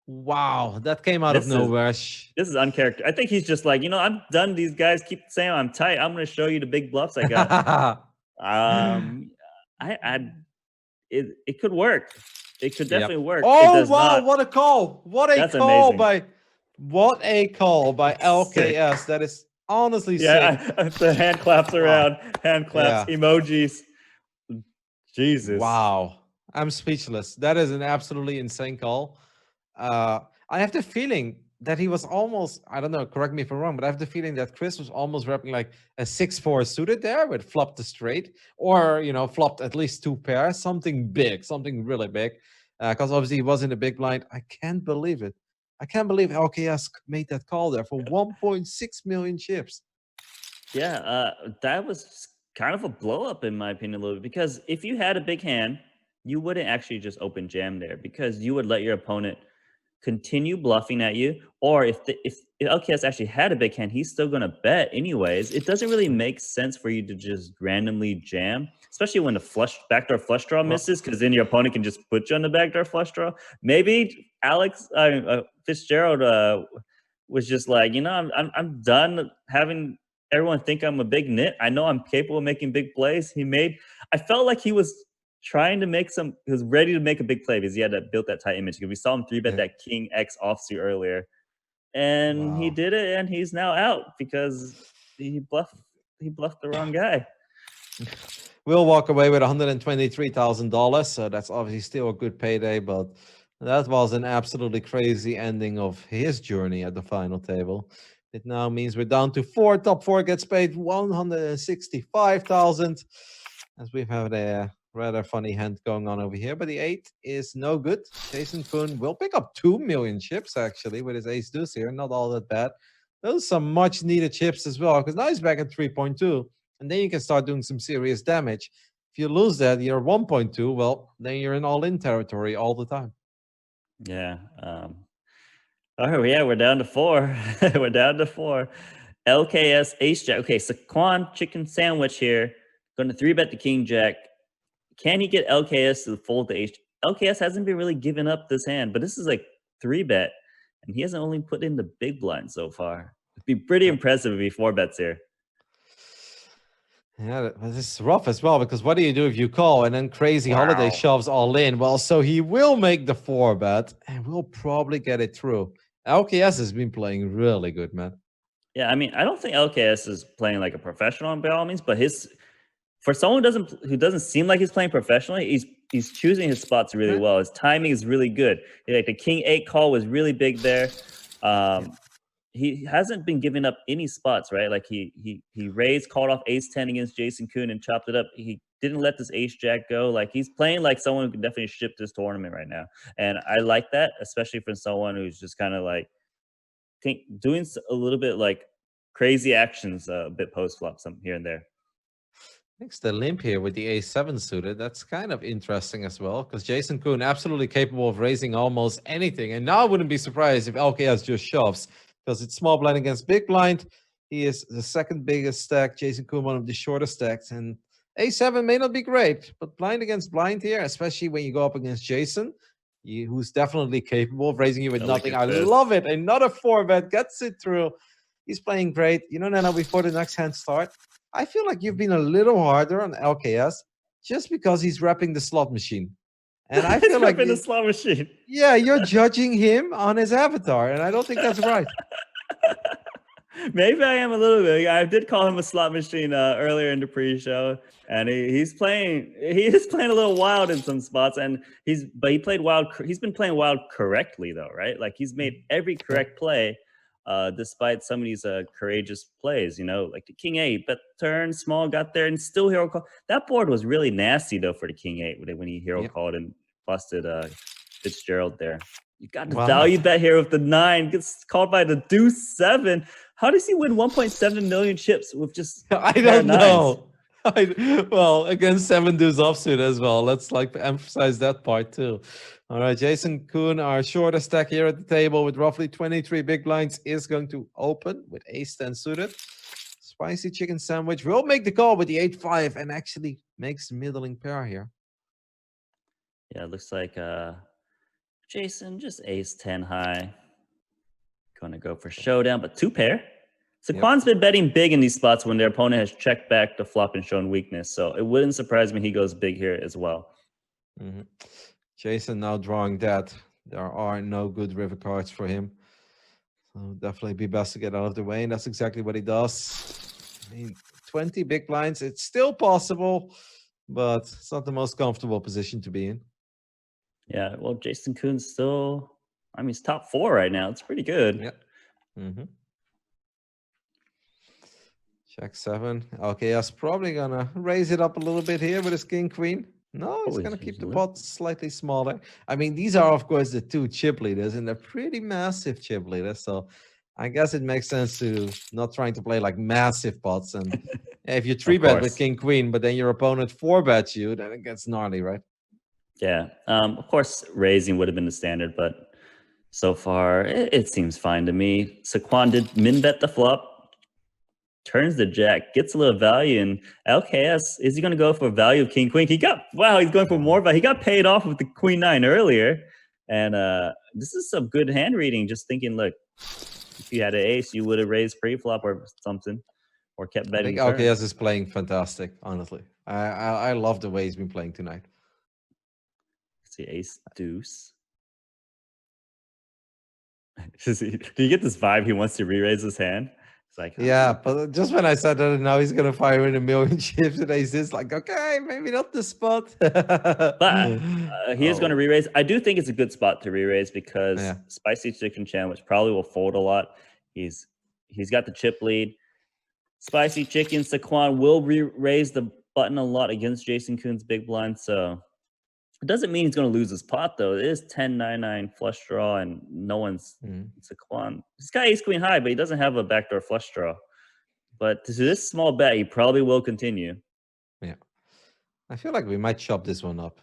A: Wow, that came out of nowhere.
B: This is uncharacteristic. I think he's just like, I'm done. These guys keep saying I'm tight. I'm going to show you the big bluffs I got. It could work. It could definitely work.
A: Oh wow! What a call! What a call
B: amazing.
A: by LKS. Sick. That is honestly sick.
B: The hand claps around, hand claps, emojis. Jesus!
A: Wow, I'm speechless. That is an absolutely insane call. I have the feeling that he was almost, I don't know, correct me if I'm wrong, but I have the feeling that Chris was almost wrapping like a 6-4 suited there with flopped the straight, or, flopped at least 2 pairs, something big, something really big. Because obviously he was in the big blind. I can't believe it. I can't believe LKS made that call there for 1.6 million chips.
B: Yeah, that was kind of a blow up in my opinion a little bit, because if you had a big hand, you wouldn't actually just open jam there, because you would let your opponent continue bluffing at you, or if LKS actually had a big hand, he's still going to bet anyways. It doesn't really make sense for you to just randomly jam, especially when the backdoor flush draw misses, because then your opponent can just put you on the backdoor flush draw. Maybe Fitzgerald was just like, I'm done having everyone think I'm a big nit. I know I'm capable of making big plays. I felt like he was trying to he was ready to make a big play because he had built that tight image. Because we saw him 3-bet that King X offsuit earlier, and he did it, and he's now out because he bluffed the wrong guy.
A: We'll walk away with $123,000, so that's obviously still a good payday, but that was an absolutely crazy ending of his journey at the final table. It now means we're down to 4. Top 4 gets paid $165,000, as we've had a rather funny hand going on over here, but the 8 is no good. Jason Kuhn will pick up 2 million chips actually with his ace deuce here. Not all that bad. Those are some much needed chips as well, because now he's back at 3.2, and then you can start doing some serious damage. If you lose that, you're 1.2. Well, then you're in all-in territory all the time.
B: Yeah. Oh yeah, we're down to 4. We're down to 4. LKS ace jack. Okay, Saquon chicken sandwich here. Going to 3-bet the king jack. Can he get LKS to fold the ace? LKS hasn't been really giving up this hand, but this is like 3-bet, and he hasn't only put in the big blind so far. It'd be pretty impressive if he 4-bets here.
A: Yeah, this is rough as well, because what do you do if you call and then Crazy Holiday shoves all in? Well, so he will make the 4-bet, and we'll probably get it through. LKS has been playing really good, man.
B: Yeah, I mean, I don't think LKS is playing like a professional by all means, but for someone who doesn't seem like he's playing professionally, he's choosing his spots really well. His timing is really good. Like the King 8 call was really big there. He hasn't been giving up any spots, right? Like he raised, called off ace 10 against Jason Kuhn and chopped it up. He didn't let this ace jack go. Like he's playing like someone who can definitely ship this tournament right now. And I like that, especially for someone who's just kind of like doing a little bit like crazy actions a bit post flop, some here and there.
A: Makes the limp here with the A7 suited. That's kind of interesting as well, because Jason Kuhn absolutely capable of raising almost anything. And now I wouldn't be surprised if LKS just shoves, because it's small blind against big blind. He is the second biggest stack. Jason Kuhn, one of the shortest stacks. And A7 may not be great, but blind against blind here, especially when you go up against Jason, who's definitely capable of raising you with nothing. I love it. Another 4-bet gets it through. He's playing great. Nana, before the next hand start, I feel like you've been a little harder on LKS just because he's repping the slot machine. And I feel like
B: the slot machine.
A: Yeah, you're judging him on his avatar, and I don't think that's right.
B: Maybe I am a little bit. I did call him a slot machine earlier in the pre-show, and he's playing. He is playing a little wild in some spots, and he played wild. He's been playing wild correctly though, right? Like he's made every correct play. Despite some of these courageous plays, like the King 8, but turn small, got there, and still hero call. That board was really nasty though for the King 8 when he hero called and busted Fitzgerald there. You got the value bet here with the 9, gets called by the deuce 7. How does he win 1.7 million chips with just
A: I don't know. Well, against 7 deuce offsuit as well. Let's like emphasize that part too. All right, Jason Kuhn, our shortest stack here at the table with roughly 23 big blinds, is going to open with ace-10 suited. Spicy chicken sandwich will make the call with the 8-5 and actually makes middling pair here.
B: Yeah, it looks like Jason just ace-10 high. Gonna go for showdown, but 2-pair. Saquon's been betting big in these spots when their opponent has checked back the flop and shown weakness, so it wouldn't surprise me he goes big here as well.
A: Jason now drawing that. There are no good river cards for him. So definitely be best to get out of the way, and that's exactly what he does. I mean, 20 big blinds, it's still possible, but it's not the most comfortable position to be in.
B: Yeah, well, Jason Kuhn's still, I mean, he's top 4 right now. It's pretty good.
A: Yeah. Check 7. Okay, that's probably gonna raise it up a little bit here with his king queen. No, he's gonna keep the pot slightly smaller. I mean, these are of course the 2 chip leaders, and they're pretty massive chip leaders. So I guess it makes sense to not trying to play like massive pots. And if you 3-bet with king queen, but then your opponent 4-bets you, then it gets gnarly, right?
B: Yeah. Of course, raising would have been the standard, but so far it seems fine to me. Saquon did min bet the flop. Turns the jack, gets a little value, and LKS, is he going to go for value of king queen? He's going for more, but he got paid off with the queen 9 earlier. And this is some good hand reading. Just thinking, look, if you had an ace, you would have raised pre-flop or something, or kept betting.
A: I think LKS is playing fantastic, honestly. I love the way he's been playing tonight.
B: Let's see, ace deuce. Do you get this vibe he wants to re-raise his hand? It's like,
A: yeah, but just when I said that, now he's gonna fire in a million chips, and he's just like, okay, maybe not the spot.
B: But he is going to re-raise. I do think it's a good spot to re-raise because Spicy Chicken Sandwich probably will fold a lot. He's got the chip lead. Spicy Chicken Saquon will re-raise the button a lot against Jason Kuhn's big blind, so it doesn't mean he's going to lose his pot, though. It is 10-9-9 flush draw, and no one's Saquon. He's got ace queen high, but he doesn't have a backdoor flush draw. But to this small bet, he probably will continue.
A: Yeah. I feel like we might chop this one up.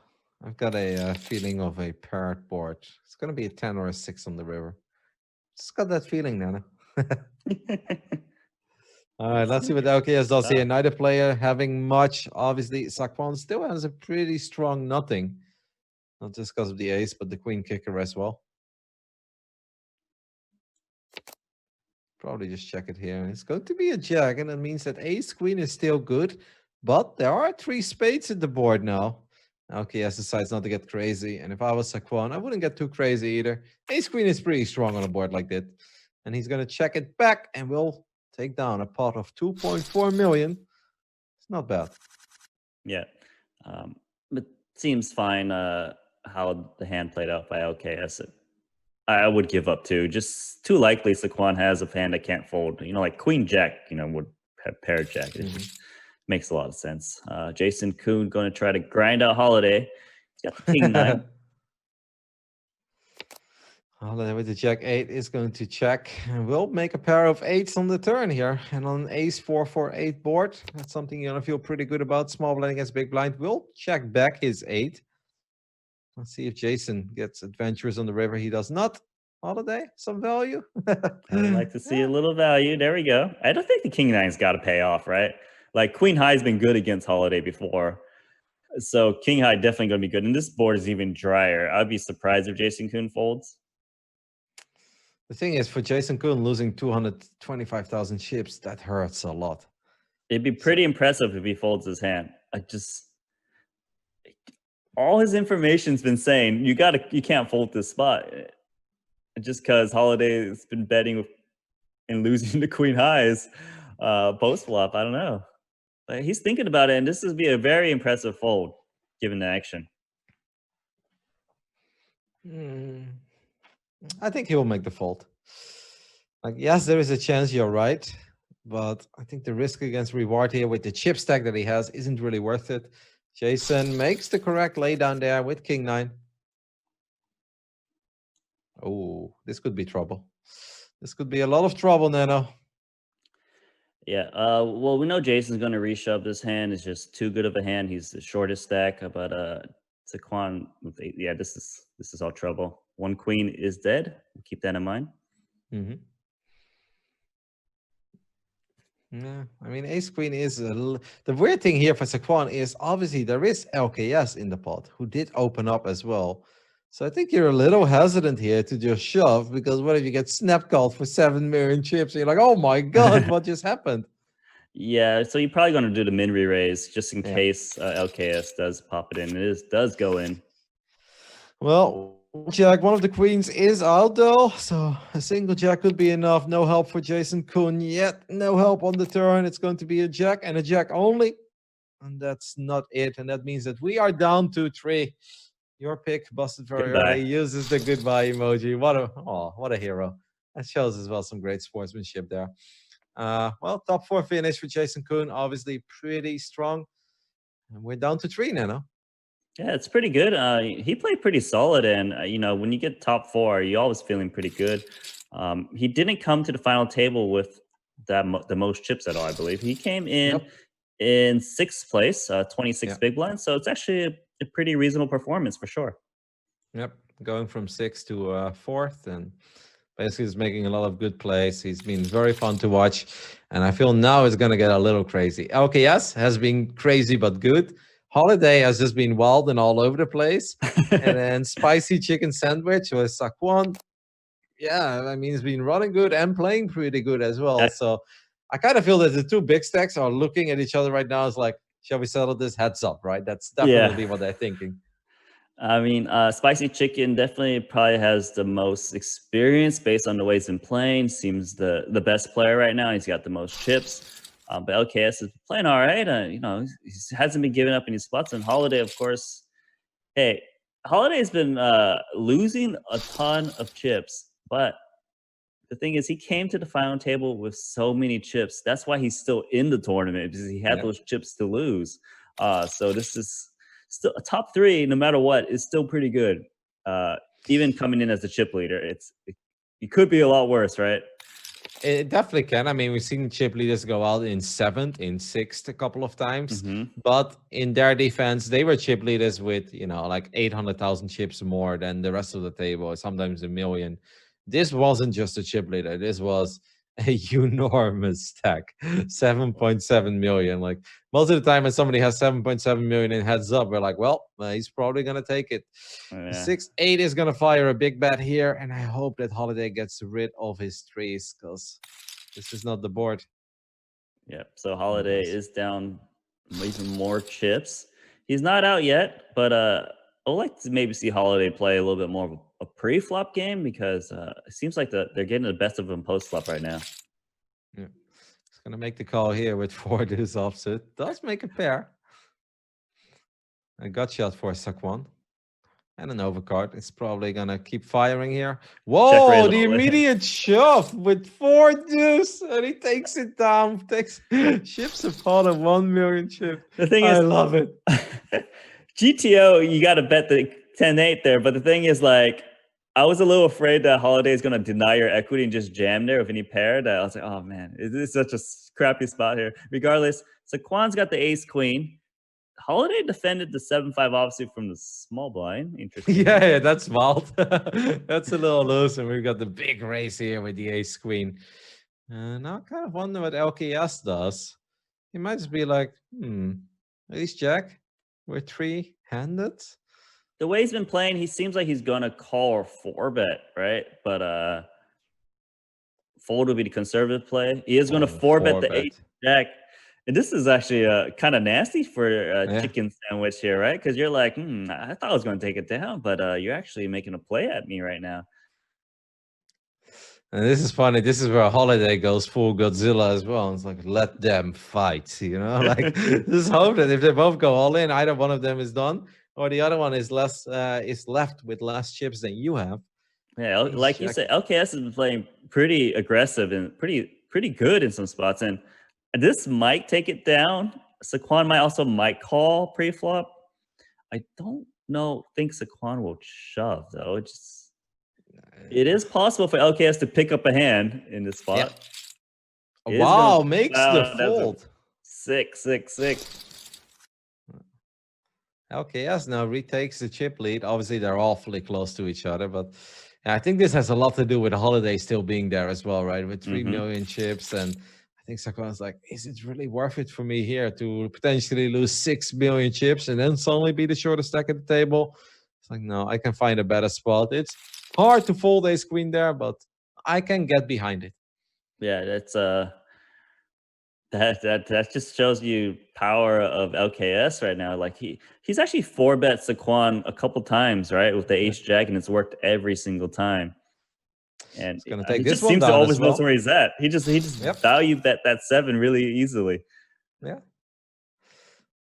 A: I've got a feeling of a paired board. It's going to be a 10 or a 6 on the river. Just got that feeling, Nana. All right, let's see what LKS does here. Neither player having much. Obviously, Saquon still has a pretty strong nothing. Not just because of the ace, but the queen kicker as well. Probably just check it here. It's going to be a jack, and that means that ace queen is still good. But there are 3 spades in the board now. LKS decides not to get crazy. And if I was Saquon, I wouldn't get too crazy either. Ace queen is pretty strong on a board like that. And he's going to check it back, and we'll take down a pot of 2.4 million. It's not bad.
B: Yeah. It seems fine how the hand played out by LKS. I would give up too. Just too likely Saquon has a hand that can't fold. You know, like Queen Jack, would have paired Jack. It just makes a lot of sense. Jason Kuhn going to try to grind out Holiday. He's got the King 9.
A: Holiday with the Jack 8 is going to check. And we'll make a pair of 8s on the turn here. And on ace 4-4-8 board, that's something you're going to feel pretty good about. Small blind against big blind. We'll check back his 8. Let's see if Jason gets adventurous on the river. He does not. Holiday, some value.
B: I'd like to see a little value. There we go. I don't think the King 9's got to pay off, right? Like Queen High's been good against Holiday before. So King High definitely going to be good. And this board is even drier. I'd be surprised if Jason Kuhn folds.
A: The thing is, for Jason Kuhn losing 225,000 chips, that hurts a lot.
B: It'd be pretty impressive if he folds his hand. All his information's been saying you can't fold this spot. Just because Holiday has been betting and losing to Queen Highs post flop, I don't know. But he's thinking about it, and this would be a very impressive fold given the action.
A: I think he will make the fold. Like, yes, there is a chance you're right, but I think the risk against reward here with the chip stack that he has isn't really worth it. Jason makes the correct laydown there with King 9. Oh, this could be trouble. This could be a lot of trouble, Nano.
B: Yeah. Well, we know Jason's going to reshove this hand. It's just too good of a hand. He's the shortest stack, but Saquon, yeah, this is all trouble. One queen is dead. Keep that in mind.
A: Hmm. Yeah, I mean, ace queen is the weird thing here for Saquon is obviously there is LKS in the pot who did open up as well. So I think you're a little hesitant here to just shove because what if you get snap called for 7 million chips and you're like, oh my god, what just happened?
B: Yeah, so you're probably going to do the min re-raise just in
A: Yeah.
B: case LKS does pop it in. Does go in.
A: Well, Jack, one of the queens is out though, so a single Jack could be enough. No help for Jason Kuhn yet. No help on the turn. It's going to be a Jack and a Jack only. And that's not it. And that means that we are down to 3. Your pick, busted very
B: Goodbye.
A: early, uses the goodbye emoji. What a hero. That shows as well some great sportsmanship there. Well, top 4 finish for Jason Kuhn, obviously pretty strong. And we're down to 3 now. No?
B: Yeah, it's pretty good. He played pretty solid, and when you get top 4, you're always feeling pretty good. He didn't come to the final table with the most chips at all, I believe. He came in in 6th place, 26 big blinds. So it's actually a pretty reasonable performance for sure.
A: Yep, going from 6th to 4th, and basically he's making a lot of good plays. He's been very fun to watch, and I feel now it's going to get a little crazy. LKS has been crazy but good. Holiday has just been wild and all over the place. And then Spicy Chicken Sandwich with Saquon. Yeah, I mean, he's been running good and playing pretty good as well. So I kind of feel that the 2 big stacks are looking at each other right now. It's like, shall we settle this heads up, right? That's definitely what they're thinking.
B: I mean, Spicy Chicken definitely probably has the most experience based on the way he's been playing. Seems the best player right now. He's got the most chips. But LKS is playing all right. He hasn't been giving up any spots. And Holiday, of course, hey, Holiday's been losing a ton of chips. But the thing is, he came to the final table with so many chips. That's why he's still in the tournament, because he had those chips to lose. So this is still a top 3, no matter what, is still pretty good. Even coming in as the chip leader, it could be a lot worse, right?
A: It definitely can. I mean, we've seen chip leaders go out in 7th, in 6th a couple of times. But in their defense, they were chip leaders with, like 800,000 chips more than the rest of the table, sometimes a million. This wasn't just a chip leader. This was a enormous stack, 7.7 million. Like most of the time when somebody has 7.7 million in heads up, we're like, well, he's probably going to take it. 6-8 is going to fire a big bet here, and I hope that Holiday gets rid of his 3s because this is not the board.
B: Yep. So Holiday is down even more chips. He's not out yet, but I'd like to maybe see Holiday play a little bit more of a pre-flop game, because it seems like they're getting the best of him post-flop right now.
A: Yeah. He's going to make the call here with 4 deuce offsuit. Does make a pair. A gut shot for Saquon. And an overcard. It's probably going to keep firing here. Whoa, the immediate shove with 4 deuce. And he takes it down. Ships a pot of 1 million chips.
B: The thing is,
A: I love it.
B: GTO, you got to bet the 10-8 there. But the thing is, like, I was a little afraid that Holiday is going to deny your equity and just jam there with any pair. That I was like, oh, man, this is such a crappy spot here. Regardless, Saquon's got the ace queen. Holiday defended the 7-5 offsuit from the small blind. Interesting.
A: Yeah, that's wild. That's a little loose, and we've got the big race here with the ace queen. Now I kind of wonder what LKS does. He might just be like, ace jack. We're 3-handed.
B: The way he's been playing, he seems like he's gonna call or 4-bet, right? But fold would be the conservative play. He is gonna 4-bet the ace jack. And this is actually kind of nasty for a chicken sandwich here, right? Because you're like, I thought I was going to take it down, but you're actually making a play at me right now.
A: And this is funny. This is where Holiday goes full Godzilla as well. It's like, let them fight, Like, just hope that if they both go all in, either one of them is done, or the other one is left with less chips than you have.
B: Yeah, like you said, LKS has been playing pretty aggressive and pretty good in some spots, and this might take it down. Saquon might call pre-flop. I don't think Saquon will shove though. It is possible for LKS to pick up a hand in this spot.
A: Wow, makes the fold.
B: 6-6-6.
A: LKS now retakes the chip lead. Obviously, they're awfully close to each other, but I think this has a lot to do with Holiday still being there as well, right? With 3 million chips. And I think Saquon's like, is it really worth it for me here to potentially lose 6 million chips and then suddenly be the shortest stack at the table? It's like, no, I can find a better spot. It's hard to fold ace queen there, but I can get behind it.
B: Yeah, that's that just shows you power of LKS right now. Like he's actually 4-bet Saquon a couple times, right, with the ace jack, and it's worked every single time. And
A: gonna take
B: he
A: this
B: just
A: one
B: seems to
A: down
B: always
A: as well.
B: knows where he's at. He just value bet that 7 really easily.
A: Yeah.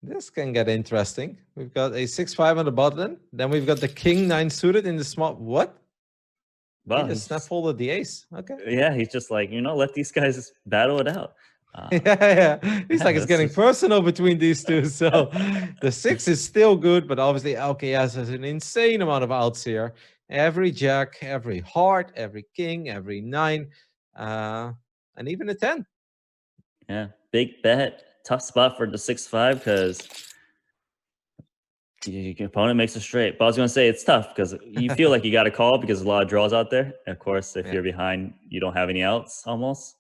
A: This can get interesting. We've got a 6-5 on the button. Then we've got the king 9 suited in the small. What?
B: Well,
A: he just snap folded the ace. Okay.
B: Yeah, he's just like, let these guys battle it out.
A: Yeah. He's like, it's getting personal between these two. So the 6 is still good, but obviously LKS has an insane amount of outs here. Every jack, every heart, every king, every 9, and even a 10.
B: Yeah, big bet. Tough spot for the 6-5 because your opponent makes a straight. But I was going to say it's tough because you feel like you got to call because there's a lot of draws out there. And of course, if you're behind, you don't have any outs almost.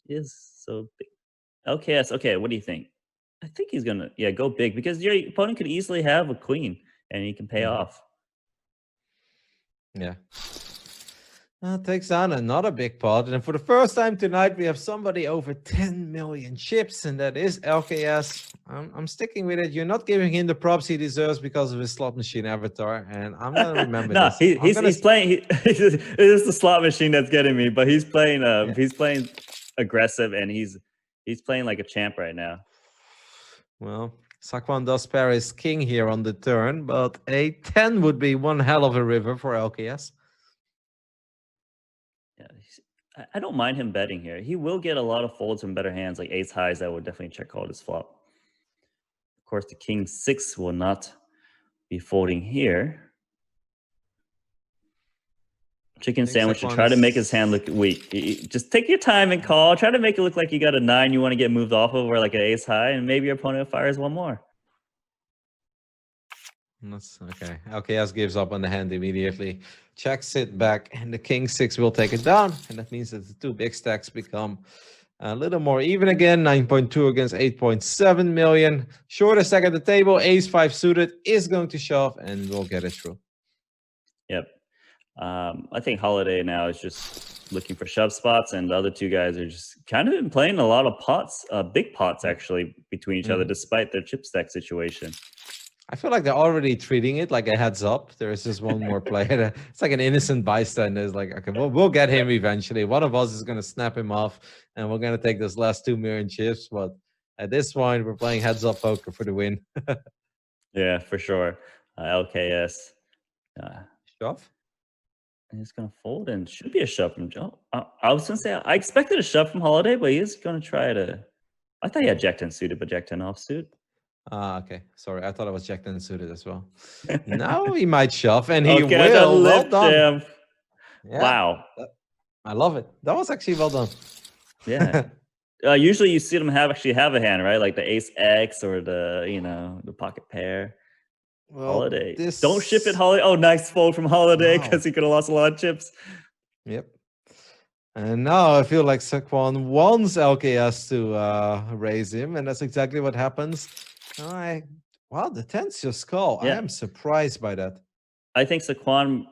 B: Is so big. LKS, okay, what do you think? I think he's going to, go big because your opponent could easily have a queen and he can pay off.
A: Yeah. Takes down another big pot. And for the first time tonight, we have somebody over 10 million chips, and that is LKS. I'm sticking with it. You're not giving him the props he deserves because of his slot machine avatar, and I'm going to remember
B: no,
A: this.
B: He's playing. It is the slot machine that's getting me, but he's playing. He's playing aggressive, and he's playing like a champ right now.
A: Well, Saquon does pair his king here on the turn, but a 10 would be one hell of a river for LKS.
B: Yeah, I don't mind him betting here. He will get a lot of folds from better hands, like ace highs that would definitely check call his flop. Of course, the king 6 will not be folding here. Chicken sandwich to try to make his hand look weak. Just take your time and call. Try to make it look like you got a 9 you want to get moved off of, or like an ace high, and maybe your opponent fires one more.
A: That's okay. LKS gives up on the hand immediately. Checks it back, and the king 6 will take it down. And that means that the two big stacks become a little more even again. 9.2 against 8.7 million. Shorter stack at the table. Ace 5 suited is going to shove, and we'll get it through.
B: Yep. I think Holiday now is just looking for shove spots, and the other two guys are just kind of been playing a lot of pots, big pots actually, between each other, despite their chip stack situation.
A: I feel like they're already treating it like a heads up. There is just one more player. It's like an innocent bystander. It's like, okay, we'll get him eventually. One of us is going to snap him off, and we're going to take those last 2 million chips. But at this point, we're playing heads up poker for the win.
B: Yeah, for sure. LKS.
A: Shove?
B: And he's going to fold, and should be a shove from Joe. I was going to say, I expected a shove from Holiday, but he is going to try to. I thought he had Jack 10 suited, but Jack 10 offsuit.
A: Okay. Sorry, I thought it was Jack 10 suited as well. Now he might shove, and he will.
B: Well done. Yeah. Wow.
A: I love it. That was actually well done.
B: Yeah. Usually you see them actually have a hand, right? Like the ace X or the pocket pair. Well, Holiday. Don't ship it, Holiday. Oh, nice fold from Holiday because he could have lost a lot of chips.
A: Yep. And now I feel like Saquon wants LKS to raise him, and that's exactly what happens. Wow, the 10's just call. Yeah. I am surprised by that.
B: I think Saquon,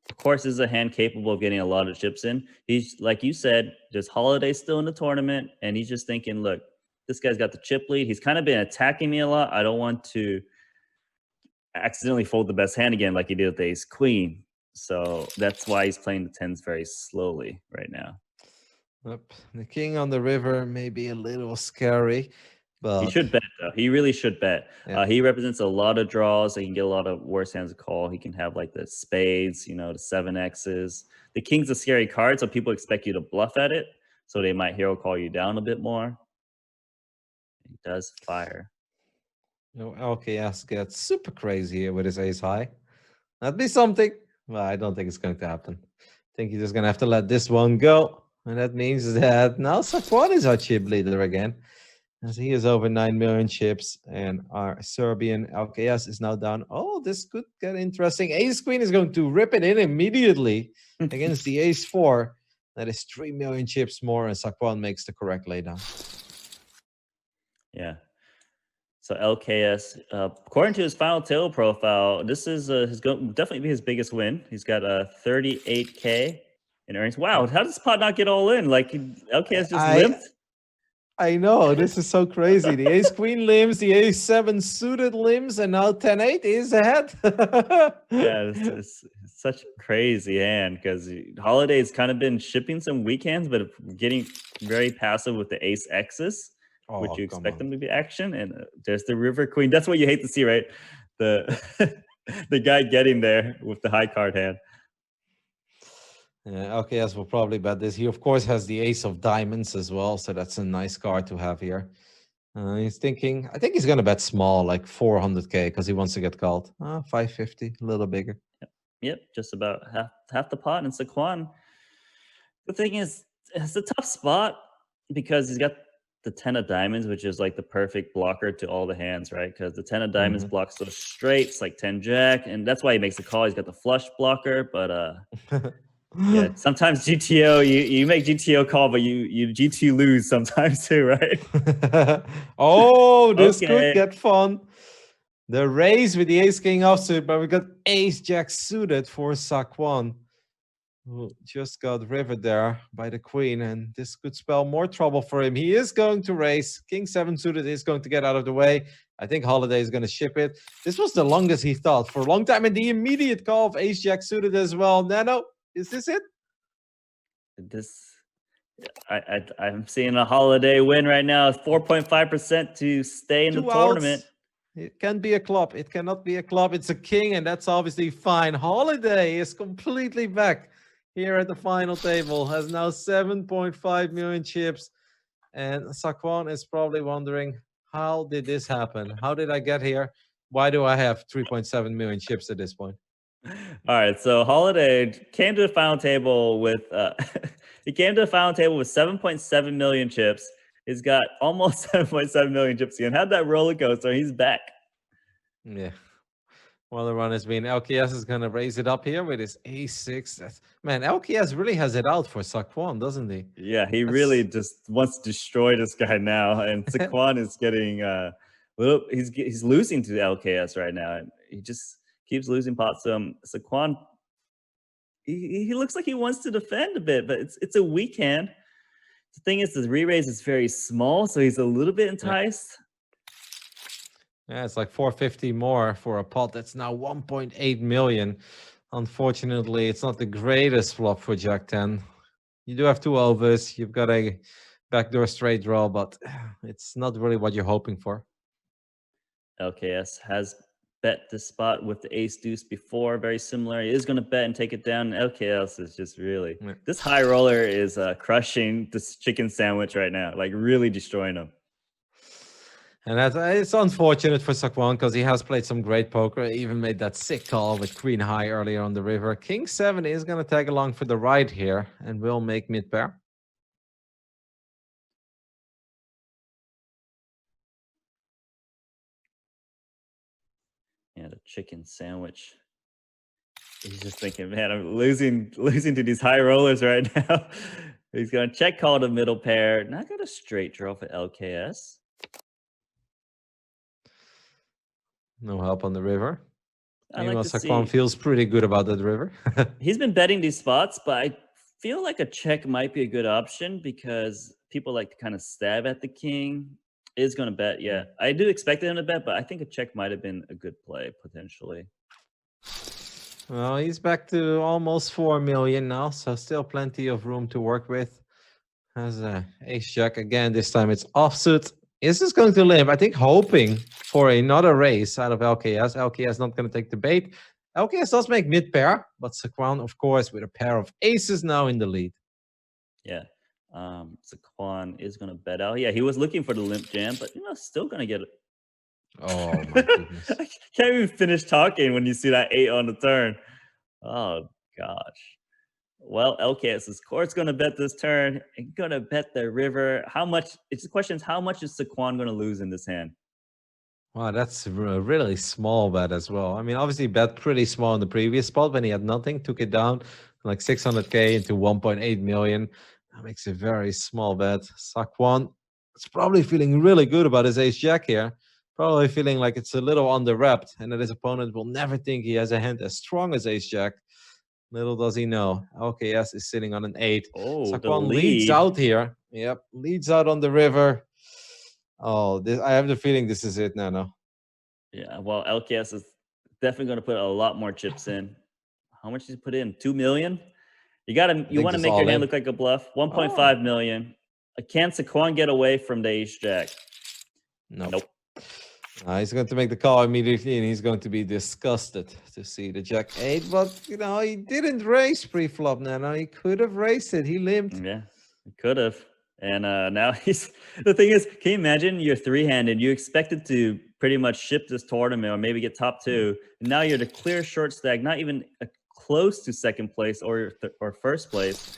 B: of course, is a hand capable of getting a lot of chips in. He's, like you said, there's Holiday still in the tournament, and he's just thinking, look, this guy's got the chip lead. He's kind of been attacking me a lot. I don't want to accidentally fold the best hand again like he did with the ace queen. So that's why he's playing the 10s very slowly right now.
A: Yep. The king on the river may be a little scary. But
B: he should bet, though. He really should bet. Yeah. He represents a lot of draws. He can get a lot of worse hands to call. He can have like the spades, the 7Xs. The king's a scary card, so people expect you to bluff at it. So they might hero call you down a bit more. He does fire.
A: LKS gets super crazy here with his ace high. That'd be something. Well, I don't think it's going to happen. I think he's just going to have to let this one go. And that means that now Saquon is our chip leader again, as he is over 9 million chips, and our Serbian LKS is now down. Oh, this could get interesting. Ace Queen is going to rip it in immediately against the Ace 4. That is 3 million chips more, and Saquon makes the correct laydown.
B: Yeah. So LKS, according to his final table profile, this is definitely be his biggest win. He's got a 38K in earnings. Wow, how does this pot not get all in? Like LKS just limped.
A: I know, this is so crazy. The ace queen limbs, the A7 suited limbs, and now 10-8 is ahead.
B: Yeah, it's such a crazy hand because Holiday's kind of been shipping some weak hands, but getting very passive with the ace X's, which you expect them to be action. And there's the river queen. That's what you hate to see, right? The the guy getting there with the high card hand.
A: Yeah, LKS will probably bet this. He, of course, has the ace of diamonds as well, so that's a nice card to have here. He's thinking, I think he's going to bet small, like 400K, because he wants to get called. 550, a little bigger.
B: Yep, just about half the pot. And Saquon, the thing is, it's a tough spot because he's got the 10 of diamonds, which is like the perfect blocker to all the hands, right? Because the 10 of diamonds blocks those straights like 10 jack, and that's why he makes the call. He's got the flush blocker, but yeah, sometimes GTO you make GTO call, but you GT lose sometimes too, right?
A: Oh, this could get fun. The raise with the ace king offsuit, but we got ace jack suited for Saquon, who just got rivered there by the queen, and this could spell more trouble for him. He is going to raise. King 7 suited is going to get out of the way. I think Holiday is going to ship it. This was the longest he thought for a long time, and the immediate call of ace jack suited as well. Nano, is this it?
B: I'm seeing a Holiday win right now. 4.5% to stay in the tournament.
A: It can be a club. It cannot be a club. It's a king, and that's obviously fine. Holiday is completely back here at the final table. Has now 7.5 million chips. And Saquon is probably wondering, how did this happen? How did I get here? Why do I have 3.7 million chips at this point?
B: All right, so Holiday came to the final table with he came to the final table with 7.7 million chips. He's got almost 7.7 million chips again. Had that roller coaster. He's back.
A: Yeah. Well, the run has been LKS is going to raise it up here with his A6. Man, LKS really has it out for Saquon, doesn't he?
B: Yeah, he really just wants to destroy this guy now. And Saquon is getting he's losing to the LKS right now. And he just keeps losing pots to him. Saquon, he looks like he wants to defend a bit, but it's a weak hand. The thing is, the re-raise is very small, so he's a little bit enticed.
A: Yeah, it's like 450 more for a pot that's now 1.8 million. Unfortunately, it's not the greatest flop for Jack 10. You do have two overs. You've got a backdoor straight draw, but it's not really what you're hoping for.
B: LKS has bet this spot with the ace deuce before, very similar. He is going to bet and take it down. LKS is just really this high roller is crushing this chicken sandwich right now, like really destroying him.
A: And it's unfortunate for Saquon because he has played some great poker. He even made that sick call with queen high earlier on the river. King 7 is going to tag along for the ride here and will make mid pair.
B: Yeah, the chicken sandwich. He's just thinking, man, I'm losing to these high rollers right now. He's going to check call the middle pair. Not got a straight draw for LKS.
A: No help on the river.
B: Meanwhile,
A: Saquon feels pretty good about that river.
B: He's been betting these spots, but I feel like a check might be a good option because people like to kind of stab at the king. Is going to bet. Yeah, I do expect him to bet, but I think a check might have been a good play potentially.
A: Well, he's back to almost 4 million now, so still plenty of room to work with. Has ace jack again. This time it's offsuit. Is this going to limp? I think hoping for another raise out of LKS. LKS not going to take the bait. LKS does make mid pair, but Saquon, of course, with a pair of aces now in the lead.
B: Yeah. Saquon is going to bet out. Yeah, he was looking for the limp jam, but still going to get it.
A: Oh my goodness.
B: I can't even finish talking when you see that 8 on the turn. Oh gosh. Well, LKS's court's going to bet this turn and going to bet the river. How much? It's the question is how much is Saquon going to lose in this hand?
A: Wow, that's a really small bet as well. I mean, obviously bet pretty small in the previous spot when he had nothing, took it down from like 600K into 1.8 million. That makes a very small bet. Saquon is probably feeling really good about his ace jack here. Probably feeling like it's a little under-wrapped and that his opponent will never think he has a hand as strong as ace jack. Little does he know, LKS is sitting on an 8.
B: Oh, the
A: Saquon leads
B: lead.
A: out here. Yep, leads out on the river. Oh, I have the feeling this is it, Nano.
B: Yeah, well, LKS is definitely going to put a lot more chips in. How much did he put in? 2 million? You want to make your hand look like a bluff. 1.5 million. Can Saquon get away from the ace jack?
A: Nope. He's going to make the call immediately, and he's going to be disgusted to see the jack 8. But, you know, he didn't raise pre-flop, Nano. He could have raised it. He limped.
B: Yeah, he could have. And now he's... The thing is, can you imagine you're three-handed. You expected to pretty much ship this tournament or maybe get top 2. And now you're the clear short stack, not even close to second place or first place.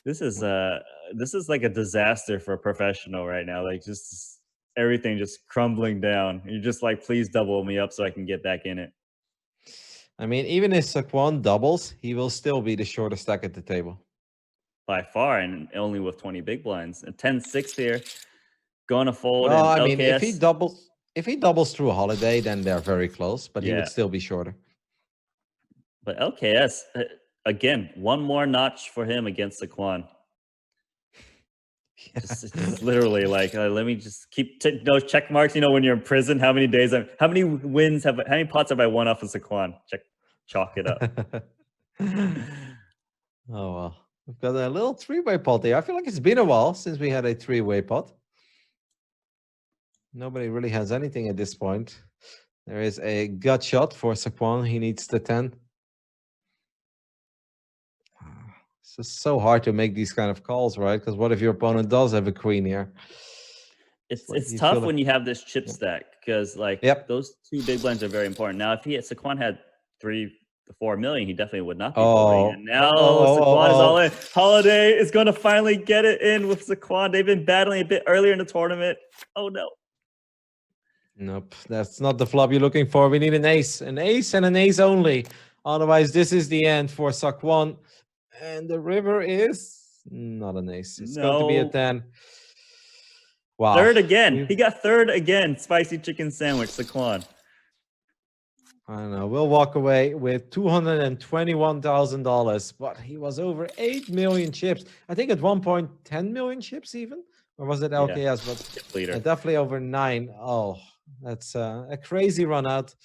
B: This is like a disaster for a professional right now. Like, just everything just crumbling down. You're just like, please double me up so I can get back in it.
A: I mean, even if Saquon doubles, he will still be the shortest stack at the table.
B: By far, and only with 20 big blinds. A 10-6 here. Going to fold.
A: Well, I
B: LKS,
A: mean, if he doubles through Holiday, then they're very close, but he would still be shorter.
B: But LKS, again, one more notch for him against Saquon. It's literally like, let me just keep those check marks. You know, when you're in prison, how many pots have I won off of Saquon? Chalk it up.
A: Oh, well. We've got a little three-way pot here. I feel like it's been a while since we had a three-way pot. Nobody really has anything at this point. There is a gut shot for Saquon. He needs the 10. It's just so hard to make these kind of calls, right? Because what if your opponent does have a queen here?
B: It's tough when you have this chip stack because those two big blinds are very important. Now, if Saquon had 3 to 4 million, he definitely would not be folding. And now Saquon is all in. Holiday is going to finally get it in with Saquon. They've been battling a bit earlier in the tournament. Oh no.
A: Nope, that's not the flop you're looking for. We need an ace and an ace only. Otherwise, this is the end for Saquon. And the river is not an ace. It's going to be a 10. Wow.
B: Third again. He got third again. Spicy chicken sandwich, Saquon.
A: I don't know. We'll walk away with $221,000, but he was over 8 million chips. I think at one point, 10 million chips even? Or was it LKS?
B: Yeah.
A: But definitely over 9. Oh, that's a crazy run out.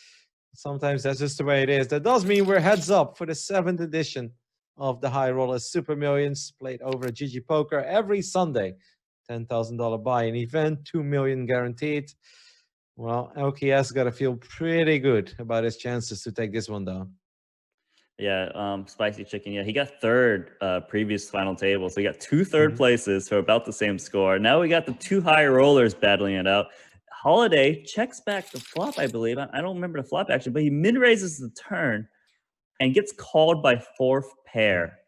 A: Sometimes that's just the way it is. That does mean we're heads up for the 7th edition of the Highroller Super Millions, played over at GGPoker every Sunday. $10,000 buy-in event, 2 million guaranteed. Well, LKS got to feel pretty good about his chances to take this one down.
B: Yeah, Spicy Chicken. Yeah, he got third previous final table. So he got 2 third places for about the same score. Now we got the 2 high rollers battling it out. Holiday checks back the flop, I believe. I don't remember the flop actually, but he min-raises the turn and gets called by 4th pair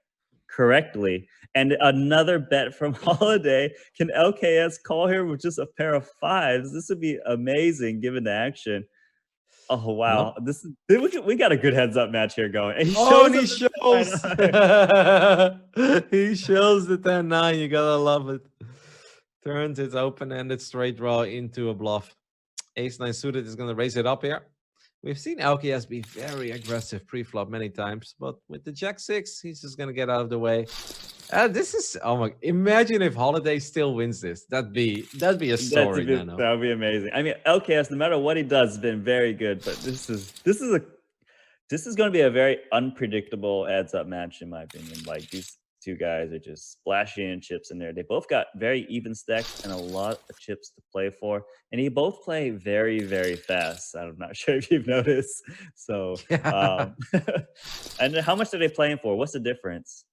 B: correctly. And another bet from Holiday. Can LKS call here with just a pair of 5s? This would be amazing given the action. Oh wow! Nope. We got a good heads up match here going. And he shows
A: he shows the 10-9. You gotta love it. Turns its open-ended straight draw into a bluff. Ace-9 suited is gonna raise it up here. We've seen LKS be very aggressive pre-flop many times, but with the Jack-6, he's just gonna get out of the way. This is imagine if Holiday still wins this. That'd be a story.
B: That would be amazing. I mean, LKS, no matter what he does, has been very good. But this is going to be a very unpredictable heads-up match, in my opinion. Like, these two guys are just splashing chips in there. They both got very even stacks and a lot of chips to play for, and they both play very, very fast. I'm not sure if you've noticed. So, and how much are they playing for? What's the difference?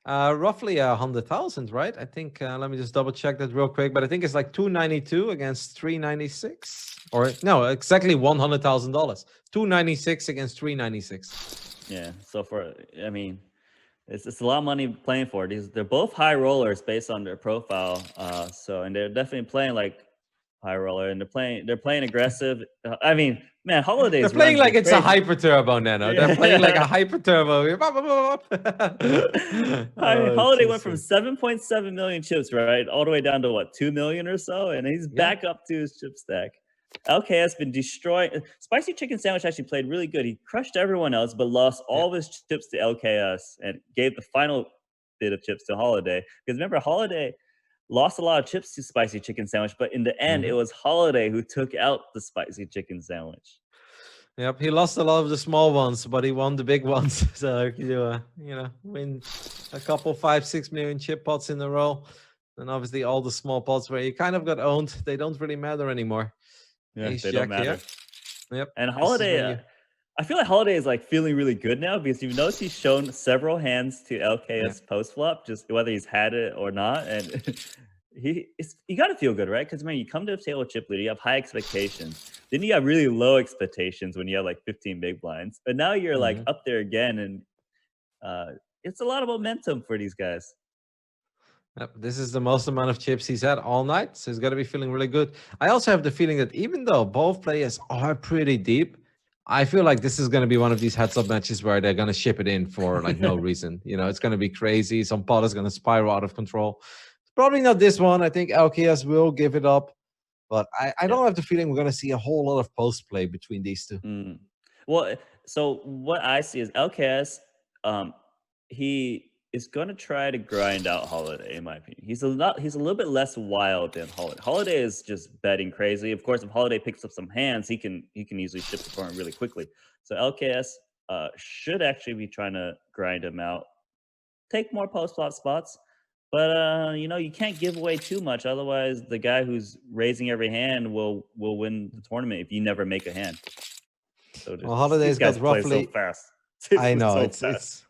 A: Roughly 100,000, right? I think. Let me just double check that real quick. But I think it's like 292 against 396, or no, exactly $100,000. 296 against 396.
B: Yeah. So It's a lot of money playing for it. They're both high rollers based on their profile. And they're definitely playing like high roller, and they're playing aggressive. I mean, man,
A: They're
B: Holiday's
A: playing
B: runs
A: like
B: are
A: it's a
B: crazy.
A: hyper turbo, Nano. They're playing like a hyper turbo. Oh, it's
B: Holiday
A: too
B: went from
A: sick.
B: 7.7 million chips, right, all the way down to what, 2 million or so, and he's
A: Yeah.
B: back up to his chip stack. LKS been destroying. Spicy Chicken Sandwich actually played really good. He crushed everyone else, but lost all of his chips to LKS and gave the final bit of chips to Holiday. Because remember, Holiday lost a lot of chips to Spicy Chicken Sandwich, but in the end, it was Holiday who took out the Spicy Chicken Sandwich.
A: Yep, he lost a lot of the small ones, but he won the big ones. So win a couple 5-6 million chip pots in a row, and obviously all the small pots where you kind of got owned, they don't really matter anymore.
B: Yeah,
A: Ace
B: they
A: Jack
B: don't matter.
A: here. Yep.
B: And Holiday, I feel like Holiday is like feeling really good now because you've noticed he's shown several hands to LKS post flop, just whether he's had it or not, and you got to feel good, right? Because man, you come to the table with chip leader, you have high expectations. Then you have really low expectations when you have like 15 big blinds, but now you're like up there again, and it's a lot of momentum for these guys.
A: Yep, this is the most amount of chips he's had all night, so he's got to be feeling really good. I also have the feeling that even though both players are pretty deep, I feel like this is going to be one of these heads-up matches where they're going to ship it in for like no reason. It's going to be crazy. Some pot is going to spiral out of control. Probably not this one. I think LKS will give it up, but I don't have the feeling we're going to see a whole lot of post play between these two.
B: Well, so what I see is LKS, he is going to try to grind out Holiday, in my opinion. He's a little bit less wild than Holiday. Holiday is just betting crazy. Of course, if Holiday picks up some hands, he can easily ship the tournament really quickly. So LKS should actually be trying to grind him out, take more post flop spots. But you can't give away too much, otherwise the guy who's raising every hand will win the tournament if you never make a hand. So
A: Holiday's got roughly
B: so fast.
A: I know it's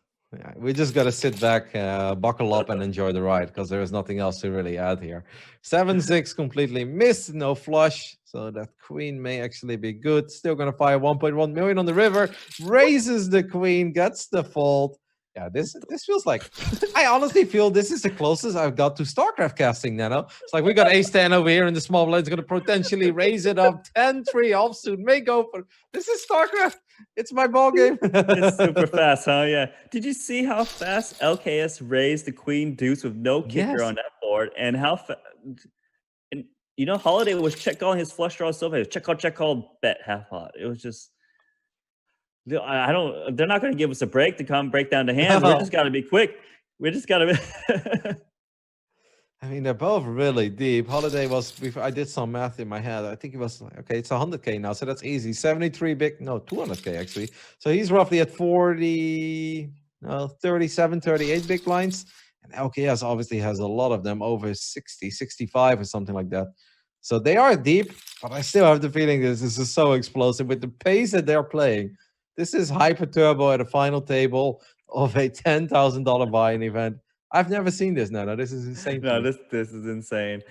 A: we just got to sit back, buckle up, and enjoy the ride because there is nothing else to really add here. 7-6 completely missed, no flush, so that queen may actually be good. Still going to fire 1.1 million on the river, raises the queen, gets the fold. Yeah, this feels like I honestly feel this is the closest I've got to StarCraft casting, Nano. It's like we got ace-10 over here, and the small blind's going to potentially raise it up 10-3 offsuit. May go for this is StarCraft. It's my ball game.
B: It's super fast, huh? Yeah. Did you see how fast LKS raised the queen deuce with no kicker on that board, and how fast? And Holiday was check calling his flush draw so fast. Check call, bet half pot. It was just. I don't. They're not going to give us a break to come break down the hands. We just got to be quick. We just got to be.
A: I mean, they're both really deep. Holiday was. I did some math in my head. I think it was okay. It's 100K now, so that's easy. 73 big. No, 200K actually. So he's roughly at 40, 37, 38 big blinds. And LKS obviously has a lot of them, over 60, 65 or something like that. So they are deep, but I still have the feeling this is so explosive with the pace that they're playing. This is hyper turbo at a final table of a $10,000 buy-in event. I've never seen this, Nano. This is insane.
B: No, this is insane.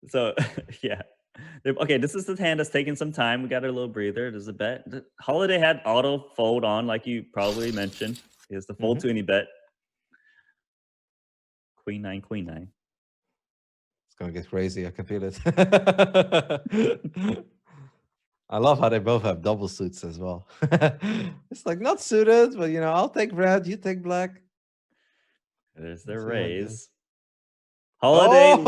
B: So, yeah. Okay, this is the hand that's taking some time. We got a little breather. There's a bet. Holiday had auto fold on, like you probably mentioned. Here's the fold to any bet. Queen 9, Queen 9.
A: It's going to get crazy. I can feel it. I love how they both have double suits as well. It's like not suited, but I'll take red, you take black.
B: There's the raise. Holiday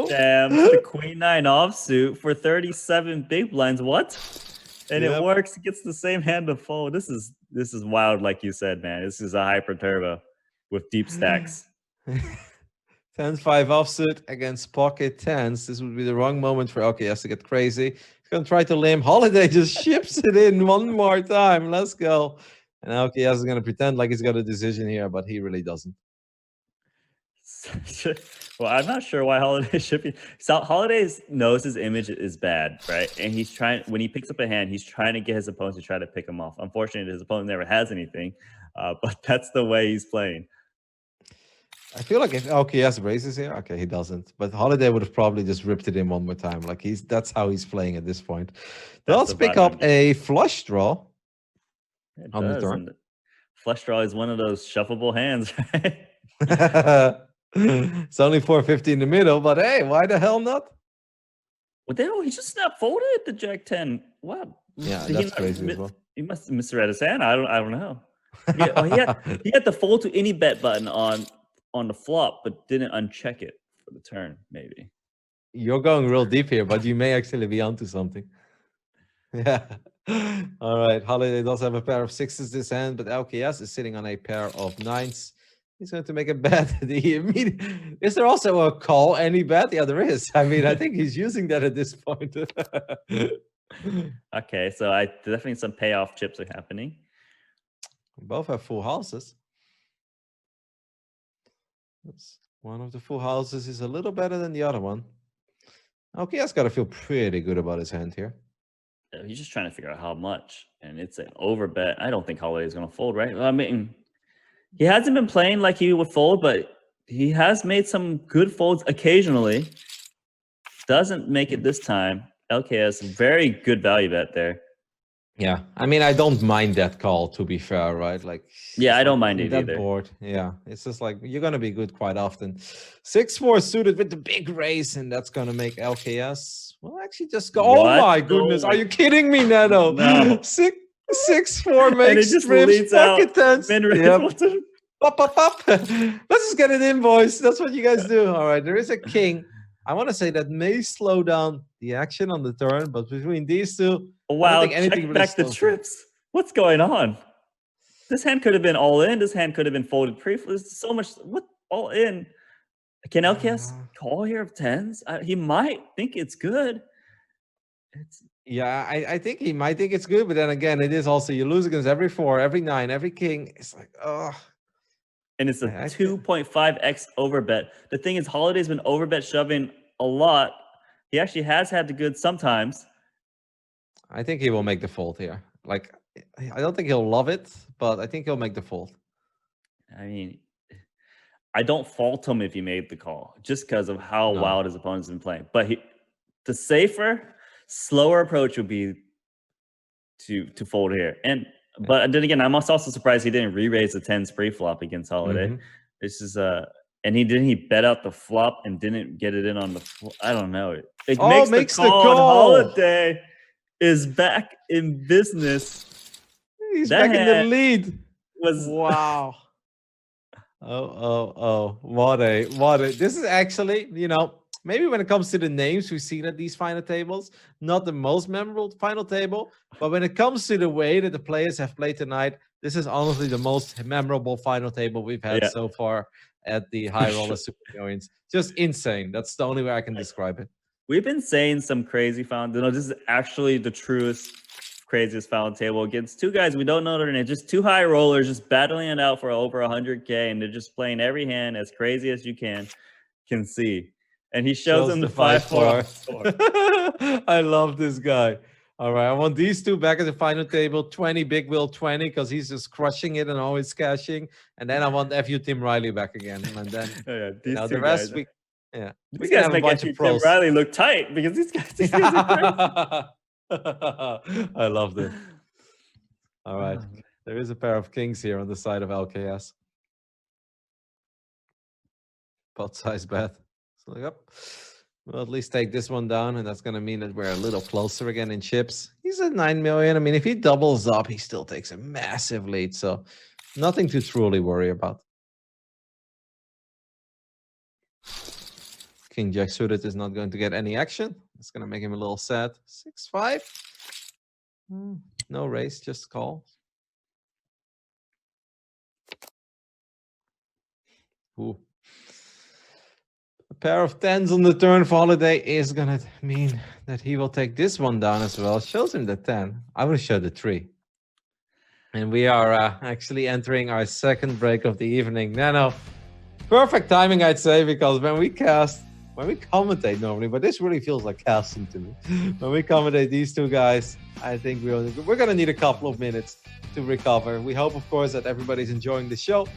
B: jams the Queen 9 offsuit for 37 big blinds. What? And it works. It gets the same hand to fold. This is wild, like you said, man. This is a hyper turbo with deep stacks.
A: 10-5 offsuit against pocket tens. This would be the wrong moment for LKS to get crazy. He's going to try to limp. Holiday just ships it in one more time. Let's go. And LKS is going to pretend like he's got a decision here, but he really doesn't.
B: Well, I'm not sure why Holiday should be. So Holiday knows his image is bad, right? And he's trying, when he picks up a hand, he's trying to get his opponent to try to pick him off. Unfortunately, his opponent never has anything, but that's the way he's playing.
A: I feel like if LKS raises here, okay, he doesn't. But Holiday would have probably just ripped it in one more time. Like that's how he's playing at this point. Let's pick up a flush draw on the turn.
B: Flush draw is one of those shuffleable hands, right?
A: It's only 450 in the middle, but hey, why the hell not?
B: Well, then he just snap folded the Jack 10. What?
A: Yeah,
B: Did
A: that's crazy as well.
B: He must have misread his hand. I don't know. He had the fold to any bet button on the flop, but didn't uncheck it for the turn. Maybe
A: You're going real deep here, but you may actually be onto something. Yeah. All right. Holiday does have a pair of sixes this hand, but LKS is sitting on a pair of nines. He's going to make a bet. Is there also a call any bet? Yeah, there is. I mean, I think he's using that at this point.
B: Okay, so I definitely some payoff chips are happening.
A: Both have full houses. One of the full houses is a little better than the other one. LKS got to feel pretty good about his hand here.
B: He's just trying to figure out how much, and it's an over bet. I don't think Holiday is going to fold, right? I mean, he hasn't been playing like he would fold, but he has made some good folds occasionally. Doesn't make it this time. LKS, very good value bet there.
A: Yeah, I mean, I don't mind that call, to be fair, right? Like,
B: yeah, I don't mind it
A: that
B: either.
A: Board. Yeah, it's just like you're gonna be good quite often. 6-4 suited with the big race, and that's gonna make LKS. Well, actually, just go.
B: What?
A: Oh my goodness, are you kidding me, Nano?
B: No.
A: 6-4 makes
B: and it just
A: strips,
B: leads out.
A: pocket tens.
B: Yep.
A: Pop. Let's just get it in, boys. That's what you guys do. All right, there is a king. I want to say that may slow down the action on the turn, but between these two,
B: wow,
A: I don't think anything
B: check
A: really
B: back the trips. What's going on? This hand could have been all in. This hand could have been folded pre. There's so much. What all in? Can LKS call here of tens? He might think it's good.
A: Yeah, I think he might think it's good, but then again, it is also you lose against every 4, every 9, every king. It's like, oh.
B: And it's a 2.5x overbet. The thing is, Holiday's been overbet shoving a lot. He actually has had the good sometimes.
A: I think he will make the fold here. Like, I don't think he'll love it, but I think he'll make the fold.
B: I mean, I don't fault him if he made the call, just because of how wild his opponent's been playing. But the safer, slower approach would be to fold here. But then again, I'm also surprised he didn't re-raise the 10s pre-flop against Holiday. This is and he bet out the flop and didn't get it in on the I don't know. It makes the call. Holiday is back in business.
A: He's back in the lead. Wow. What a this is actually, maybe when it comes to the names we've seen at these final tables, not the most memorable final table, but when it comes to the way that the players have played tonight, this is honestly the most memorable final table we've had so far at the Highroller Super Millions. Just insane. That's the only way I can describe it.
B: We've been saying some crazy final. No, this is actually the craziest final table against two guys we don't know their name. Just two high rollers just battling it out for over 100K, and they're just playing every hand as crazy as you can see. And he shows them the 5-4.
A: I love this guy. All right, I want these two back at the final table. 20 big wheel 20 because he's just crushing it and always cashing. And then I want FU Tim Riley back again. And then the rest
B: guys,
A: we can have a bunch of pros.
B: Tim Riley look tight because these guys are crazy.
A: I love this. All right, there is a pair of kings here on the side of LKS. Pot size bet. So yep. We'll at least take this one down, and that's going to mean that we're a little closer again in chips. He's at 9 million. I mean, if he doubles up, he still takes a massive lead. So nothing to truly worry about. King Jack suited is not going to get any action. It's going to make him a little sad. 6-5. No raise, just call. Ooh. A pair of 10s on the turn for Holiday is going to mean that he will take this one down as well. Shows him the 10. I will show the 3. And we are actually entering our second break of the evening. Nano, perfect timing, I'd say, because when we commentate normally, but this really feels like casting to me. When we commentate these two guys, I think we're going to need a couple of minutes to recover. We hope, of course, that everybody's enjoying the show.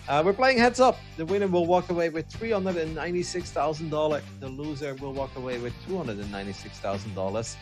A: We're playing heads up. The winner will walk away with $396,000. The loser will walk away with $296,000.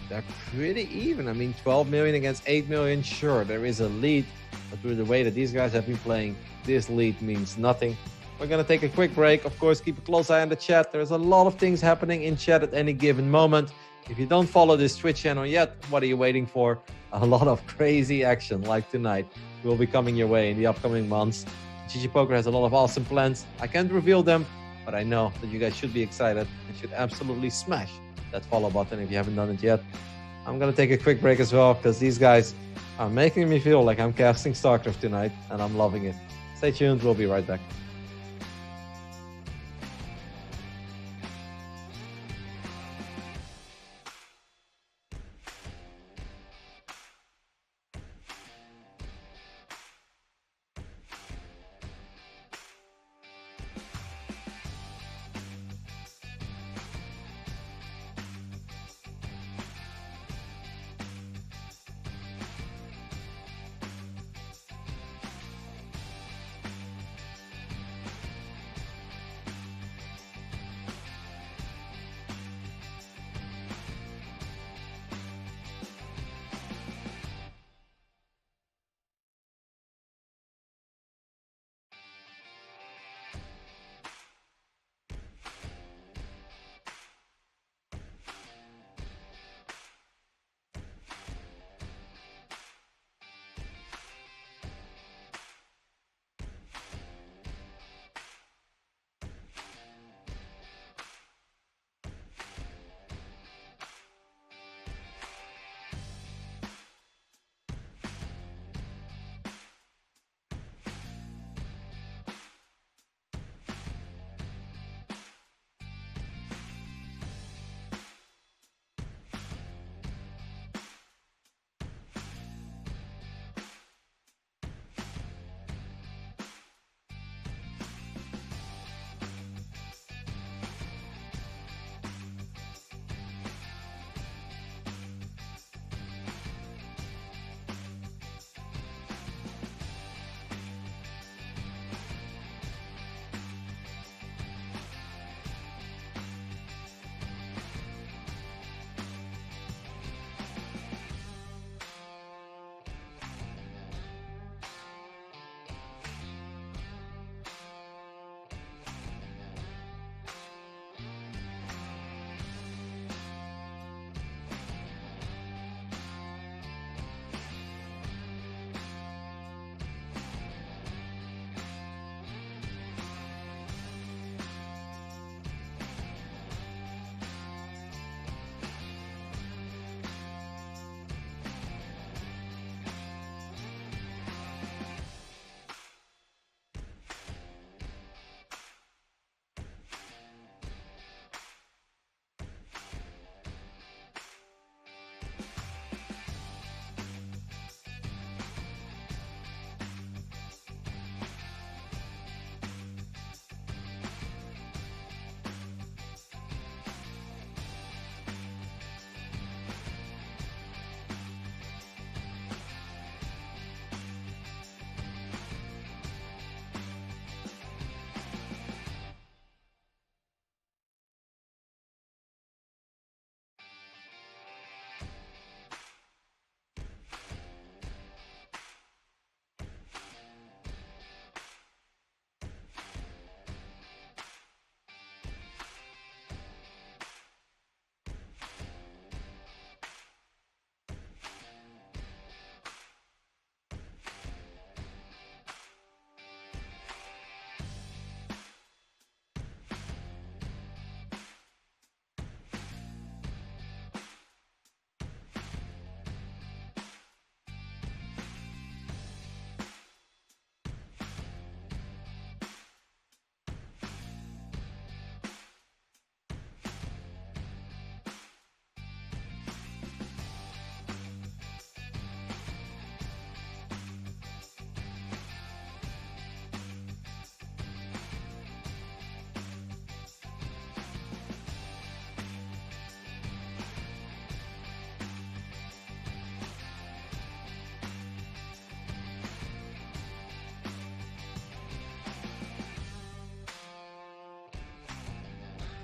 A: They're pretty even. I mean, 12 million against 8 million. Sure, there is a lead, but with the way that these guys have been playing, this lead means nothing. We're going to take a quick break. Of course, keep a close eye on the chat. There's a lot of things happening in chat at any given moment. If you don't follow this Twitch channel yet, what are you waiting for? A lot of crazy action like tonight will be coming your way in the upcoming months. GGPoker has a lot of awesome plans. I can't reveal them, but I know that you guys should be excited and should absolutely smash that follow button if you haven't done it yet. I'm going to take a quick break as well because these guys are making me feel like I'm casting StarCraft tonight, and I'm loving it. Stay tuned. We'll be right back.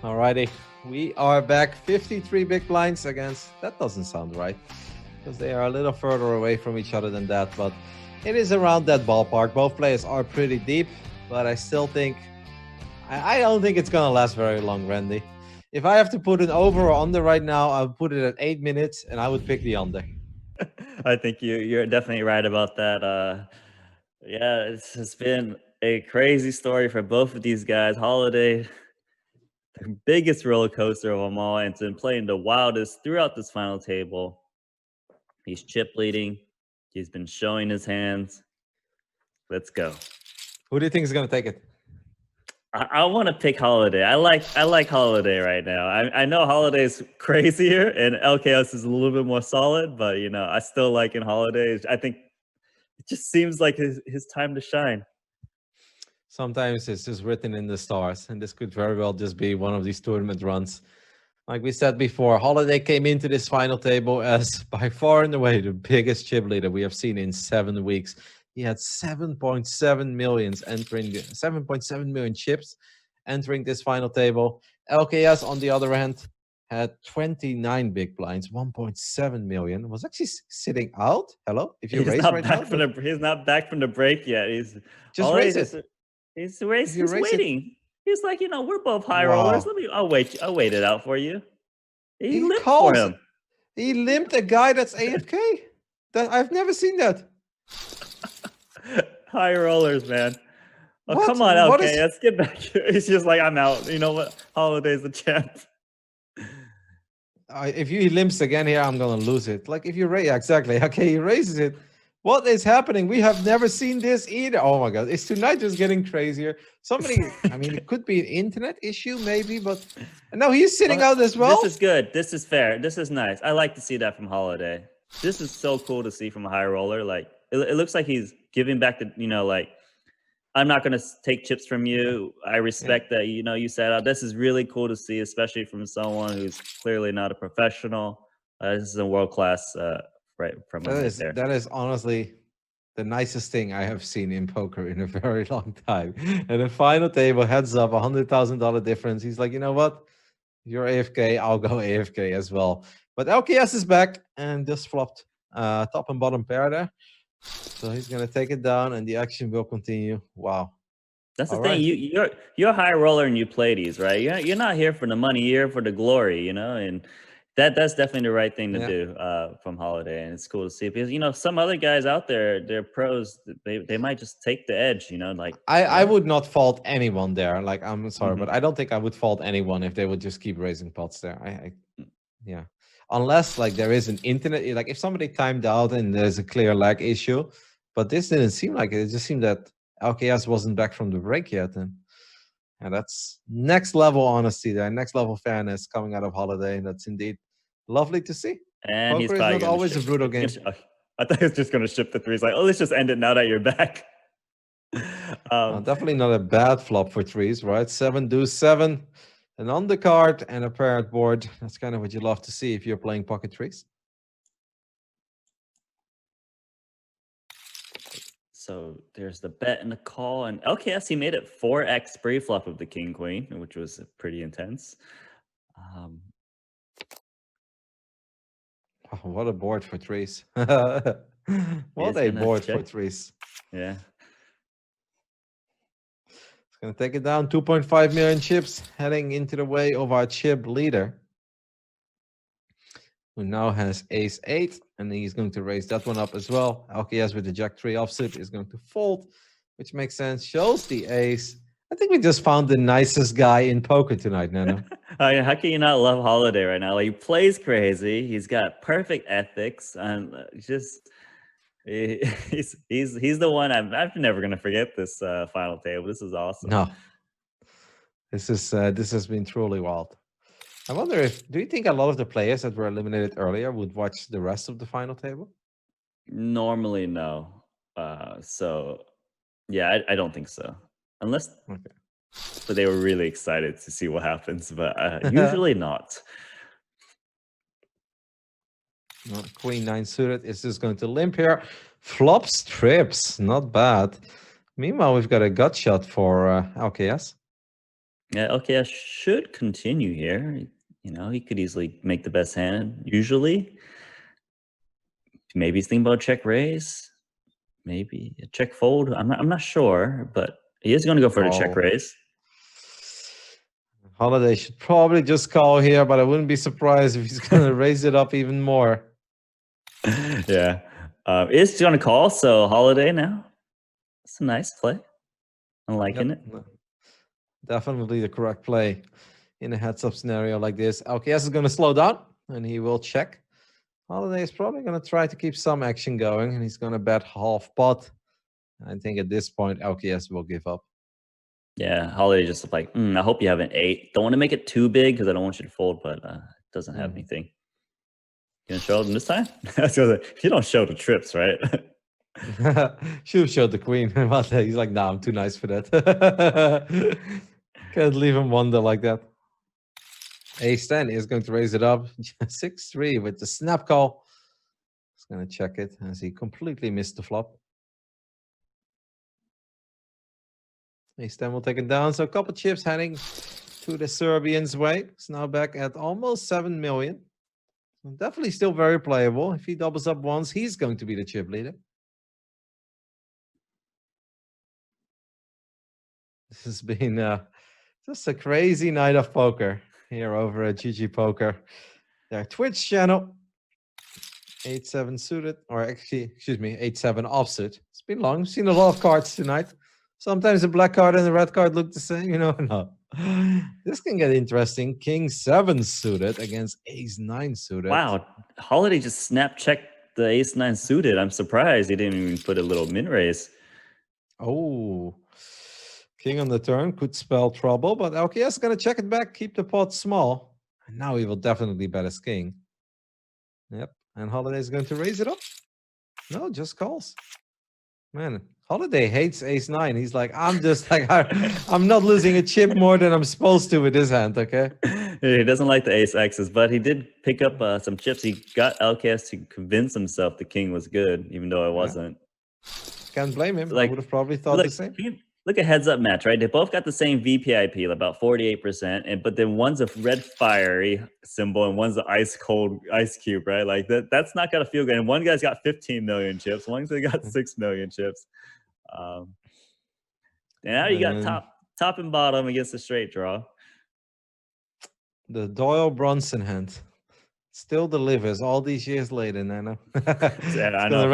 A: Alrighty, we are back. 53 big blinds against, that doesn't sound right, because they are a little further away from each other than that, but It is around that ballpark. Both players are pretty deep, but I still think I don't think it's gonna last very long, Randy. If I have to put an over or under right now, I would put it at 8 minutes, and I would pick the under.
B: I think you're definitely right about that. Yeah, it's been a crazy story for both of these guys. Holiday, the biggest roller coaster of them all, and it's been playing the wildest throughout this final table. He's chip leading. He's been showing his hands. Let's go.
A: Who do you think is gonna take it?
B: I want to pick Holiday. I like Holiday right now. I know Holiday's crazier and LKS is a little bit more solid, but you know, I still like in Holiday. I think it just seems like his time to shine.
A: Sometimes it's just written in the stars, and this could very well just be one of these tournament runs. Like we said before, Holiday came into this final table as by far and away the biggest chip leader we have seen in 7 weeks. He had 7.7 millions entering 7.7 million chips entering this final table. LKS, on the other hand, had 29 big blinds, 1.7 million. Was actually sitting out. Hello, if you raise right now,
B: He's not back from the break yet. He's
A: just raise it.
B: He's waiting. He's like, you know, we're both high rollers. I'll wait it out for you. He limped for him.
A: He limped a guy that's AFK. I've never seen that.
B: High rollers, man. Oh, come on, okay, let's get back here. He's just like, I'm out. You know what? Holiday's the champ.
A: If he limps again here, I'm gonna lose it. Like if you raise, exactly. Okay, he raises it. What is happening? We have never seen this either. Oh my god, is tonight just getting crazier? Somebody, I mean, it could be an internet issue, maybe, but no, he's sitting out as well.
B: This is good. This is fair. This is nice. I like to see that from Holiday. This is so cool to see from a high roller. Like it looks like he's giving back the, you know, like, I'm not going to take chips from you. I respect that, you know, you said, oh, this is really cool to see, especially from someone who's clearly not a professional. This is a world-class right from there.
A: That is honestly the nicest thing I have seen in poker in a very long time. And the final table, heads up, $100,000 difference. He's like, you know what? You're AFK, I'll go AFK as well. But LKS is back and just flopped top and bottom pair there. So he's gonna take it down, and the action will continue. Wow,
B: that's the thing. You're a high roller, and you play these, right? You're not here for the money. You're here for the glory, you know. And that's definitely the right thing to do from Holiday, and it's cool to see because you know some other guys out there, they're pros. They might just take the edge, you know. Like
A: I would not fault anyone there. Like I'm sorry, but I don't think I would fault anyone if they would just keep raising pots there. Yeah. Unless like there is an internet, like if somebody timed out and there's a clear lag issue, but this didn't seem like it. It just seemed that LKS wasn't back from the break yet, and that's next level honesty there, next level fairness coming out of Holiday, and that's indeed lovely to see.
B: And
A: poker is not always a brutal game.
B: I thought he was just going to ship the threes. Like, oh, let's just end it now that you're back.
A: Definitely not a bad flop for threes, right? 7 deuce 7. An undercard and a paired board. That's kind of what you love to see if you're playing pocket threes.
B: So there's the bet and the call. And LKS, he made it 4x pre-flop of the king queen, which was pretty intense.
A: What a board for threes. What a board for threes.
B: Yeah.
A: Going to take it down. 2.5 million chips heading into the way of our chip leader, who now has ace 8, and he's going to raise that one up as well. LKS with the jack 3 offsuit is going to fold, which makes sense. Shows the ace. I think we just found the nicest guy in poker tonight, Nano.
B: How can you not love Holiday right now? Like, he plays crazy. He's got perfect ethics, and just. He's the one. I'm never gonna forget this final table. This is awesome.
A: No, this has been truly wild. I wonder do you think a lot of the players that were eliminated earlier would watch the rest of the final table?
B: Normally, no. So yeah, I don't think so. Unless, but they were really excited to see what happens. But usually not.
A: Queen 9 suited is just going to limp here. Flop strips, not bad. Meanwhile, we've got a gut shot for LKS.
B: Yeah, LKS should continue here. You know, he could easily make the best hand, usually. Maybe he's thinking about check raise. maybe a check fold. I'm not sure, but he is going to go for the check raise.
A: Holiday should probably just call here, but I wouldn't be surprised if he's going to raise it up even more.
B: Yeah. Is going to call, so Holiday now. It's a nice play. I'm liking it.
A: Definitely the correct play in a heads-up scenario like this. LKS is going to slow down, and he will check. Holiday is probably going to try to keep some action going, and he's going to bet half pot. I think at this point, LKS will give up.
B: Yeah, Holiday just like, I hope you have an 8. Don't want to make it too big because I don't want you to fold, but it doesn't have anything. You gonna show them this time? You don't show the trips, right?
A: Should have showed the queen. He's like, nah, I'm too nice for that. Can't leave him wonder like that. Ace-10 is going to raise it up. 6-3 with the snap call. He's going to check it as he completely missed the flop. Ace-10 will take it down. So a couple chips heading to the Serbian's way. It's now back at almost 7 million. Definitely still very playable. If he doubles up once, he's going to be the chip leader. This has been just a crazy night of poker here over at GGPoker. Their Twitch channel. 8-7 suited, or actually, excuse me, 8-7 offsuit. It's been long. We've seen a lot of cards tonight. Sometimes the black card and the red card look the same, you know. No. This can get interesting. King 7 suited against Ace 9 suited.
B: Wow, Holiday just snap checked the Ace 9 suited. I'm surprised he didn't even put a little min raise.
A: Oh, King on the turn could spell trouble, but LKS is going to check it back, keep the pot small. And now he will definitely bet his king. Yep, and Holiday is going to raise it up. No, just calls. Man, Holiday hates Ace 9. He's like, I'm just like, I'm not losing a chip more than I'm supposed to with this hand, okay?
B: He doesn't like the Ace X's, but he did pick up some chips. He got LKS to convince himself the king was good, even though it wasn't.
A: Can't blame him. I would have probably thought the same.
B: Look at heads up match, right? They both got the same VPIP, about 48%, but then one's a red fiery symbol and one's the ice cold ice cube, right? Like that's not gonna feel good. And one guy's got 15 million chips, one guy's got 6 million chips. And now you got top and bottom against the straight draw.
A: The Doyle Bronson hand still delivers all these years later, Nano.
B: Yeah, I know.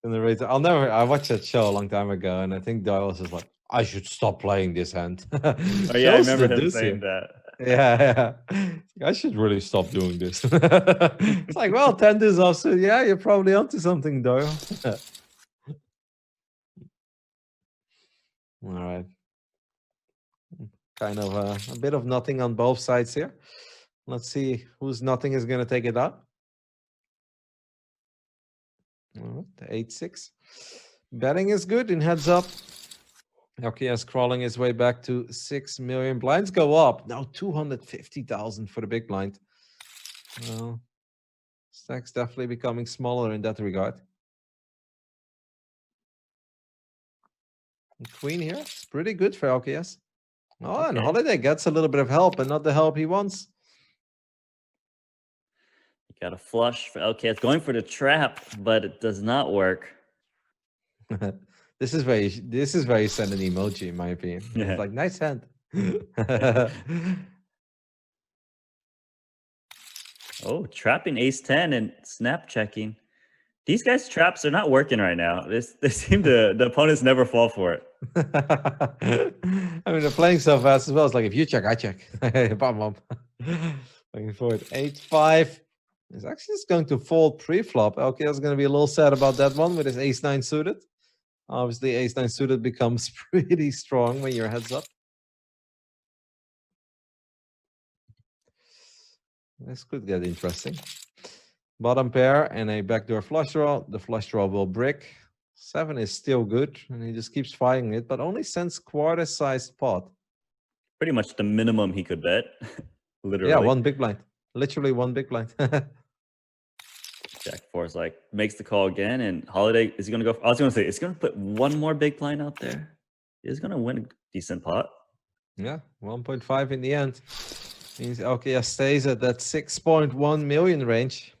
A: Gonna raise it. I'll never. I watched that show a long time ago, and I think Doyle was just like, "I should stop playing this hand."
B: Oh yeah, I remember him saying that.
A: Yeah. I should really stop doing this. It's like, well, 10 is off, so yeah, you're probably onto something, Doyle. All right. Kind of a bit of nothing on both sides here. Let's see whose nothing is going to take it out. All right, the 8-6. Betting is good in heads up. LKS crawling his way back to 6 million. Blinds go up. Now 250,000 for the big blind. Well, stack's definitely becoming smaller in that regard. And Queen here. It's pretty good for LKS. Oh, okay. And Holiday gets a little bit of help, but not the help he wants.
B: You got a flush for LKS. Going for the trap, but it does not work.
A: This is where you send an emoji, in my opinion. Yeah. It's like, nice hand.
B: Oh, trapping Ace-10 and snap checking. These guys' traps are not working right now. They seem to, the opponents never fall for it.
A: I mean, they're playing so fast as well. It's like, if you check, I check. Bum. Looking forward. 8-5. It's actually just going to fold pre-flop. Okay, that's going to be a little sad about that one with his Ace-9 suited. Obviously, Ace-9 suited becomes pretty strong when you're heads up. This could get interesting. Bottom pair and a backdoor flush draw. The flush draw will brick. 7 is still good, and he just keeps fighting it, but only sends quarter-sized pot.
B: Pretty much the minimum he could bet, literally.
A: Yeah, one big blind. Literally one big blind.
B: Jack 4 is like, makes the call again, and Holiday, is he going to go? I was going to say, it's going to put one more big blind out there. He's going to win a decent pot.
A: Yeah, 1.5 in the end. Means LKS stays at that 6.1 million range.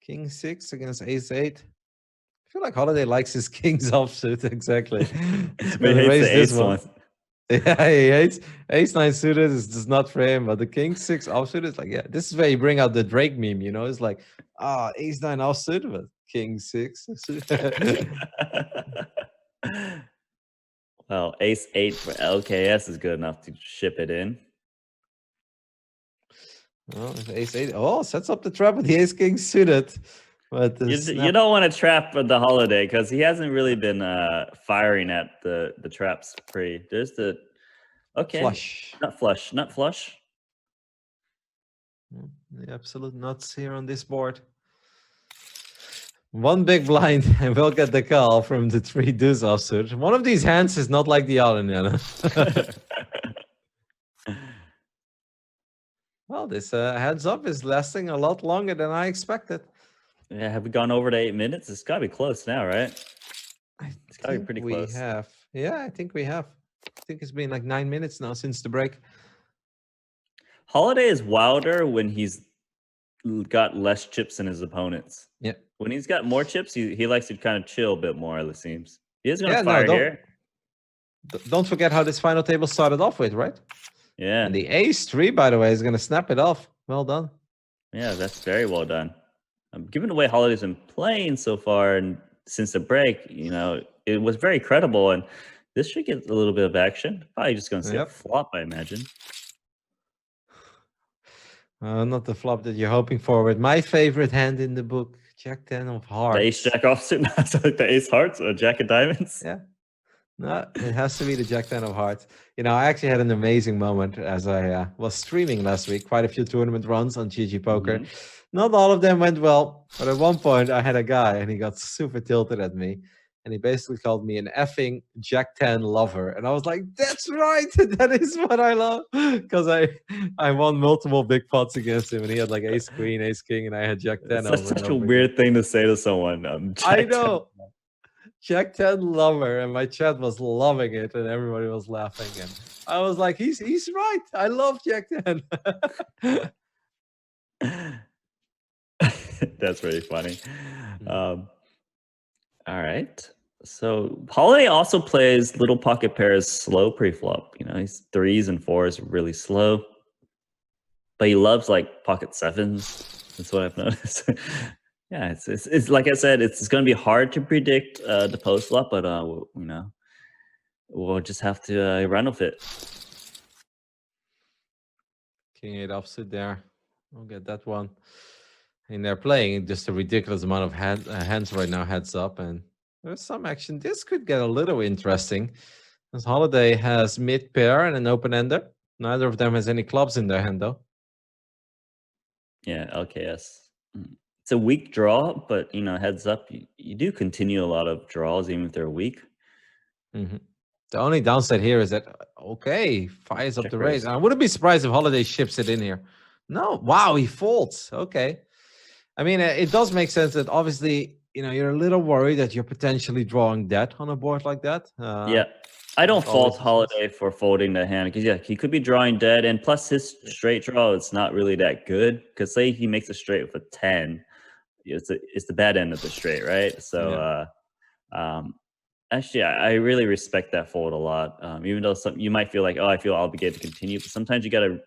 A: King 6 against Ace 8. I feel like Holiday likes his kings offsuit. Exactly. He's
B: But he
A: gonna
B: hates
A: raise
B: the
A: this
B: ace
A: one.
B: ones.
A: Yeah, he hates Ace 9 suited is just not for him, but the King 6 offsuit is like, yeah, this is where you bring out the Drake meme, you know? It's like, Ace 9 offsuit, but King 6.
B: Well, ace 8 for LKS is good enough to ship it in.
A: Well, if Ace 8, sets up the trap with the Ace King suited. But
B: You don't want to trap the Holiday because he hasn't really been firing at the traps pre. There's the
A: flush.
B: Not flush.
A: The absolute nuts here on this board. One big blind, and we'll get the call from the 3 deuce offsuit. One of these hands is not like the other, Nana. Well, this heads up is lasting a lot longer than I expected.
B: Yeah, have we gone over to 8 minutes? It's got to be close now, right? It's got to be pretty close.
A: We have. Yeah, I think we have. I think it's been like 9 minutes now since the break.
B: Holiday is wilder when he's got less chips than his opponents.
A: Yeah.
B: When he's got more chips, he likes to kind of chill a bit more, it seems. He is going to fire here.
A: Don't forget how this final table started off with, right?
B: Yeah.
A: And the ace 3, by the way, is going to snap it off. Well done.
B: Yeah, that's very well done. Given the way Holiday's been playing so far and since the break, you know, it was very credible. And this should get a little bit of action. Probably just going to see a flop, I imagine.
A: Not the flop that you're hoping for, but my favorite hand in the book, Jack 10 of hearts.
B: The ace jack offsuit, so like the ace hearts or jack of diamonds.
A: Yeah. No, it has to be the Jack 10 of hearts. You know, I actually had an amazing moment as I was streaming last week. Quite a few tournament runs on GGPoker. Not all of them went well, but at one point I had a guy and he got super tilted at me. And he basically called me an effing Jack 10 lover. And I was like, that's right. That is what I love. Because I won multiple big pots against him. And he had like ace queen, ace king, and I had Jack 10.
B: That's such a weird thing to say to someone.
A: I know. Jack 10 lover, and my chat was loving it, and everybody was laughing. And I was like, he's right. I love Jack 10.
B: That's really funny. All right. So Holiday also plays little pocket pairs slow pre-flop. You know, he's 3s and 4s really slow, but he loves like pocket 7s. That's what I've noticed. Yeah, it's like I said, it's going to be hard to predict the post flop, but you know, we'll just have to run with it.
A: King 8 offsuit there. We'll get that one. And they're playing just a ridiculous amount of hands right now, heads up, and there's some action. This could get a little interesting. As Holiday has mid pair and an open ender. Neither of them has any clubs in their hand, though.
B: Yeah, LKS. It's a weak draw, but, you know, heads up, you do continue a lot of draws, even if they're weak.
A: The only downside here is that, okay, fires up the raise. I wouldn't be surprised if Holiday ships it in here. No, wow, he folds. Okay. I mean, it does make sense that obviously, you know, you're a little worried that you're potentially drawing dead on a board like that.
B: Yeah. I don't fault Holiday for folding the hand because, yeah, he could be drawing dead. And plus his straight draw, it's not really that good. Because say he makes a straight with a 10, it's the bad end of the straight, right? So, actually, I really respect that fold a lot. Even though you might feel like, oh, I feel obligated to continue. But sometimes you got to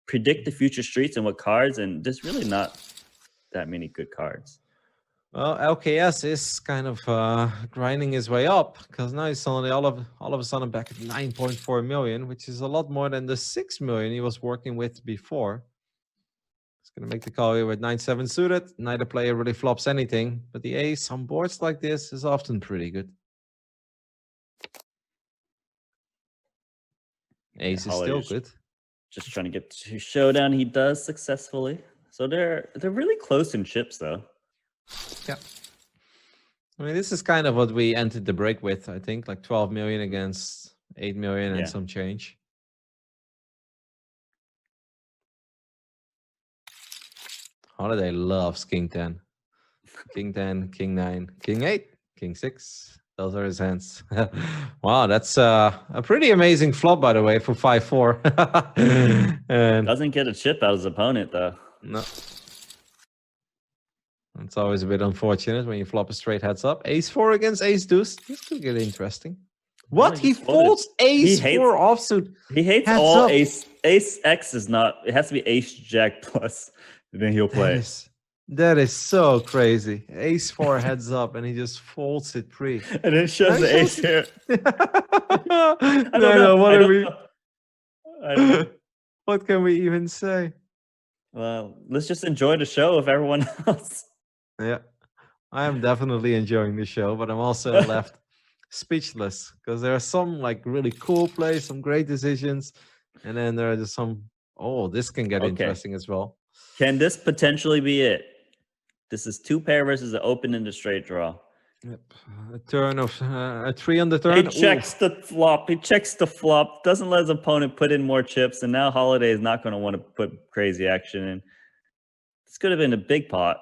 B: predict the future streets and what cards. And there's really not that many good cards.
A: Well, LKS is kind of grinding his way up because now he's suddenly all of a sudden back at 9.4 million, which is a lot more than the 6 million he was working with before. He's going to make the call here with 9-7 suited. Neither player really flops anything, but the ace on boards like this is often pretty good. Ace is still good.
B: Just trying to get to showdown. He does successfully. So they're really close in chips, though.
A: Yeah. I mean, this is kind of what we entered the break with, I think, like 12 million against 8 million and some change. Holiday loves King 10. King 10, King 9, King 8, King 6. Those are his hands. Wow, that's a pretty amazing flop, by the way, for 5-4. And
B: doesn't get a chip out of his opponent, though.
A: No. It's always a bit unfortunate when you flop a straight heads up. Ace-4 against ace-deuce. This could get interesting. What? He folds ace-4 offsuit.
B: He hates
A: heads
B: all
A: up.
B: ace X is not. It has to be ace jack plus. And then he'll play.
A: That is so crazy. Ace-4 heads up, and he just folds it pre.
B: And then shows the ace here.
A: I don't know. What are we? I don't know. What can we even say?
B: Well, let's just enjoy the show of everyone else.
A: Yeah, I am definitely enjoying the show, but I'm also left speechless because there are some like really cool plays, some great decisions, and then there are just some. Oh, this can get interesting as well.
B: Can this potentially be it? This is 2-pair versus the open in the straight draw.
A: Yep. A turn of a 3 on the turn.
B: He checks the flop. He checks the flop. Doesn't let his opponent put in more chips, and now Holiday is not going to want to put crazy action in. This could have been a big pot.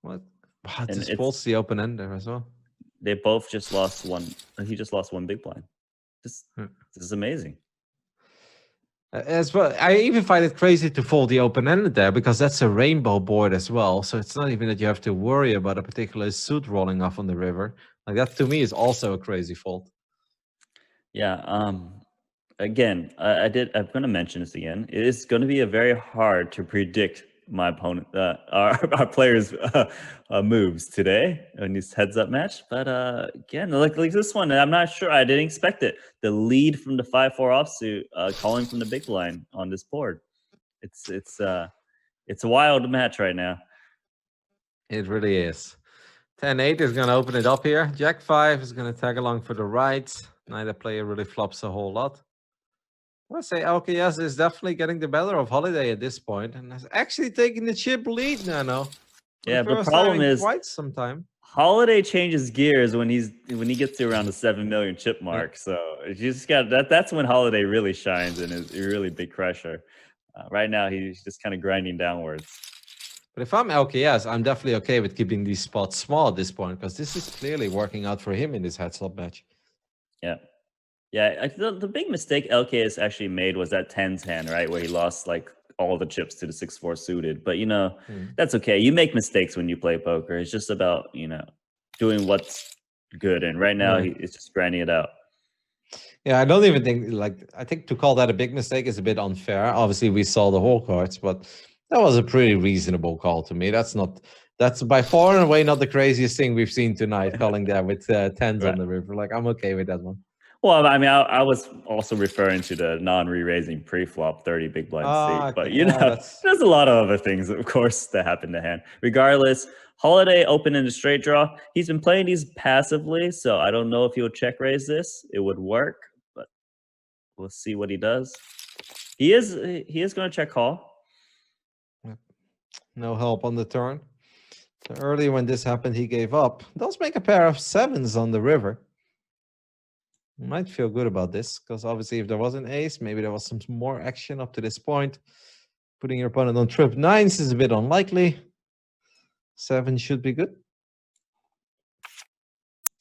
A: What? Wow, this folds the open end there as well.
B: They both just lost one. He just lost one big blind. This is amazing.
A: As well, I even find it crazy to fold the open ended there because that's a rainbow board as well. So it's not even that you have to worry about a particular suit rolling off on the river. Like that to me is also a crazy fold.
B: Yeah. Again, I'm going to mention this again. It is going to be very hard to predict my opponent, our players' moves today in this heads-up match. But again, like this one, I'm not sure. I didn't expect it. The lead from the 5-4 offsuit, calling from the big blind on this board. It's a wild match right now.
A: It really is. 10-8 is going to open it up here. Jack 5 is going to tag along for the right. Neither player really flops a whole lot. I would say LKS is definitely getting the better of Holiday at this point, and is actually taking the chip lead now.
B: Yeah, the problem is
A: quite some time.
B: Holiday changes gears when he gets to around the 7 million chip mark. Yeah. So you just got that's when Holiday really shines and is a really big crusher. Right now he's just kind of grinding downwards.
A: But if I'm LKS, I'm definitely okay with keeping these spots small at this point because this is clearly working out for him in this heads-up match.
B: Yeah. Yeah, the big mistake LKS actually made was that 10s hand, right? Where he lost like all the chips to the 6-4 suited. But, that's okay. You make mistakes when you play poker. It's just about, doing what's good. And right now, he's just grinding it out.
A: Yeah, I don't even think, I think to call that a big mistake is a bit unfair. Obviously, we saw the whole cards, but that was a pretty reasonable call to me. That's by far and away not the craziest thing we've seen tonight, calling that with 10s on the river. Like, I'm okay with that one.
B: Well, I mean, I was also referring to the non-re-raising pre-flop 30 big blind seat. But, there's a lot of other things, of course, that happen to hand. Regardless, Holiday open in the straight draw. He's been playing these passively, so I don't know if he'll check raise this. It would work, but we'll see what he does. He is going to check call.
A: No help on the turn. So earlier when this happened, he gave up. Does make a pair of 7s on the river. Might feel good about this because obviously if there was an ace, maybe there was some more action up to this point. Putting your opponent on trip 9s is a bit unlikely. 7 should be good.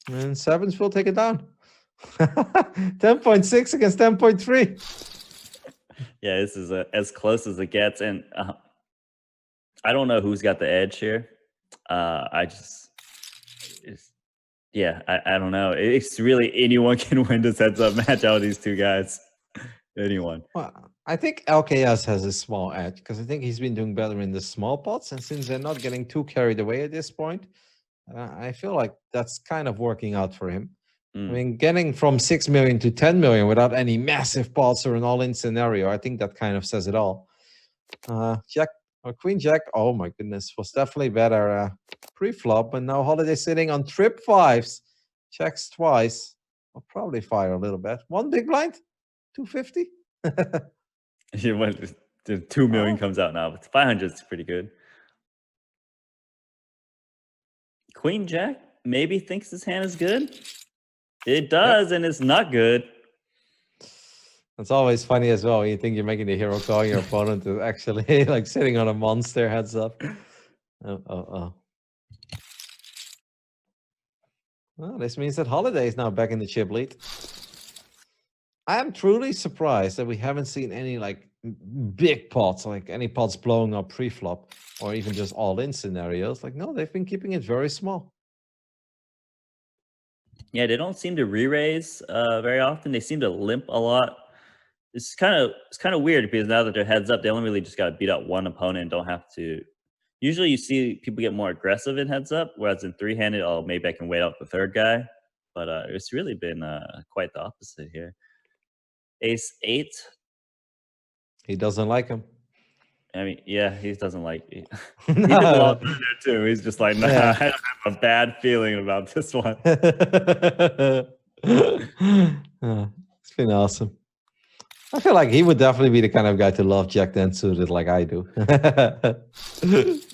A: And 7s will take it down. 10.6 against 10.3.
B: Yeah, this is as close as it gets. And I don't know who's got the edge here. Yeah, I don't know. It's really anyone can win this heads-up match out of these two guys. Anyone.
A: Well, I think LKS has a small edge because I think he's been doing better in the small pots. And since they're not getting too carried away at this point, I feel like that's kind of working out for him. I mean, getting from 6 million to 10 million without any massive pots or an all-in scenario, I think that kind of says it all. Jack or Queen Jack, oh my goodness, was definitely better pre-flop. And now Holiday sitting on trip 5s, checks twice. I'll probably fire a little bit. One big blind, 250.
B: The 2 million comes out now, but 500 is pretty good. Queen Jack maybe thinks his hand is good. It does, and it's not good.
A: It's always funny as well. You think you're making the hero call, your opponent is actually like sitting on a monster heads up. Well, this means that Holiday is now back in the chip lead. I am truly surprised that we haven't seen any like big pots, like any pots blowing up pre-flop, or even just all-in scenarios. Like, no, they've been keeping it very small.
B: Yeah, they don't seem to re-raise very often. They seem to limp a lot. It's kind of weird because now that they're heads up, they only really just got to beat out one opponent and don't have to. Usually, you see people get more aggressive in heads up, whereas in three-handed, oh, maybe I can wait out the third guy. But it's really been quite the opposite here. Ace 8.
A: He doesn't like him.
B: I mean, yeah, he doesn't like it. He did a lot there too. He's just like, nah,
A: Yeah.
B: I have a bad feeling about this one.
A: It's been awesome. I feel like he would definitely be the kind of guy to love Jack 10 suited like I do.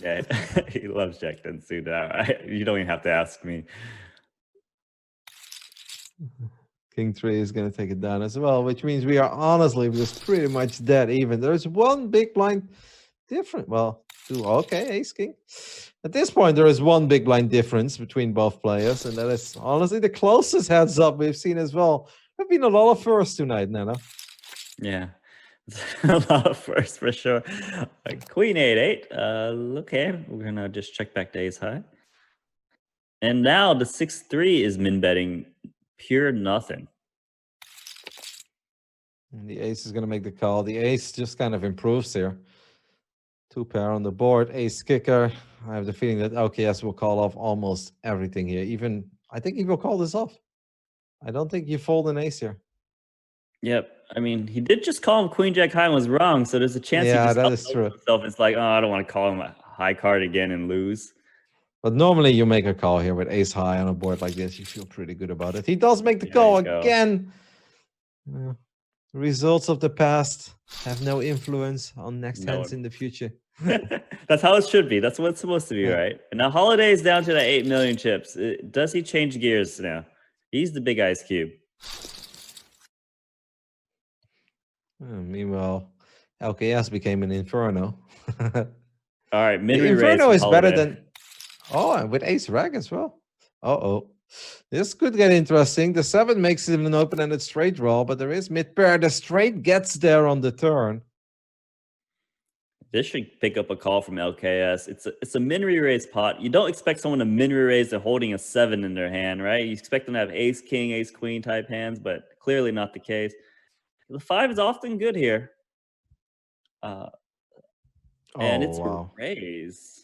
B: Yeah, he loves Jack 10 suited. You don't even have to ask me.
A: King 3 is going to take it down as well, which means we are honestly just pretty much dead even. There's one big blind different. Well, two. Okay, ace king. At this point, there is one big blind difference between both players, and that is honestly the closest heads up we've seen as well. There've been a lot of firsts tonight, Nana.
B: Yeah, a lot of firsts for sure. Queen 8-8. Okay, we're gonna just check back to ace high. And now the 6-3 is min betting pure nothing.
A: And the ace is going to make the call. The ace just kind of improves here. Two pair on the board. Ace kicker. I have the feeling that LKS will call off almost everything here. Even, I think he will call this off. I don't think you fold an ace here.
B: Yep. I mean, he did just call him Queen Jack high and was wrong. So there's a chance he just
A: that is true.
B: himself. It's like, oh, I don't want to call him a high card again and lose.
A: But normally you make a call here with ace high on a board like this. You feel pretty good about it. He does make the call again. Results of the past have no influence on next hands in the future.
B: That's how it should be. That's what it's supposed to be, right? And now Holiday is down to the 8 million chips. Does he change gears now? He's the big ice cube.
A: Meanwhile, LKS became an Inferno.
B: All right,
A: the Inferno is better than... Oh, and with ace rag as well. Uh-oh. This could get interesting. The 7 makes it an open-ended straight draw, but there is mid-pair. The straight gets there on the turn.
B: This should pick up a call from LKS. It's a min re-raise pot. You don't expect someone to min re-raise they're holding a 7 in their hand, right? You expect them to have ace king, ace queen type hands, but clearly not the case. The 5 is often good here. And it's a raise.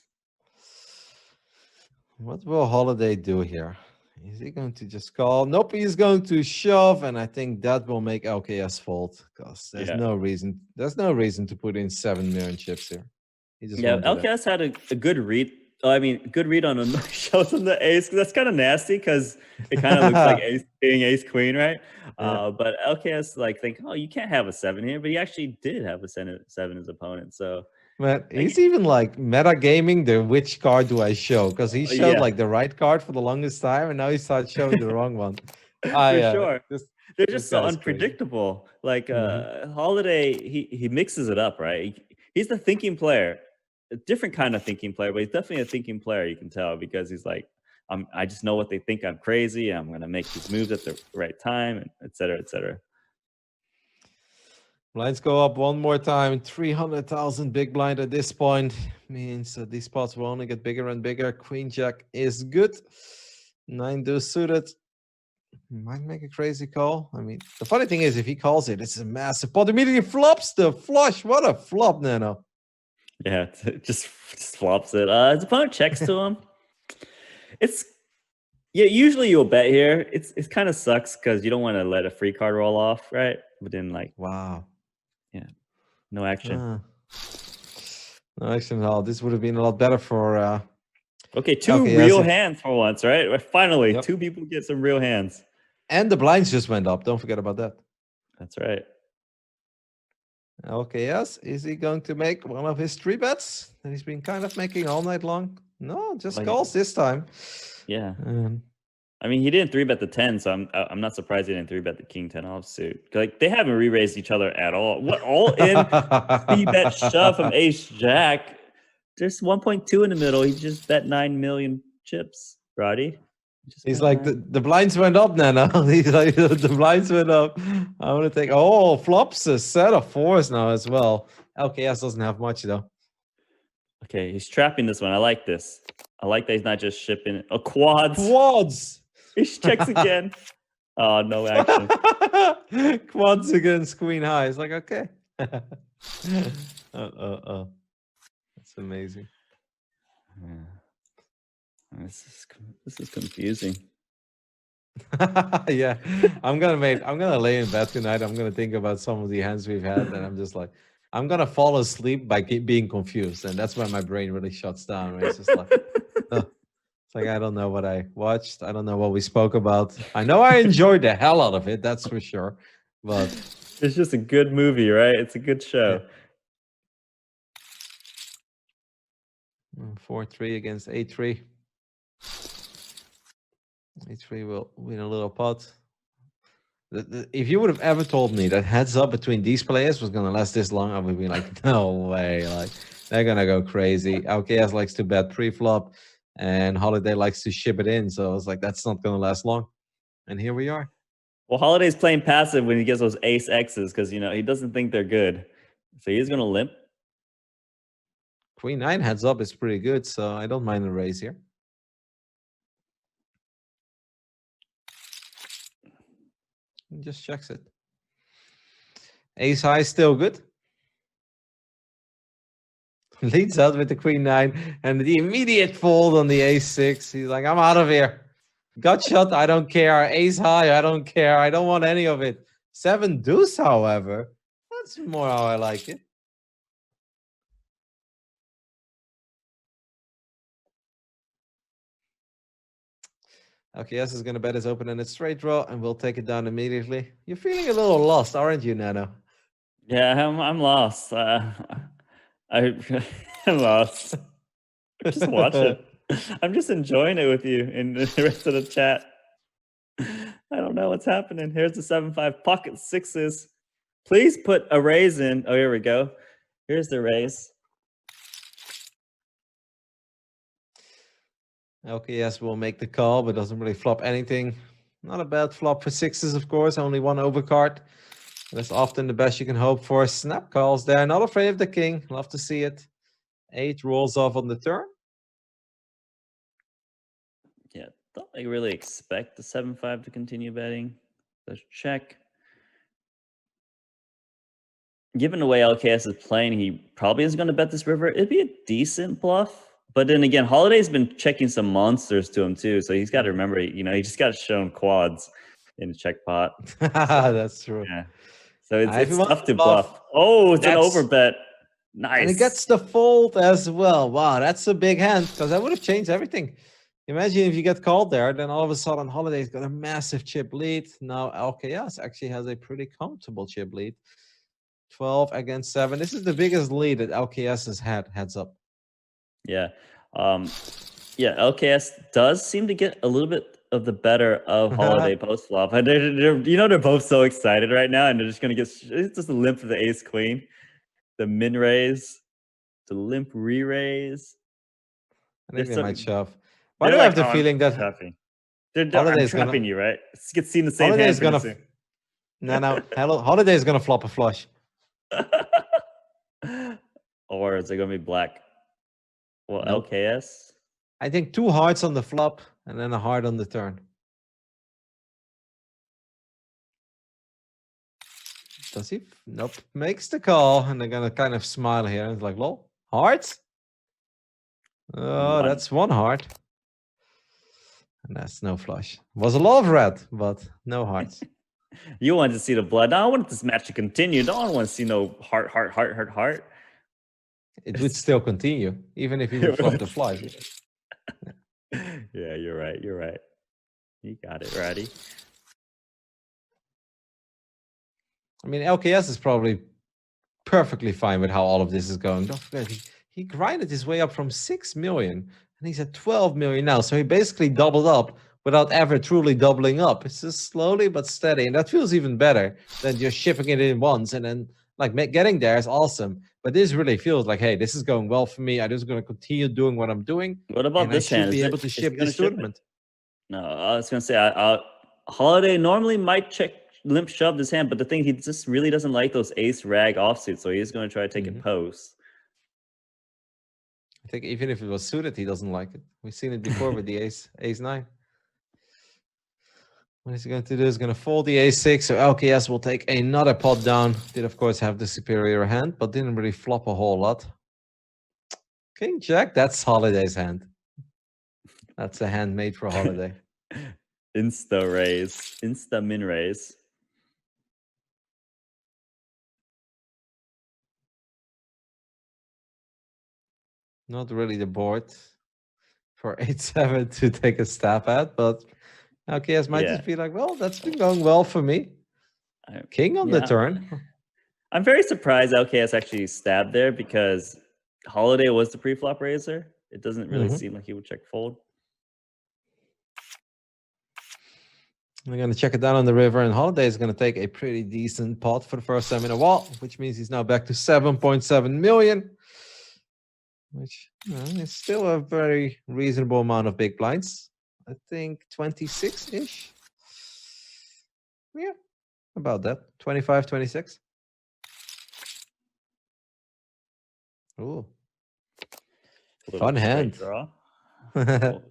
A: What will Holiday do here? Is he going to just call? Nope, he's going to shove, and I think that will make LKS fold because there's no reason. There's no reason to put in 7 million chips here. He just
B: LKS had a good read. I mean, good read on him. Shows him the ace. That's kind of nasty because it kind of looks like ace king, ace queen, right? But LKS like think, oh, you can't have a 7 here, but he actually did have a 7 as opponent. So.
A: Man, he's even like meta gaming the which card do I show? Because he showed like the right card for the longest time, and now he starts showing the wrong one.
B: For sure. They're just so unpredictable. Crazy. Like Holiday, he mixes it up, right? He's the thinking player, a different kind of thinking player, but he's definitely a thinking player. You can tell because he's like, I just know what they think I'm crazy. I'm gonna make these moves at the right time, and et cetera, et cetera.
A: Blinds go up one more time. 300,000 big blind at this point means that these spots will only get bigger and bigger. Queen Jack is good. 9 deuce suited. Might make a crazy call. I mean, the funny thing is, if he calls it, it's a massive pot. Immediately flops the flush. What a flop, Nano.
B: Yeah, it just flops it. His opponent checks to him. Usually you'll bet here. It kind of sucks because you don't want to let a free card roll off, right? But then like,
A: wow.
B: Yeah, no action.
A: No action at all. This would have been a lot better for...
B: Okay, two real hands for once, right? Finally, 2 people get some real hands.
A: And the blinds just went up. Don't forget about that.
B: That's right.
A: LKS, is he going to make one of his 3 bets that he's been kind of making all night long? No, just calls this time.
B: Yeah. I mean, he didn't 3-bet the 10, so I'm not surprised he didn't 3-bet the king 10 offsuit. Like they haven't re-raised each other at all. What all in 3-bet shove from ace jack? There's 1.2 in the middle. He just bet 9 million chips, Roddy.
A: He's like, the blinds went up, Nana. He's like, the blinds went up. I'm gonna take. Oh, flops a set of fours now as well. LKS doesn't have much though.
B: Okay, he's trapping this one. I like this. I like that he's not just shipping quads.
A: Quads.
B: He checks again. Oh, no action.
A: Quads against queen high. It's like, okay. That's amazing.
B: Yeah. This is confusing.
A: Yeah, I'm gonna lay in bed tonight. I'm gonna think about some of the hands we've had, and I'm just like, I'm gonna fall asleep by being confused, and that's when my brain really shuts down. Right? It's just like, it's like I don't know what I watched. I don't know what we spoke about. I know I enjoyed the hell out of it. That's for sure. But
B: it's just a good movie, right? It's a good show.
A: Yeah. 4-3 against 8-3. 8-3 will win a little pot. If you would have ever told me that heads up between these players was gonna last this long, I would be like, no way. Like they're gonna go crazy. LKS likes to bet pre-flop, and Holiday likes to ship it in. So I was like, that's not gonna last long. And here we are.
B: Well, Holiday's playing passive when he gets those ace X's because he doesn't think they're good. So he's gonna limp.
A: Queen 9 heads up is pretty good, so I don't mind the raise here. He just checks it. Ace high still good. Leads out with the queen 9 and the immediate fold on the ace 6. He's like, I'm out of here. Gut shot, I don't care. Ace high, I don't care. I don't want any of it. 7 deuce, however, that's more how I like it. LKS is going to bet his open and a straight draw, and we'll take it down immediately. You're feeling a little lost, aren't you, Nano?
B: Yeah, I'm lost. I'm lost. Just watch it. I'm just enjoying it with you and the rest of the chat. I don't know what's happening. Here's the 7-5 pocket sixes. Please put a raise in. Oh, here we go. Here's the raise.
A: LKS will make the call, but doesn't really flop anything. Not a bad flop for sixes, of course. Only one overcard. That's often the best you can hope for. Snap calls there. Not afraid of the king. Love to see it. 8 rolls off on the turn.
B: Yeah, don't really expect the 7-5 to continue betting. Let's check. Given the way LKS is playing, he probably is going to bet this river. It'd be a decent bluff. But then again, Holiday's been checking some monsters to him too. So he's got to remember, he just got shown quads in the check pot.
A: That's true.
B: Yeah. So it's tough to bluff. Oh, it's an overbet. Nice.
A: And it gets the fold as well. Wow, that's a big hand because that would have changed everything. Imagine if you get called there, then all of a sudden Holiday's got a massive chip lead. Now LKS actually has a pretty comfortable chip lead. 12 against 7. This is the biggest lead that LKS has had heads up.
B: Yeah. Yeah, LKS does seem to get a little bit of the better of Holiday post flop. They're both so excited right now, and they're just gonna get it's just a limp for the ace queen, the min raise, the limp re raise.
A: I think they might shove. Why do I have the feeling that
B: they're trapping you, right? It's gets seen the same
A: Holiday's
B: hand.
A: No. Holiday's gonna flop a flush.
B: Or is it gonna be black? Well, nope. LKS.
A: I think 2 hearts on the flop and then a heart on the turn. Does he? Nope. Makes the call, and they're gonna kind of smile here. And it's like, lol, hearts? Oh, that's 1 heart. And that's no flush. Was a lot of red, but no hearts.
B: You wanted to see the blood. No, I wanted this match to continue. No one wants to see no heart.
A: It would still continue, even if you would flop the flush.
B: Yeah, you're right. You got it, Ratty.
A: I mean, LKS is probably perfectly fine with how all of this is going. Don't forget, he grinded his way up from 6 million, and he's at 12 million now. So he basically doubled up without ever truly doubling up. It's just slowly but steady, and that feels even better than just shipping it in once and then getting there is awesome. But this really feels like, hey, this is going well for me. I'm just going to continue doing what I'm doing.
B: What about this hand?
A: Be able to ship this tournament.
B: No, I was gonna say, Holiday normally might check limp shove this hand, but the thing, he just really doesn't like those ace rag offsuits, so he's gonna try to take it post.
A: I think even if it was suited, he doesn't like it. We've seen it before with the ace 9. What is he going to do? He's going to fold the a6, so LKS will take another pot down. Did, of course, have the superior hand, but didn't really flop a whole lot. King Jack, that's Holiday's hand. That's a hand made for Holiday.
B: Insta raise. Insta min raise.
A: Not really the board for 8-7 to take a stab at, but LKS might just be like, well, that's been going well for me. King on the turn.
B: I'm very surprised LKS actually stabbed there because Holiday was the pre-flop raiser. It doesn't really seem like he would check fold.
A: We're going to check it down on the river, and Holiday is going to take a pretty decent pot for the first time in a while, which means he's now back to 7.7 million, which is still a very reasonable amount of big blinds. I think 26-ish. Yeah, about that. 25, 26. Ooh. Fun hand.
B: Draw. Well,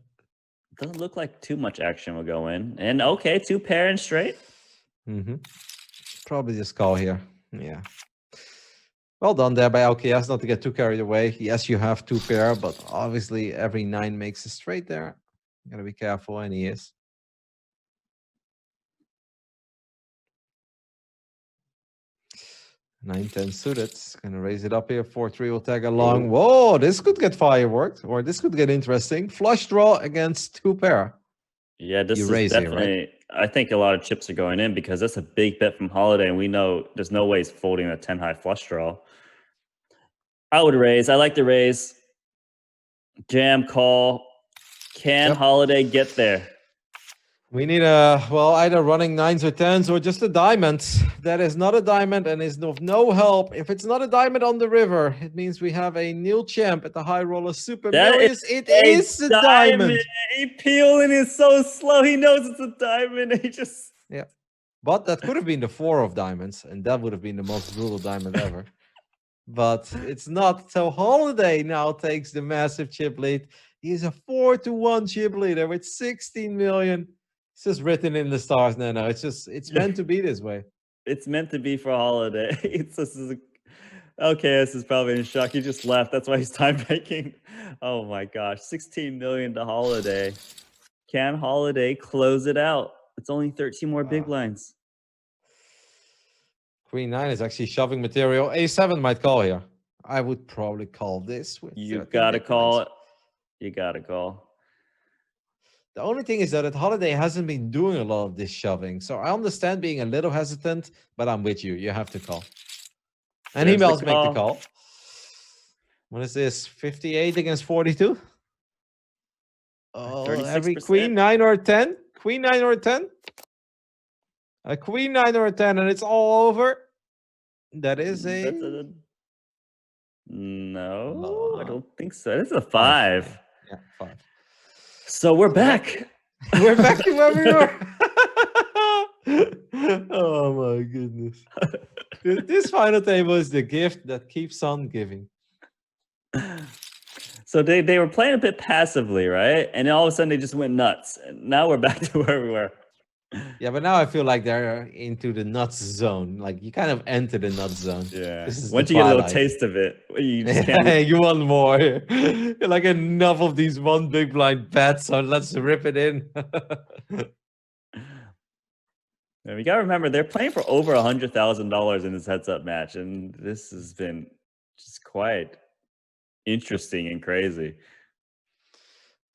B: doesn't look like too much action will go in. And okay, 2 pair and straight.
A: Probably just call here. Yeah. Well done there by LKS, not to get too carried away. Yes, you have 2 pair, but obviously every 9 makes a straight there. You gotta be careful, and he is. 9-10 suited. Gonna raise it up here. 4-3 will tag along. Whoa, this could get fireworks, or this could get interesting. Flush draw against 2 pair.
B: Yeah, this is definitely. Here, right? I think a lot of chips are going in because that's a big bet from Holiday, and we know there's no way he's folding a 10 high flush draw. I would raise. I like the raise. Jam call. Can Holiday get there?
A: We need either running 9s or 10s or just a diamond. That is not a diamond and is of no help. If it's not a diamond on the river, it means we have a new champ at the Highroller Super Millions. It is a diamond.
B: He peeling is so slow. He knows it's a diamond. He just...
A: Yeah. But that could have been the 4 of diamonds, and that would have been the most brutal diamond ever. But it's not. So Holiday now takes the massive chip lead. He is a 4-1 chip leader with 16 million. It's just written in the stars, Nano. It's meant to be this way.
B: It's meant to be for Holiday. LKS is probably in shock. He just left. That's why he's time breaking. Oh my gosh. 16 million to Holiday. Can Holiday close it out? It's only 13 more big blinds.
A: Queen 9 is actually shoving material. A7 might call here. I would probably call this.
B: You gotta call it. You gotta call.
A: The only thing is that Holiday hasn't been doing a lot of this shoving. So I understand being a little hesitant, but I'm with you. You have to call. And he must make the call. What is this? 58 against 42? Oh, every queen 9 or 10? Queen 9 or 10? A queen 9 or a 10 and it's all over? That is a...
B: No, I don't think so. This is a 5.
A: Yeah, 5.
B: So we're back.
A: We're back to where we were. Oh my goodness. This final table is the gift that keeps on giving.
B: So they were playing a bit passively, right? And then all of a sudden they just went nuts. And now we're back to where we were.
A: Yeah, but now I feel like they're into the nuts zone. Like you kind of enter the nuts zone.
B: Yeah. Once you get a little taste of it, you just
A: can't. You want more. You're like, enough of these one big blind bets, so let's rip it in.
B: And we gotta remember they're playing for over $100,000 in this heads-up match, and this has been just quite interesting and crazy.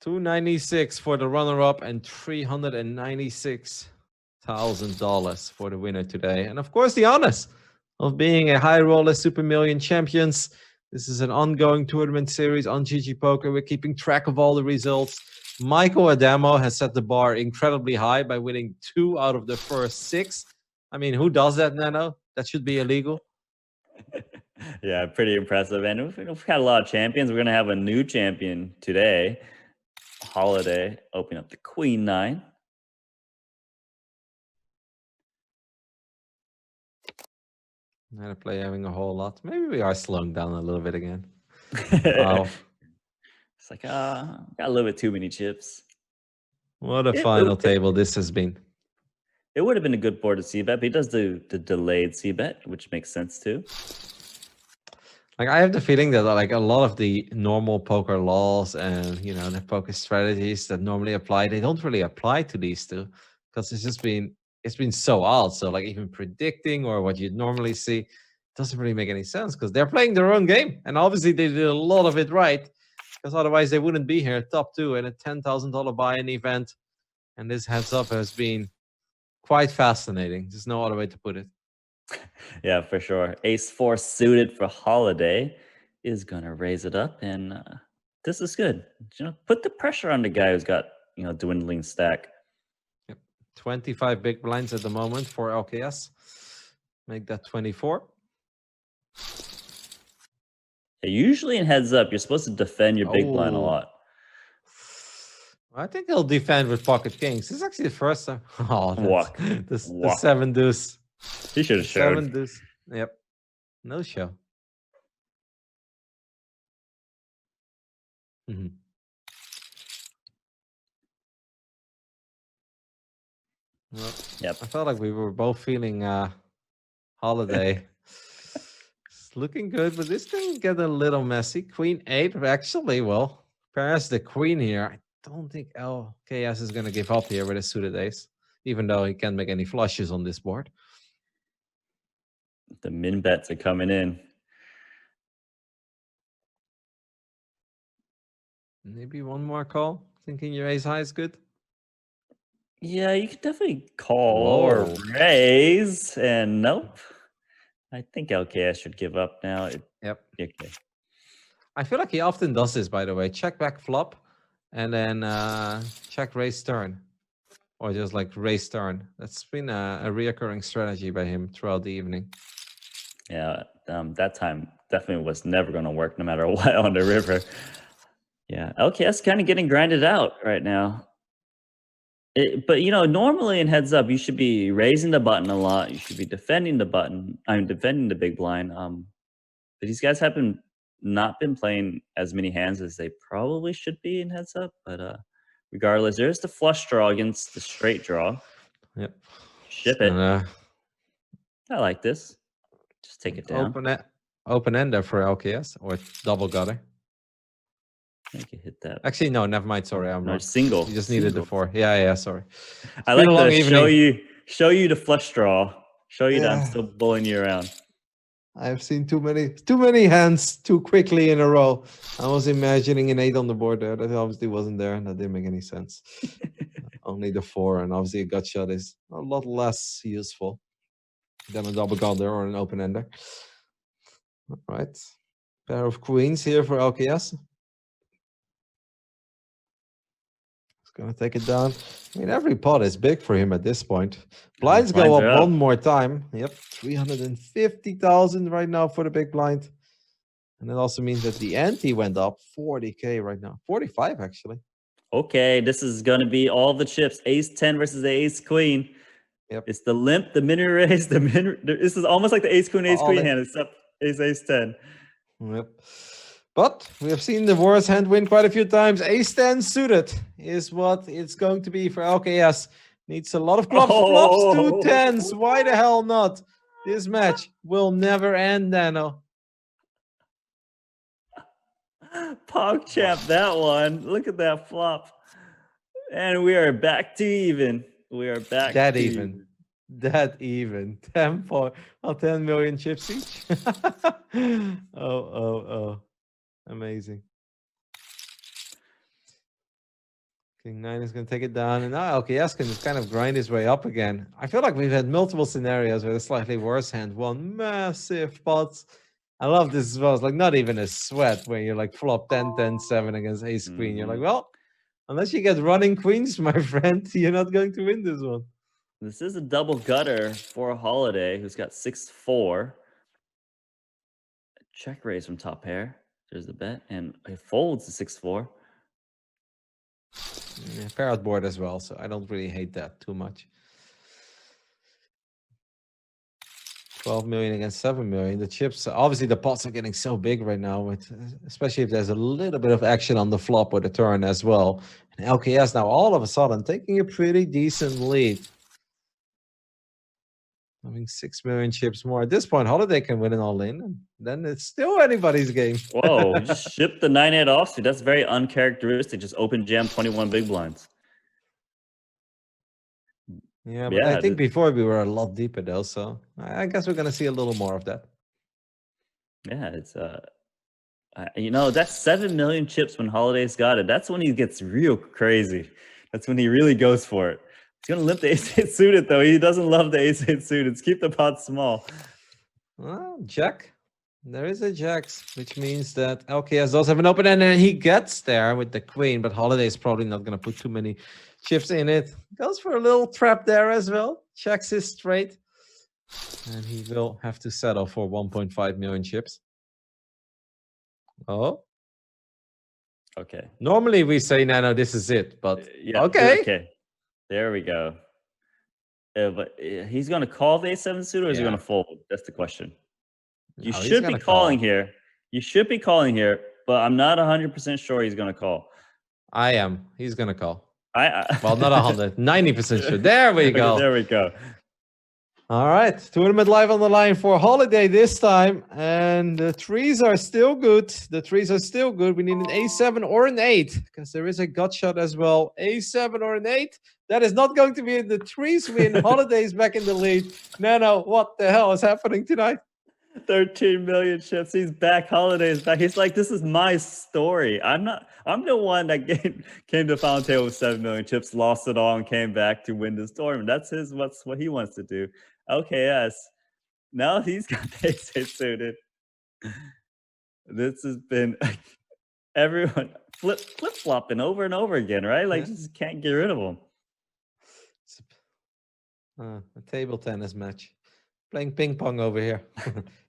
A: 296 for the runner-up and $396,000 for the winner today. And of course, the honors of being a Highroller Super Million champions. This is an ongoing tournament series on GGPoker. We're keeping track of all the results. Michael Adamo has set the bar incredibly high by winning 2 out of the first 6. I mean, who does that, Nano? That should be illegal.
B: Yeah, pretty impressive. And we've had a lot of champions. We're going to have a new champion today. Holiday opening up the Queen 9.
A: Not a play having a whole lot. Maybe we are slowing down a little bit again.
B: It's like, got a little bit too many chips.
A: What a final table this has been.
B: It would have been a good board to c-bet, but he does do the delayed c-bet, which makes sense too.
A: Like, I have the feeling that like a lot of the normal poker laws and, you know, the poker strategies that normally apply, they don't really apply to these two, because it's been so odd. So like even predicting or what you'd normally see doesn't really make any sense, because they're playing their own game. And obviously they did a lot of it right, because otherwise they wouldn't be here top 2 in a $10,000 buy-in event. And this heads up has been quite fascinating. There's no other way to put it.
B: Yeah, for sure. Ace-4 suited for Holiday is gonna raise it up, and this is good. You know, put the pressure on the guy who's got, you know, dwindling stack.
A: Yep. 25 big blinds at the moment for LKS. Make that 24.
B: Yeah, usually in heads up, you're supposed to defend your big blind a
A: Oh.
B: lot.
A: I think he'll defend with pocket kings. This is actually the first time. Oh,
B: Walk.
A: the
B: Walk.
A: 7 deuce.
B: He should have showed.
A: 7 deuce. Yep. No show. Mm-hmm. Well,
B: Yep.
A: I felt like we were both feeling Holiday. It's looking good, but this can get a little messy. Queen 8, actually, well, pairs the queen here. I don't think LKS is going to give up here with a suited ace, even though he can't make any flushes on this board.
B: The min bets are coming in.
A: Maybe one more call. Thinking your ace high is good.
B: Yeah, you could definitely call or raise, and nope. I think LKS should give up now.
A: Yep.
B: Okay.
A: I feel like he often does this, by the way. Check back flop, and then check raise turn. Or just like raise turn. That's been a reoccurring strategy by him throughout the evening.
B: Yeah, that time definitely was never going to work no matter what on the river. Yeah, LKS kind of getting grinded out right now. But, you know, normally in heads up, you should be raising the button a lot. You should be defending the button. I'm defending the big blind. But these guys haven't not been playing as many hands as they probably should be in heads up. But regardless, there's the flush draw against the straight draw.
A: Yep.
B: Ship it. I like this. Just take it down.
A: Open ender for LKS or double gutter.
B: I can hit that.
A: Actually, no, never mind. Sorry, I'm wrong.
B: Single.
A: You just needed the 4. Yeah, sorry.
B: I like to show you the flush draw. Show you that I'm still bullying you around.
A: I've seen too many hands too quickly in a row. I was imagining an 8 on the board there. That obviously wasn't there, and that didn't make any sense. Only the 4, and obviously a gut shot is a lot less useful than a double gutter or an open ender. All right. Pair of queens here for LKS. Gonna take it down. I mean, every pot is big for him at this point. Blinds go up one more time. Yep, 350,000 right now for the big blind. And it also means that the ante went up 40K right now. 45 actually.
B: Okay, this is gonna be all the chips. Ace 10 versus the ace queen.
A: Yep.
B: It's the limp, the mini raise, this is almost like the ace queen hand, except ace 10.
A: Yep. But we have seen the worst hand win quite a few times. Ace 10 suited is what it's going to be for LKS. Needs a lot of clubs, flops, 2 10s. Why the hell not? This match will never end, Dano.
B: PogChamp that one. Look at that flop. And we are back to even. We are back
A: that
B: to
A: even. That even. 10 million chips each. Oh. Amazing. King 9 is going to take it down. And now LKS can kind of grind his way up again. I feel like we've had multiple scenarios where the slightly worse hand won massive pots. I love this as well. It's like not even a sweat when you're like flop 10, 10, 7 against ace queen. You're like, well, unless you get running queens, my friend, you're not going to win this one.
B: This is a double gutter for Holiday, who's got 6-4. Check raise from top pair. There's the bet, and it folds to 6-4.
A: Yeah, parrot board as well, so I don't really hate that too much. 12 million against 7 million. The chips, obviously, the pots are getting so big right now, especially if there's a little bit of action on the flop or the turn as well. And LKS now all of a sudden taking a pretty decent lead. Having 6 million chips more. At this point, Holiday can win an all-in, and then it's still anybody's game.
B: Whoa, just ship the 9-8 offsuit. That's very uncharacteristic. Just open jam 21 big blinds.
A: Yeah, but I think before we were a lot deeper though, so I guess we're gonna see a little more of that.
B: Yeah, it's you know, that's 7 million chips when Holiday's got it. That's when he gets real crazy. That's when he really goes for it. He's gonna limp the ace-8 suited though. He doesn't love the ace-8 suited. Keep the pot small.
A: Well, jack. There is a jacks, which means that LKS does have an open end, and he gets there with the queen, but Holiday is probably not gonna put too many chips in it. Goes for a little trap there as well. Checks his straight. And he will have to settle for 1.5 million chips. Oh.
B: Okay.
A: Normally we say, no, this is it, but
B: yeah,
A: okay.
B: Okay. There we go. But he's going to call the A7 suit, or is he going to fold? That's the question. You should be calling here. You should be calling here, but I'm not 100% sure he's going to call.
A: I am. He's going to call.
B: Well,
A: not 100, 90% sure. There we go.
B: There we go.
A: All right, tournament live on the line for Holiday this time, and the threes are still good. The threes are still good. We need an A7 or an 8, because there is a gut shot as well. A7 or an 8. That is not going to be in the threes win. Holiday's back in the lead. No, what the hell is happening tonight?
B: 13 million chips. He's back. Holiday's back. He's like, this is my story. I'm the one that came to Fountain Table with 7 million chips, lost it all, and came back to win this tournament. That's what he wants to do. LKS. Now he's got the ace-8 suited. This has been everyone flip-flopping over and over again, right? Like, just can't get rid of him.
A: A table tennis match. Playing ping pong over here.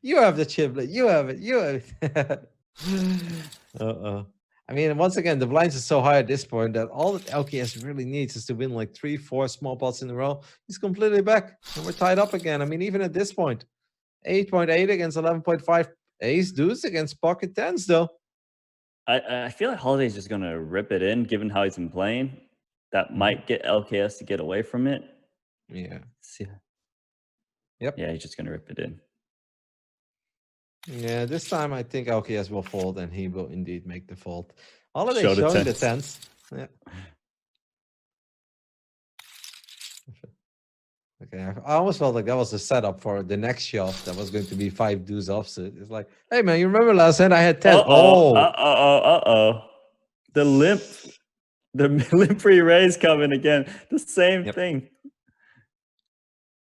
A: You have the chiplet. You have it. You have it. I mean, once again, the blinds are so high at this point that all that LKS really needs is to win like 3-4 small pots in a row. He's completely back, and we're tied up again. I mean, even at this point, 8.8 against 11.5. Ace deuce against pocket tens, though.
B: I feel like Holiday's just gonna rip it in, given how he's been playing. That might get LKS to get away from it.
A: Yeah.
B: Yep. Yeah, he's just gonna rip it in.
A: Yeah, this time I think LKS will fold, and he will indeed make the fold. Holiday showing the tens. Yeah. Okay, I almost felt like that was a setup for the next shot that was going to be 5 deuce offsuit. It's like, hey man, you remember last hand I had 10?
B: The limp free raise coming again. The same thing.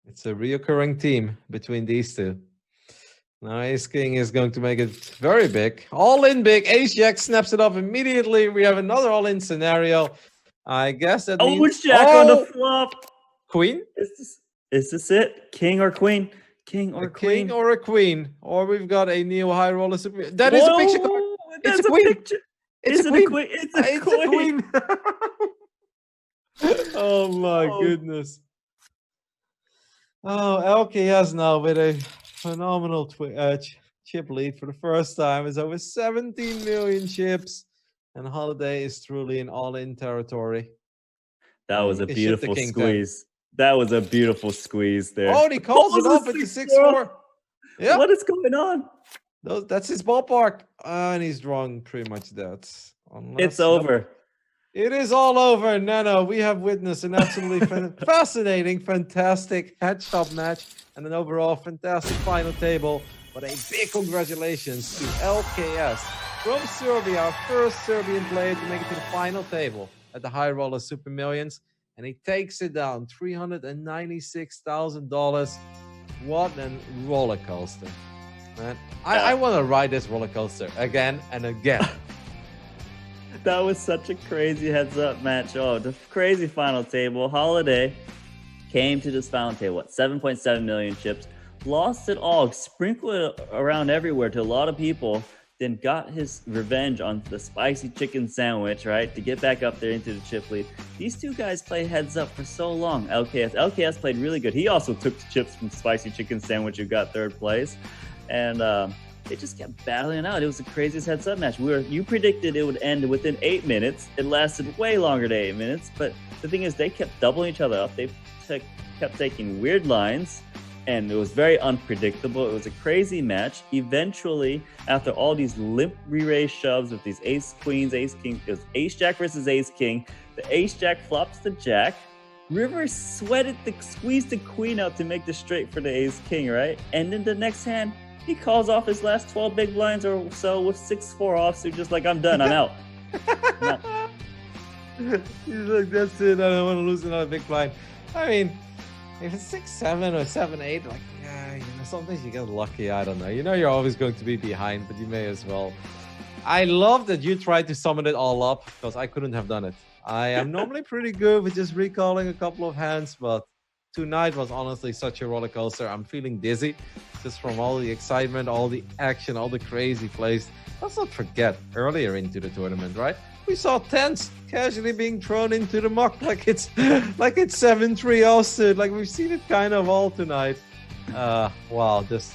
A: It's a reoccurring theme between these two. Now Ace King is going to make it very big. All in big. Ace Jack snaps it off immediately. We have another all in scenario. I guess that means
B: Jack on the flop.
A: Queen?
B: Is this it? King or queen? King or queen?
A: King or a queen. Or we've got a neo Highroller super. That is a picture card. It's a queen. It's a queen. It's a queen. Oh my goodness. Oh, LKS now with a phenomenal chip lead for the first time. It's over 17 million chips, and Holiday is truly in all-in territory.
B: That was a beautiful squeeze. That was a beautiful squeeze there.
A: Oh, and he calls it off at the 6-4. Yeah.
B: What is going on?
A: That's his ballpark. And he's drawing pretty much that.
B: It's over.
A: It is all over. No, we have witnessed an absolutely fascinating, fantastic head-shot match and an overall fantastic final table. But a big congratulations to LKS from Serbia, our first Serbian player to make it to the final table at the Highroller Super Millions. And he takes it down, $396,000. What a roller coaster, man. I want to ride this roller coaster again and again.
B: That was such a crazy heads-up match. Oh, the crazy final table. Holiday came to this final table, 7.7 million chips. Lost it all, sprinkled it around everywhere to a lot of people. then got his revenge on the spicy chicken sandwich, right, to get back up there into the chip lead. These two guys played heads up for so long. LKS played really good. He also took the chips from spicy chicken sandwich, who got third place. And they just kept battling out. It was the craziest heads up match. You predicted it would end within 8 minutes. It lasted way longer than 8 minutes. But the thing is, they kept doubling each other up. They kept taking weird lines, and it was very unpredictable. It was a crazy match. Eventually, after all these limp re-raise shoves with these ace queens, ace king, it was ace jack versus ace king. The ace jack flops the jack. River squeezed the queen out to make the straight for the ace king, right? And then the next hand, he calls off his last 12 big blinds or so with 6-4 offsuit, just like, I'm done, I'm out.
A: He's like, that's it, I don't want to lose another big blind. I mean, if it's 6-7 or 7-8, like, yeah, sometimes you get lucky. I don't know. You're always going to be behind, but you may as well. I love that you tried to summon it all up, because I couldn't have done it. I am normally pretty good with just recalling a couple of hands, but tonight was honestly such a roller coaster. I'm feeling dizzy just from all the excitement, all the action, all the crazy plays. Let's not forget, earlier into the tournament, right? We saw tens casually being thrown into the muck like it's 7-3 offsuit. Like, we've seen it kind of all tonight. Wow, just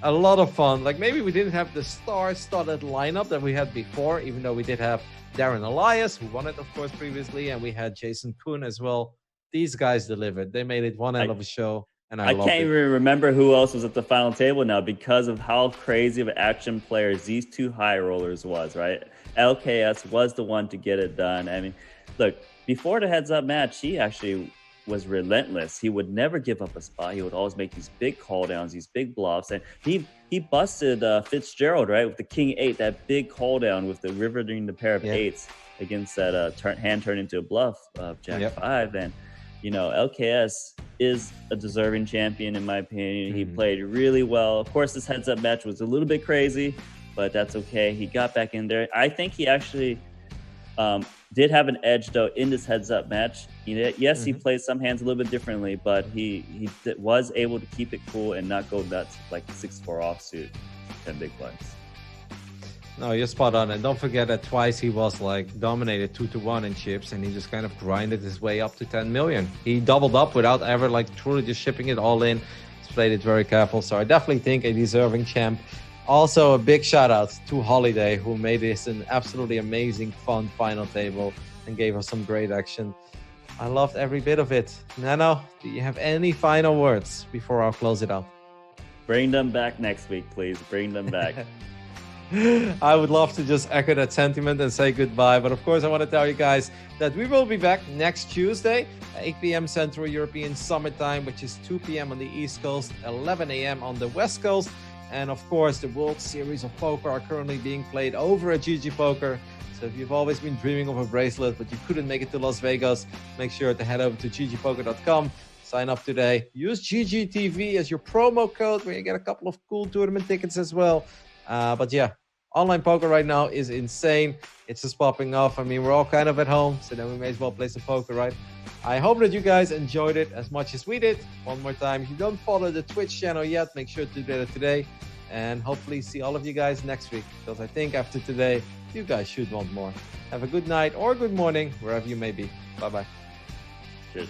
A: a lot of fun. Like, maybe we didn't have the star-studded lineup that we had before, even though we did have Darren Elias, who won it, of course, previously, and we had Jason Kuhn as well. These guys delivered. They made it one hell of a show, and I loved
B: can't
A: it.
B: even remember who else was at the final table now because of how crazy of action players these two high rollers was, right? LKS was the one to get it done. I mean, look, before the heads-up match, he actually was relentless. He would never give up a spot. He would always make these big call downs, these big bluffs, and he busted Fitzgerald, right, with the king 8, that big call down with the river during the pair of eights against that hand turned into a bluff of Jack 5. And LKS is a deserving champion, in my opinion. He played really well. Of course, this heads-up match was a little bit crazy, but that's okay. He got back in there. I think he actually did have an edge, though, in this heads-up match. Yes, he played some hands a little bit differently, but he was able to keep it cool and not go nuts like 6-4 offsuit, 10 big blinds.
A: No, you're spot on. And don't forget that twice he was dominated 2-1 in chips, and he just kind of grinded his way up to 10 million. He doubled up without ever truly just shipping it all in. He's played it very careful. So I definitely think a deserving champ. Also, a big shout out to Holiday, who made this an absolutely amazing, fun final table and gave us some great action. I loved every bit of it. Nano, do you have any final words before I'll close it out?
B: Bring them back next week, please. Bring them back.
A: I would love to just echo that sentiment and say goodbye. But of course, I want to tell you guys that we will be back next Tuesday, 8 p.m. Central European Summer Time, which is 2 p.m. on the East Coast, 11 a.m. on the West Coast. And of course, the World Series of Poker are currently being played over at GGPoker. So if you've always been dreaming of a bracelet, but you couldn't make it to Las Vegas, make sure to head over to ggpoker.com. Sign up today. Use GGTV as your promo code, where you get a couple of cool tournament tickets as well. But yeah, online poker right now is insane. It's just popping off. I mean, we're all kind of at home, so then we may as well play some poker, right? I hope that you guys enjoyed it as much as we did. One more time, if you don't follow the Twitch channel yet, make sure to do that today. And hopefully see all of you guys next week, because I think after today, you guys should want more. Have a good night or good morning, wherever you may be. Bye-bye.
B: Cheers.